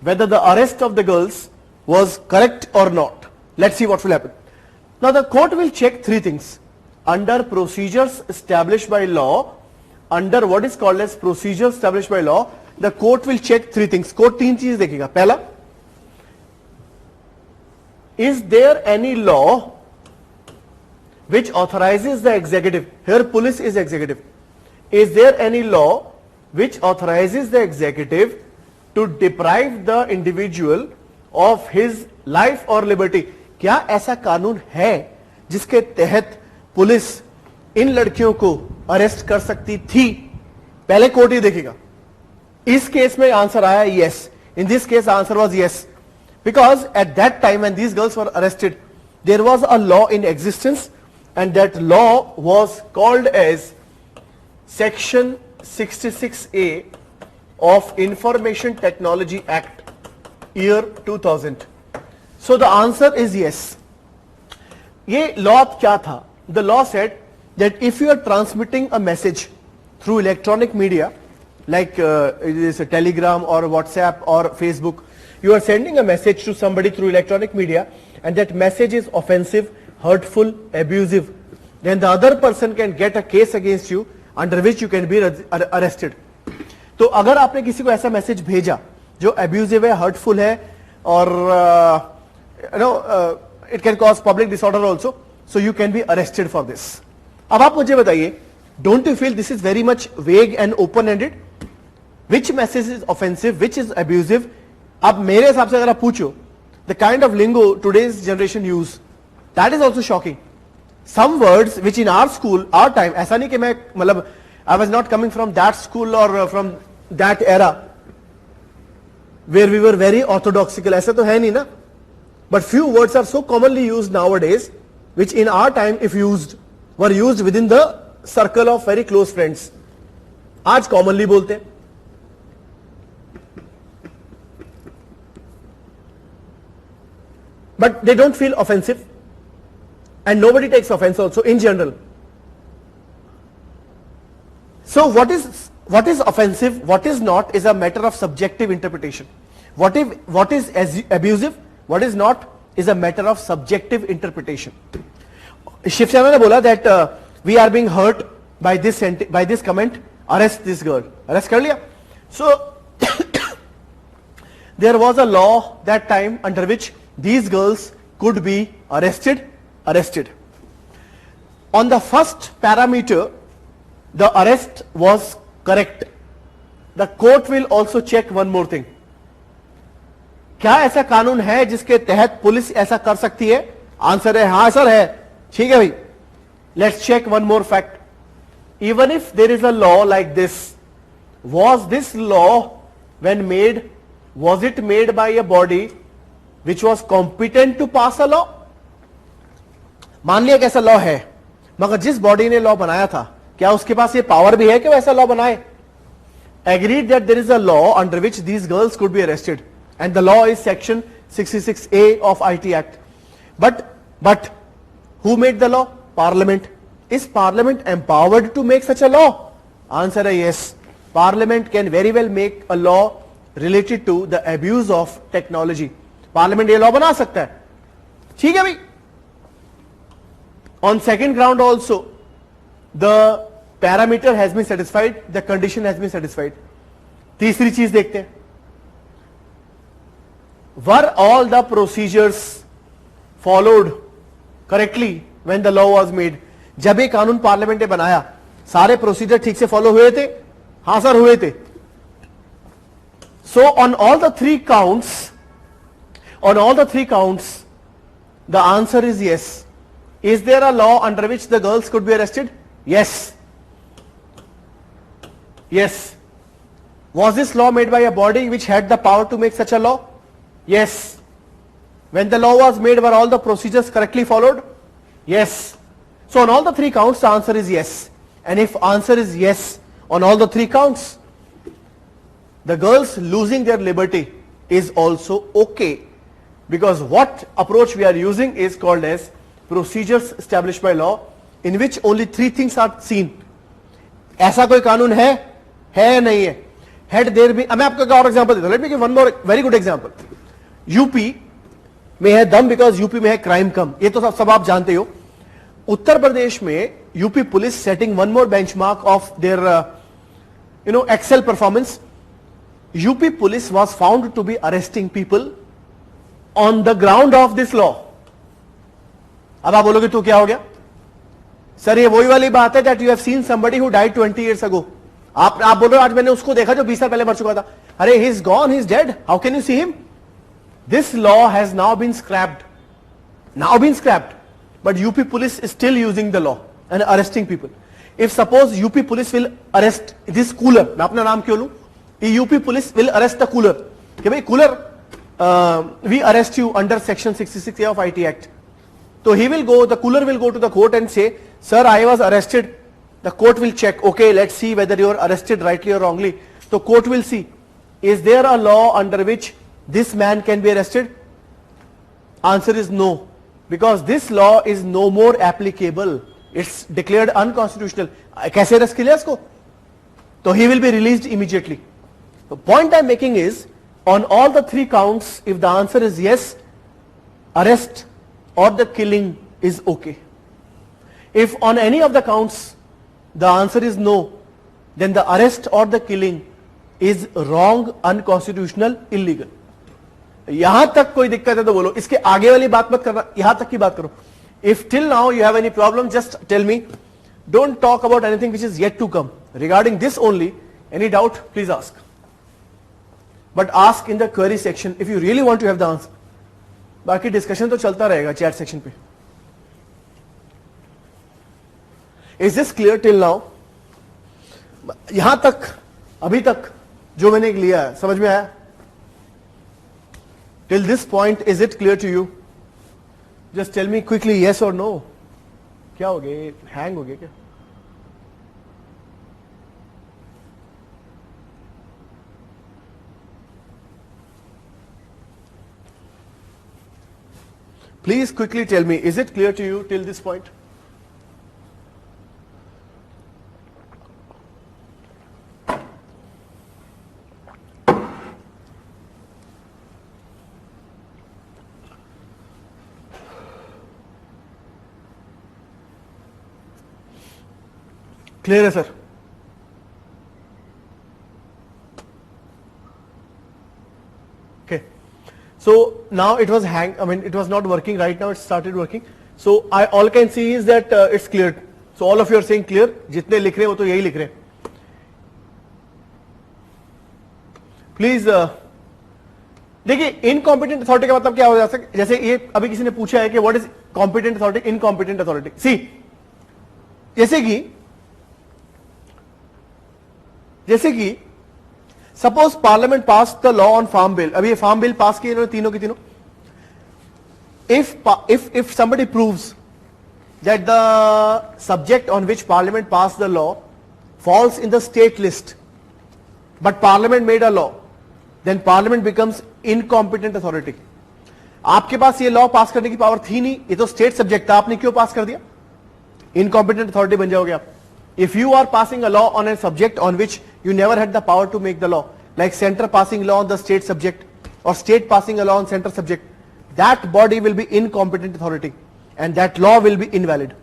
whether the arrest of the girls was correct or not, let's see what will happen. Now the court will check three things under procedures established by law. Under what is called as procedures established by law, the court will check three things. Court तीन चीज देखेगा. पहला, is there any law which authorizes the executive, here police is executive, is there any law which authorizes the executive to deprive the individual of his life or liberty? क्या ऐसा कानून है जिसके तहत पुलिस इन लड़कियों को अरेस्ट कर सकती थी? पहले कोर्ट ही देखेगा. इस केस में आंसर आया yes. In this case answer was yes, because at that time when these girls were arrested there was a law in existence and that law was called as section 66A of Information Technology Act year 2000. So the answer is yes. ये law क्या था? The law said that if you are transmitting a message through electronic media like it is a telegram or WhatsApp or Facebook, you are sending a message to somebody through electronic media and that message is offensive, hurtful, abusive, then the other person can get a case against you under which you can be arrested. तो अगर आपने किसी को ऐसा message भेजा जो abusive है, hurtful है और it can cause public disorder also, so you can be arrested for this. अब आप मुझे बताइए, don't you feel this is very much vague and open-ended? Which message is offensive, which is abusive? अब मेरे हिसाब से अगर आप पूछो, the kind of lingo today's generation use, that is also shocking. Some words which in our school, our time, ऐसा नहीं कि मैं मतलब I was not coming from that school or from that era where we were very orthodoxical. ऐसा तो है नहीं ना. But few words are so commonly used nowadays, which in our time, if used, were used within the circle of very close friends. आज commonly बोलते हैं. But they don't feel offensive, and nobody takes offense also in general. So what is offensive, what is not, is a matter of subjective interpretation. What is abusive, what is not, is a matter of subjective interpretation. Shiv Sena ne bola that we are being hurt by this comment. Arrest this girl. Arrest kar liya. So there was a law that time under which these girls could be arrested. On the first parameter, the arrest was correct. The court will also check one more thing. क्या ऐसा कानून है जिसके तहत police ऐसा कर सकती है? आंसर है हाँ सर है. ठीक है भाई. Let's check one more fact. Even if there is a law like this, was this law when made, was it made by a body which was competent to pass a law? मान लिया कैसा law है, मगर जिस body ने law बनाया था, क्या उसके पास ये पावर भी है कि वैसा लॉ बनाए? Agreed that there is a law under which these girls could be arrested, and the law is section 66A of IT Act. But who made the law? Parliament. Is Parliament empowered to make such a law? Answer is yes. Parliament can very well make a law related to the abuse of technology. Parliament ये law बना सकता है. ठीक है भाई. On second ground also, the parameter has been satisfied, the condition has been satisfied. तीसरी चीज देखते हैं. Were all the procedures followed correctly when the law was made? जब ये कानून पार्लियामेंट ने बनाया, सारे प्रोसीजर ठीक से फॉलो हुए थे? हाँ सर हुए थे. So on all the three counts, the answer is yes. Is there a law under which the girls could be arrested? Yes. Yes. Was this law made by a body which had the power to make such a law? Yes. When the law was made, were all the procedures correctly followed? Yes. So on all the three counts, the answer is yes. And if answer is yes on all the three counts, the girls losing their liberty is also okay. Because what approach we are using is called as procedures established by law, in which only three things are seen. ऐसा कोई कानून है नहीं है. Had there been, मैं आपको एक और एग्जांपल देता हूं. Let me give one more very good example. UP में है दम because यूपी में है क्राइम कम. ये तो सब आप जानते हो. उत्तर प्रदेश में UP police setting one more benchmark of their excel performance. UP police was found to be arresting people on the ground of this law. अब आप बोलोगे तो क्या हो गया सर? ये वही वाली बात है that you have seen somebody who died 20 years ago. आप बोल रहे हो आज मैंने उसको देखा जो 20 साल पहले मर चुका था. अरे he is gone, he is dead, how can you see him? This law has now been scrapped. But UP police is still using the law and arresting people. If suppose UP police will arrest this cooler, मैं अपना नाम क्यों लूं? UP police will arrest the cooler. कि भाई cooler, we arrest you under section 66A of IT Act. So the cooler will go to the court and say, sir, I was arrested. The court will check, okay, let's see whether you are arrested rightly or wrongly. So court will see, is there a law under which this man can be arrested? Answer is no. Because this law is no more applicable. It's declared unconstitutional. कैसे arrest किया इसको? So he will be released immediately. The point I'm making is, on all the three counts, if the answer is yes, arrest or the killing is okay. If on any of the counts the answer is no, then the arrest or the killing is wrong, unconstitutional, illegal. यहां तक कोई दिक्कत है तो बोलो, इसके आगे वाली बात मत करना, यहां तक की बात करो. If till now you have any problem, just tell me. Don't talk about anything which is yet to come. Regarding this only, any doubt, please ask. But ask in the query section if you really want to have the answer. बाकी discussion तो चलता रहेगा chat section पे. Is this clear till now? यहां तक अभी तक जो मैंने लिया है समझ में आया? Till this point is it clear to you? Just tell me quickly yes और नो. क्या हो गया? हैंग हो गया क्या? Please quickly tell me, is it clear to you till this point? Clear, sir? Okay. So now it was it was not working. Right now it started working. So all can see is that it's cleared. So all of you are saying clear. जितने लिख रहे हैं वो तो यही लिख रहे हैं. Please देखिए इनकॉम्पिटेंट अथॉरिटी का मतलब क्या हो जाता है? जैसे ये अभी किसी ने पूछा है कि what is competent authority, incompetent authority. See जैसे कि suppose parliament pass the law on farm bill. अभी ये फार्म बिल पास किए इन्होंने तीनों की तीनों. if somebody proves that the subject on which parliament passed the law falls in the state list but parliament made a law, then parliament becomes incompetent authority. आपके पास ये law पास करने की power थी नहीं, ये तो स्टेट सब्जेक्ट था, आपने क्यों पास कर दिया? इनकॉम्पिटेंट अथॉरिटी बन जाओगे आप. If you are passing a law on a subject on which you never had the power to make the law, like center passing law on the state subject or state passing a law on center subject, that body will be incompetent authority and that law will be invalid.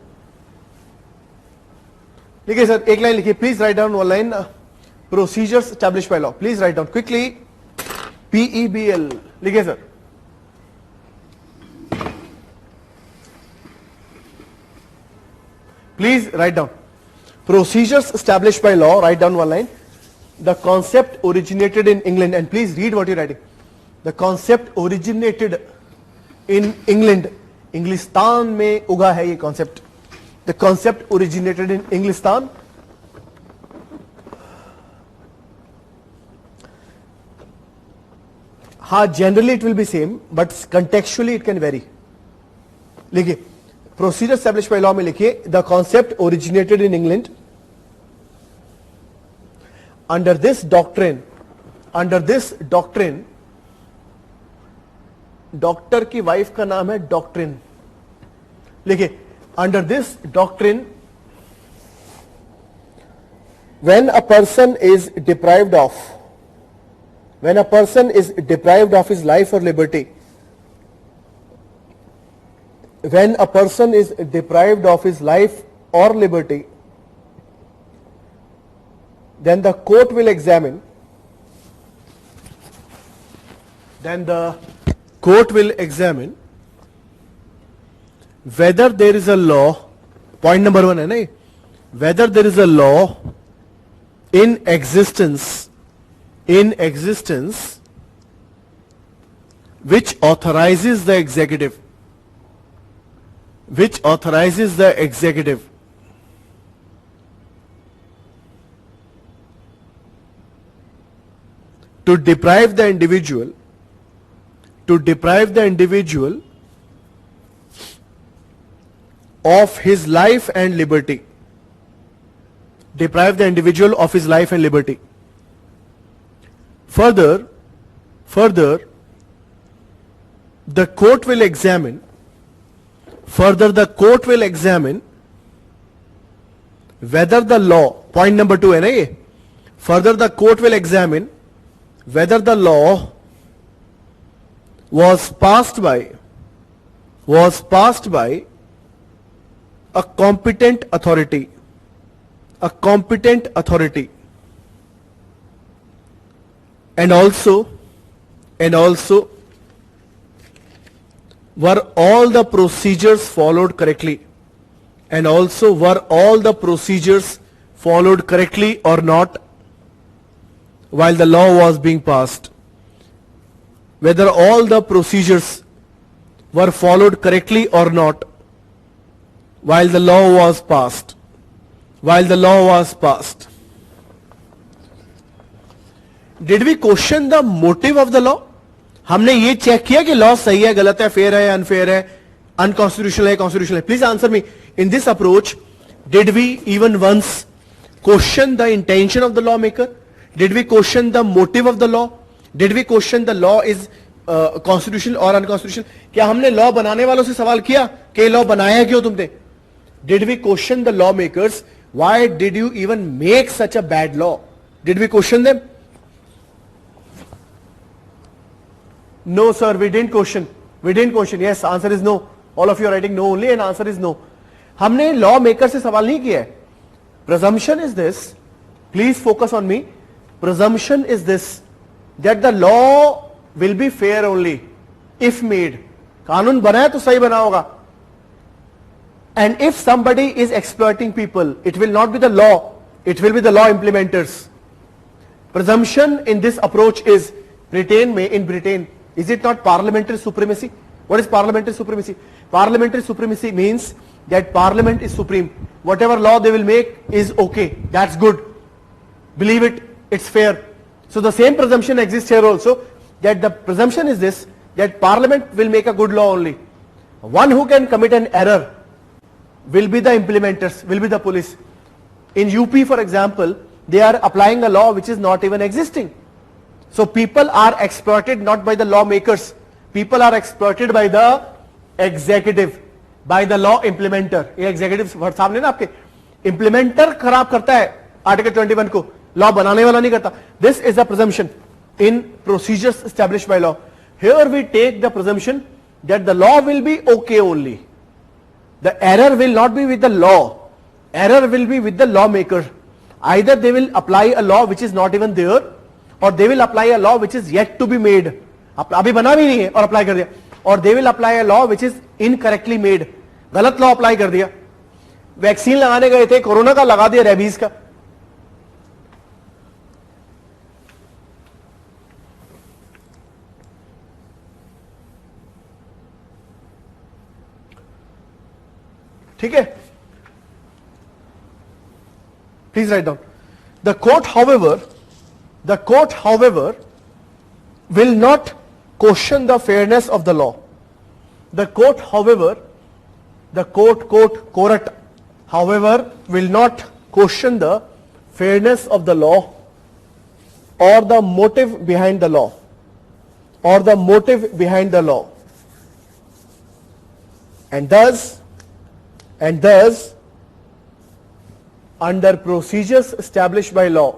लिखिए sir, एक line लिखिए. Please write down one line. Procedures established by law. Please write down quickly. PEBL. लिखिए sir. Please write down. Procedures established by law, write down one line. The concept originated in England, and please read what you're writing. The concept originated in England. इंग्लिस्तान में उगा है ये concept. The concept originated in इंग्लिस्तान. हाँ, generally it will be same, but contextually it can vary. लिखिए. Procedure established by law में लिखिए the concept originated in England. Under this doctrine, doctor की wife का नाम है डॉक्ट्रिन. लिखिए under this doctrine, when a person is deprived of his life or liberty, when a person is deprived of his life or liberty, then the court will examine whether there is a law. Point number 1 है ना, whether there is a law in existence which authorizes the executive to deprive the individual of his life and liberty. Further, the court will examine whether the law, point number 2 है ना ये, further the court will examine whether the law was passed by a competent authority, and also were all the procedures followed correctly, or not while the law was being passed. Whether all the procedures were followed correctly or not while the law was passed. Did we question the motive of the law? हमने ये check किया कि law सही है, गलत है, fair है, unfair है, अनकॉन्स्टिट्यूशनल है, कॉन्स्टिट्यूशनल है? Please answer me. In this approach, did we even once question the intention of the law maker? Did we question the motive of the law? Did we question the law is constitutional और unconstitutional? क्या हमने law बनाने वालों से सवाल किया कि law बनाया क्यों तुमने? Did we question the law makers? Why did you even make such a bad law? Did we question them? No, sir, we didn't question. We didn't question. Yes, answer is no. All of you are writing no only, and answer is no. हमने law maker से सवाल नहीं किया है. Presumption is this. Please focus on me. Presumption is this, that the law will be fair only if made. कानून बना है तो सही बना होगा. And if somebody is exploiting people, it will not be the law. It will be the law implementers. Presumption in this approach is in Britain. Is it not parliamentary supremacy? What is parliamentary supremacy? Parliamentary supremacy means that parliament is supreme. Whatever law they will make is okay. That's good. Believe it. It's fair. So the same presumption exists here also, that the presumption is this, that parliament will make a good law only. One who can commit an error will be the implementers, will be the police. In UP, for example, they are applying a law which is not even existing. So people are exploited not by the lawmakers. People are exploited by the executive, by the law implementer. ये executive सामने ना आपके, implementer खराब करता है article 21 को, law बनाने वाला नहीं करता. This is the presumption in procedures established by law. Here we take the presumption that the law will be okay only. The error will not be with the law. Error will be with the lawmaker. Either they will apply a law which is not even there, or they will apply a law which is yet to be made. अभी बना भी नहीं है और apply कर दिया. Or they will apply a law which is incorrectly made. गलत law apply कर दिया. वैक्सीन लगाने गए थे, कोरोना का लगा दिया, रेबीज का. ठीक है? Please write down. The court, however, will not question the fairness of the law. The court, however, will not question the fairness of the law or the motive behind the law. And thus, under procedures established by law,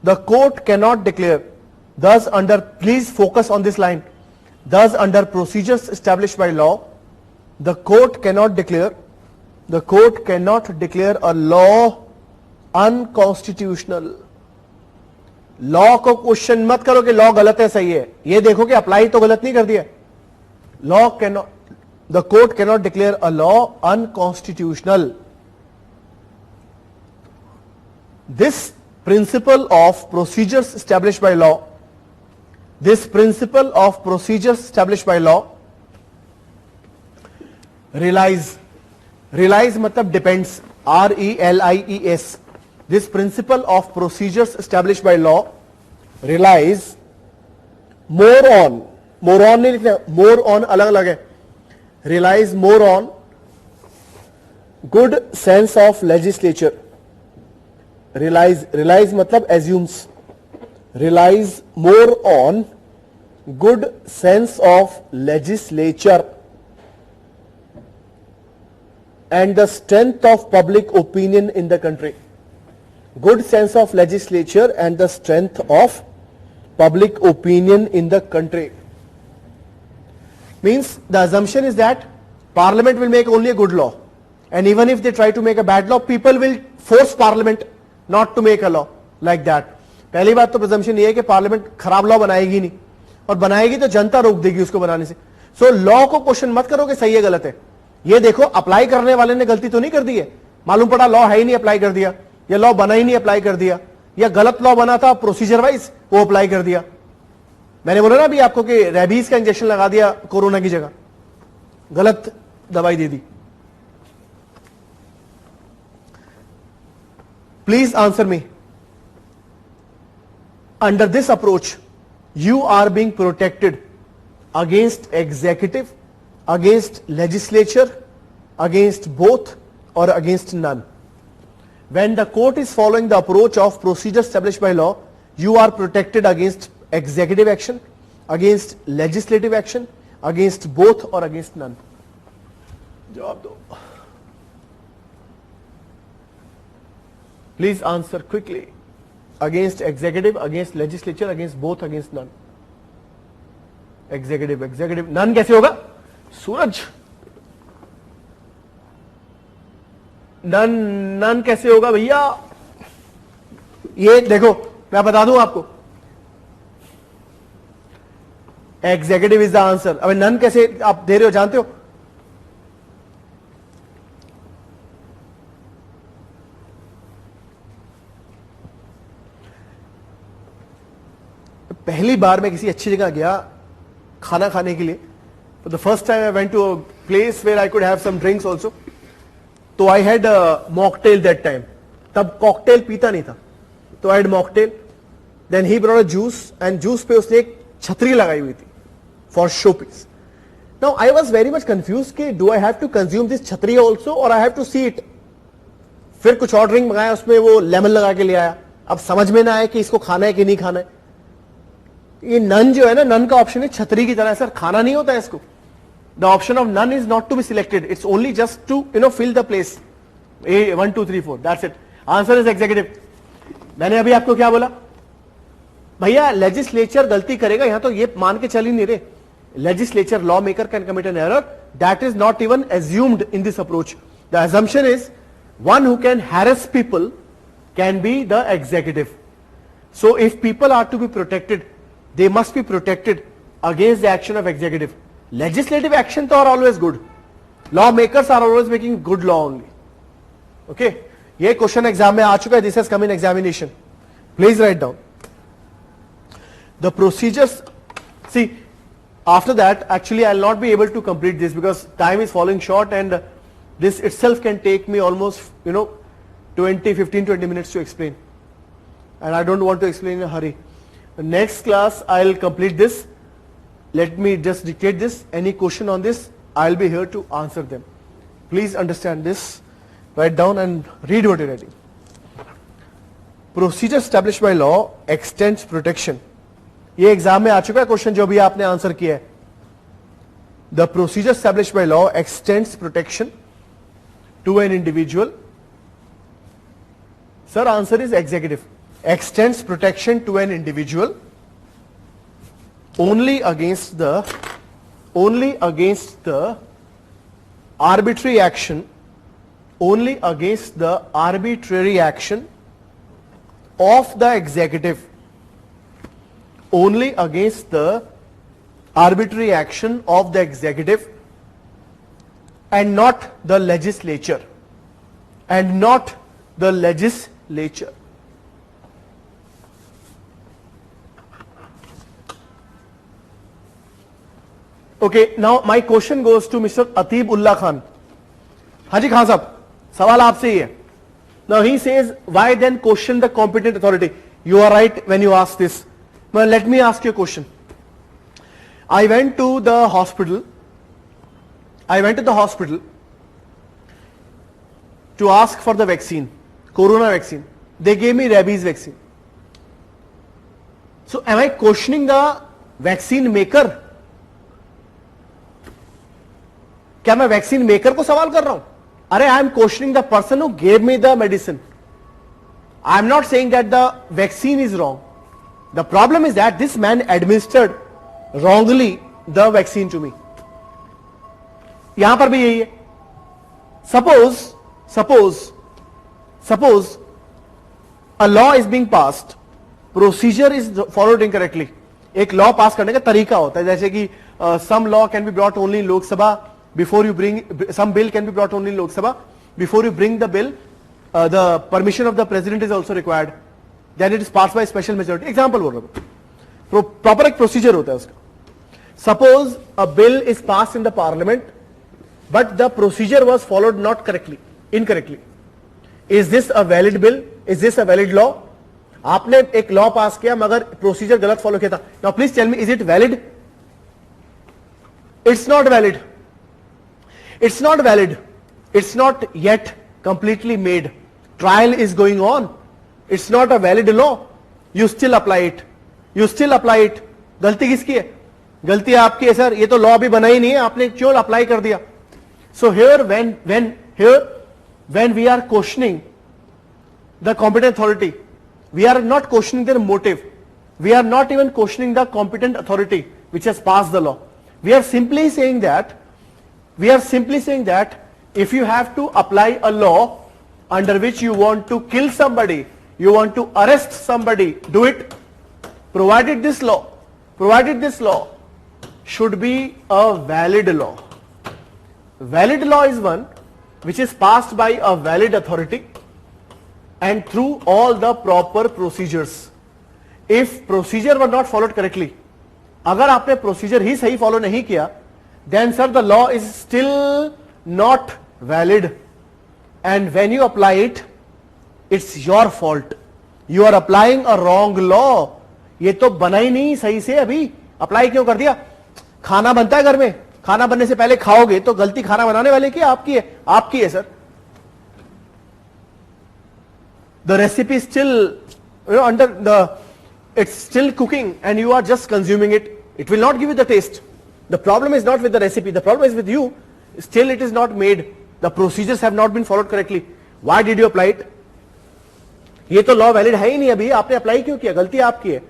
the court cannot declare. Please focus on this line. Thus, under procedures established by law, the court cannot declare a law unconstitutional. Law को question मत करो कि law गलत है सही है, ये देखो कि अप्लाई तो गलत नहीं कर दिया. Law cannot, the court cannot declare a law unconstitutional. This principle of procedures established by law, relies मतलब depends, RELIES. This principle of procedures established by law relies more on नहीं लिखना, more on अलग अलग है, relies more on good sense of legislature. Relies मतलब assumes. Relies more on good sense of legislature and the strength of public opinion in the country. Good sense of legislature and the strength of public opinion in the country. Means the assumption is that parliament will make only a good law, and even if they try to make a bad law, people will force parliament not to make a law like that. पहली बात तो presumption ये है कि parliament खराब law बनाएगी नहीं, और बनाएगी तो जनता रोक देगी उसको बनाने से. So law को क्वेश्चन मत करो कि सही है गलत है, ये देखो अप्लाई करने वाले ने गलती तो नहीं कर दी है, मालूम पड़ा लॉ है ही नहीं, अप्लाई कर दिया, या लॉ बना ही नहीं अप्लाई कर दिया, या गलत लॉ बना था प्रोसीजर वाइज वो अप्लाई कर दिया. मैंने बोला ना अभी आपको कि रेबीज का इंजेक्शन लगा दिया कोरोना की जगह, गलत दवाई दे दी. Please answer me. Under this approach, you are being protected against executive, against legislature, against both, or against none. When the court is following the approach of procedure established by law, you are protected against executive action, against legislative action, against both or against none. जवाब दो. Please answer quickly. Against executive, against legislature, against both, against none. Executive, executive, none कैसे होगा? सूरज. None कैसे होगा भैया? ये देखो मैं बता दूं आपको. Executive is the answer. अब नन कैसे आप दे रहे हो जानते हो? पहली बार मैं किसी अच्छी जगह गया खाना खाने के लिए. For the first time I went to a place where I could have some drinks also. तो I had a mocktail that time. तब cocktail पीता नहीं था. तो I had mocktail. Then he brought a juice and juice पे उसने एक छतरी लगाई हुई थी for showpiece. Now I was very much confused कि do I have to consume this छतरी also or I have to see it. फिर कुछ और ड्रिंक मंगाया उसमें वो लेमन लगा के ले आया. अब समझ में ना आया कि इसको खाना है कि नहीं खाना है. ये नन जो है ना, नन का ऑप्शन है छतरी की तरह. सर खाना नहीं होता है इसको. The option of none is not to be selected. It's only just to fill the place. A 1 2 3 4. That's it. Answer is executive. मैंने अभी आपको क्या बोला? भैया लेजिस्लेचर गलती करेगा यहां तो ये मान के चल ही नहीं रहे. Legislature, lawmaker can commit an error. That is not even assumed in this approach. The assumption is one who can harass people can be the executive. So if people are to be protected, they must be protected against the action of executive. Legislative action are always good. Lawmakers are always making good law only. Okay. ये question exam में आ चुका है. This has come in examination. Please write down. The procedures. See, after that, actually, I'll not be able to complete this because time is falling short, and this itself can take me almost 15-20 minutes to explain. And I don't want to explain in a hurry. The next class, I'll complete this. Let me just dictate this. Any question on this, I'll be here to answer them. Please understand this. Write down and read what you're writing. Procedure established by law extends protection. ये exam में आ चुका है question जो भी आपने answer किया है. The procedure established by law extends protection to an individual. Sir, answer is executive. Extends protection to an individual only against the arbitrary action of the executive. Only against the arbitrary action of the executive and not the legislature. And not the legislature. Okay, now my question goes to Mr. Atib Ullah Khan. Haji Khan Sahab, सवाल आपसे ही है. Now he says, why then question the competent authority? You are right when you ask this. Well, let me ask you a question. I went to the hospital to ask for the vaccine, corona vaccine. They gave me rabies vaccine. So am I questioning the vaccine maker? क्या मैं vaccine maker को सवाल कर रहा हूं? अरे I am questioning the person who gave me the medicine. I am not saying that the vaccine is wrong. The problem is that this man administered wrongly the vaccine to me. यहां पर भी यही है. Suppose a law is being passed, procedure is followed incorrectly. एक law पास करने का तरीका होता है, जैसे कि some law can be brought only in Lok Sabha before you bring, some bill can be brought only in Lok Sabha. Before you bring the bill, the permission of the president is also required. Then it is passed by special majority. Example बोल रहा हूं. Proper एक procedure होता है उसका. Suppose a bill is passed in the parliament but the procedure was followed not correctly, incorrectly. Is this a valid bill? Is this a valid law? आपने एक law पास किया मगर प्रोसीजर गलत फॉलो किया था. Now please tell me, is it valid? It's not valid. It's not valid. It's not yet completely made. Trial is going on. It's not a valid law. You still apply it. You still apply it. गलती किसकी है? गलती आपकी है sir. ये तो law अभी बना ही नहीं है, आपने क्यों अप्लाई कर दिया? So here when we are questioning the competent authority, we are not questioning their motive. We are not even questioning the competent authority which has passed the law. We are simply saying that if you have to apply a law under which you want to kill somebody, you want to arrest somebody, do it, provided this law should be a valid law. Valid law is one which is passed by a valid authority and through all the proper procedures. If procedure were not followed correctly, अगर आपने procedure ही सही follow नहीं किया, then sir the law is still not valid, and when you apply it, it's your fault. You are applying a wrong law. ये तो बना ही नहीं सही से, अभी अप्लाई क्यों कर दिया? खाना बनता है घर में, खाना बनने से पहले खाओगे तो गलती खाना बनाने वाले की आपकी है? आपकी है sir. The recipe is still it's still cooking and you are just consuming it. It will not give you the taste. The problem is not with the recipe, the problem is with you. Still it is not made. The procedures have not been followed correctly. Why did you apply it? ये तो law valid है ही नहीं, अभी आपने apply क्यों किया? गलती आपकी है.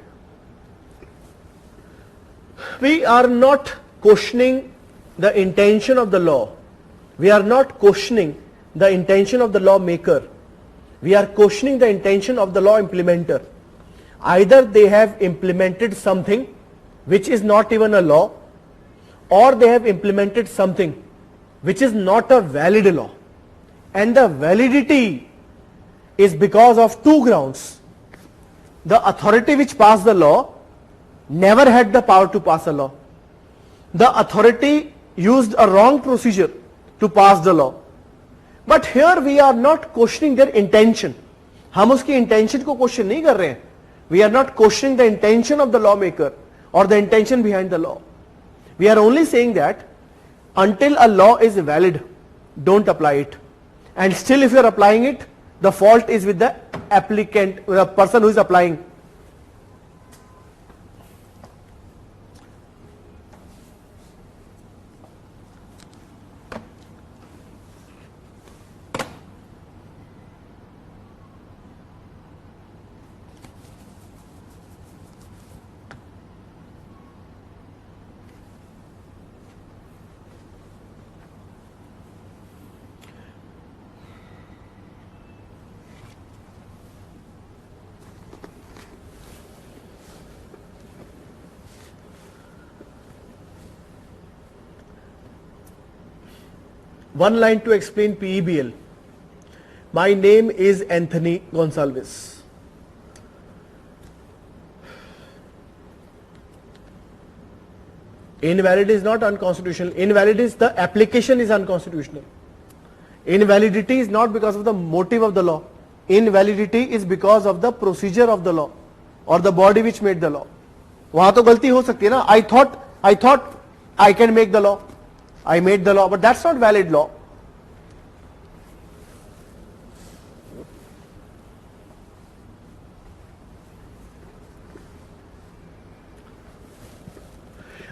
We are not questioning the intention of the law. We are not questioning the intention of the lawmaker. We are questioning the intention of the law implementer. Either they have implemented something which is not even a law, or they have implemented something which is not a valid law. And the validity is because of two grounds. The authority which passed the law never had the power to pass a law. The authority used a wrong procedure to pass the law. But here we are not questioning their intention. हम उसकी intention को question नहीं कर रहे हैं. We are not questioning the intention of the lawmaker or the intention behind the law. We are only saying that until a law is valid, don't apply it. And still if you are applying it, the fault is with the applicant, the person who is applying. One line to explain PEBL. My name is Anthony Gonsalves. Invalid is not unconstitutional. Invalid is the application is unconstitutional. Invalidity is not because of the motive of the law. Invalidity is because of the procedure of the law or the body which made the law. वहां तो गलती हो सकती है ना. I thought I can make the law. I made the law, but that's not valid law.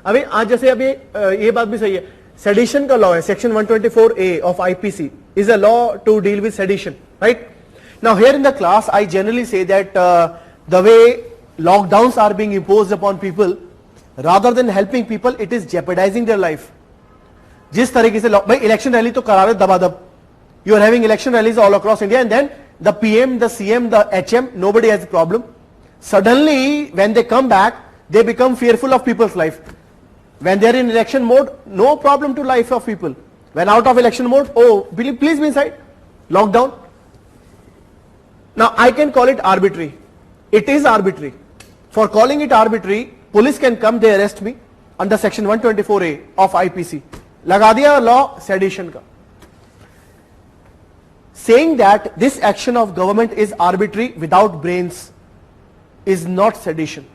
अभी आज जैसे अभी ये बात भी सही है, सेडिशन का लॉ है, section 124A of IPC is a law to deal with sedition, right? Now here in the class I generally say that the way lockdowns are being imposed upon people, rather than helping people, it is jeopardizing their life. जिस तरीके से भाई election rally तो करा रहे दबादब, you are having election rallies all across India, and then the PM, the CM, the HM, nobody has a problem. Suddenly when they come back, they become fearful of people's life. When they are in election mode, no problem to life of people. When out of election mode, oh, please be inside, lockdown. Now I can call it arbitrary. It is arbitrary. For calling it arbitrary, police can come, they arrest me under section 124A of IPC. लगा दिया law sedition का, saying that this action of government is arbitrary without brains is not sedition.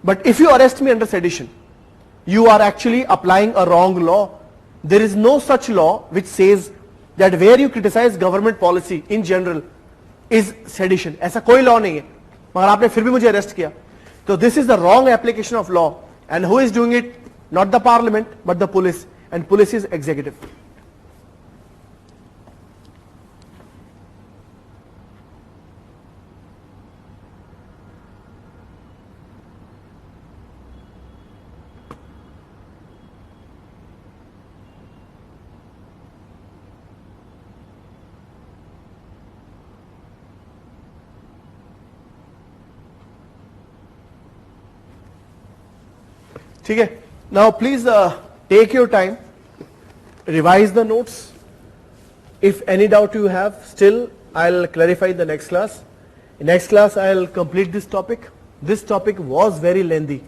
But if you arrest me under sedition, you are actually applying a wrong law. There is no such law which says that where you criticize government policy in general is sedition. ऐसा कोई law नहीं है, मगर आपने फिर भी मुझे arrest किया. So this is the wrong application of law, and who is doing it? Not the parliament but the police, and police is executive. ठीक है. Now please take your time, revise the notes. If any doubt you have, still I'll clarify the next class. In next class I'll complete this topic. This topic was very lengthy,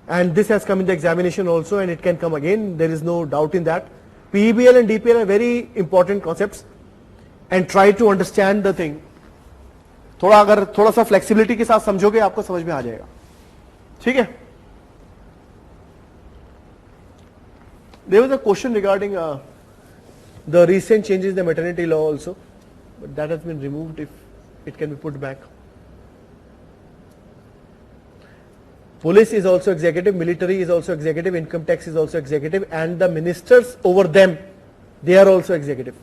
and this has come in the examination also, and it can come again. There is no doubt in that. PEBL and DPL are very important concepts, and try to understand the thing. अगर थोड़ा सा flexibility के साथ समझोगे आपको समझ में आ जाएगा. ठीक है. There was a question regarding the recent changes in the maternity law also, but that has been removed if it can be put back. Police is also executive, military is also executive, income tax is also executive, and the ministers over them, they are also executive.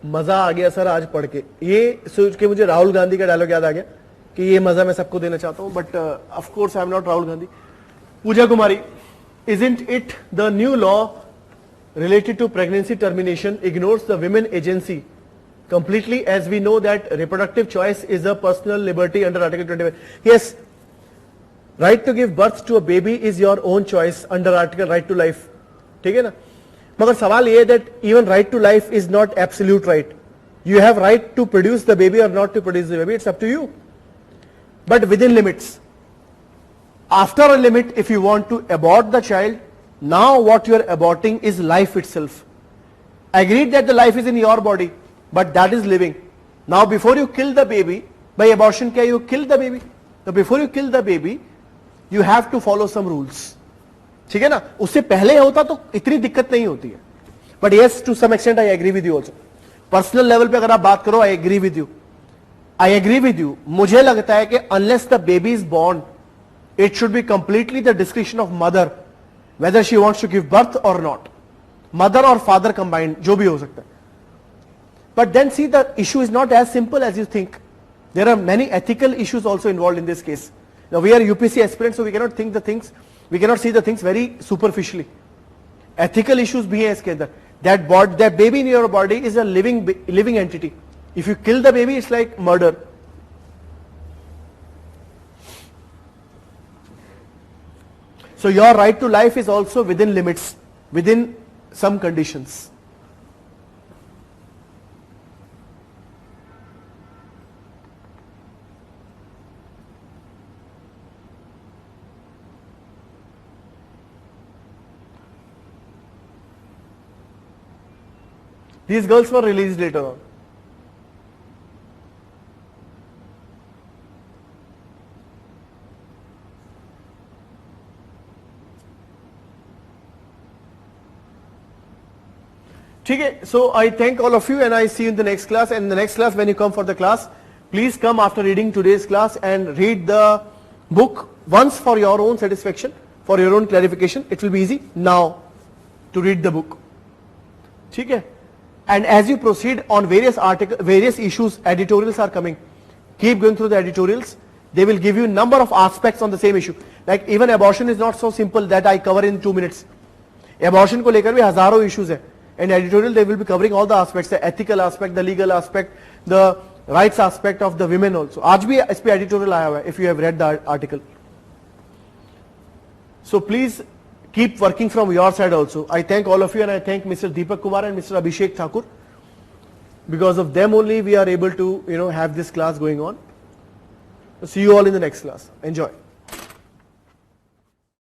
मजा आ गया sir आज पढ़ के, ये सोच के मुझे राहुल गांधी का डायलॉग याद आ गया कि ये मजा मैं सबको देना चाहता हूं, but of course I am not Rahul Gandhi. Puja Kumari, isn't it the new law related to pregnancy termination ignores the women agency completely, as we know that reproductive choice is a personal liberty under Article 25. Yes, right to give birth to a baby is your own choice under Article right to life. ठीक है ना, मगर सवाल ये है that even right to life is not absolute right. You have right to produce the baby or not to produce the baby, it's up to you, but within limits. After a limit, if you want to abort the child, now what you are aborting is life itself. Agreed that the life is in your body, but that is living. Now before you kill the baby, by abortion क्या you kill the baby. So before you kill the baby, you have to follow some rules. ठीक है ना, उससे पहले होता तो इतनी दिक्कत नहीं होती है. But yes, to some extent I agree with you also. Personal level पे अगर आप बात करो, I agree with you, I agree with you. मुझे लगता है कि unless the baby is born, it should be completely the description of mother whether she wants to give birth और नॉट. मदर और फादर कंबाइंड, जो भी हो सकता है. But then see the issue is not as simple as you think. There are many ethical issues also involve in this case. Now we are UPC aspirants, so we cannot think the things, we cannot see the things very superficially. Ethical issues भी हैं इसके अंदर. That baby in your body is a living entity. If you kill the baby, it's like murder. So your right to life is also within limits, within some conditions. These girls were released later on. ठीक है, so I thank all of you and I see you in the next class. And in the next class, when you come for the class, please come after reading today's class and read the book once for your own satisfaction, for your own clarification. It will be easy now to read the book. ठीक है. And as you proceed on various issues, editorials are coming. Keep going through the editorials. They will give you number of aspects on the same issue. Like even abortion is not so simple that I cover in 2 minutes. Abortion को लेकर भी हजारों issues है. And editorial they will be covering all the aspects, the ethical aspect, the legal aspect, the rights aspect of the women also. आज भी इस पे editorial आया हुआ है if you have read the article. So please keep working from your side also. I thank all of you and I thank Mr. Deepak Kumar and Mr. Abhishek Thakur Because of them only we are able to have this class going on. See you all in the next class. Enjoy.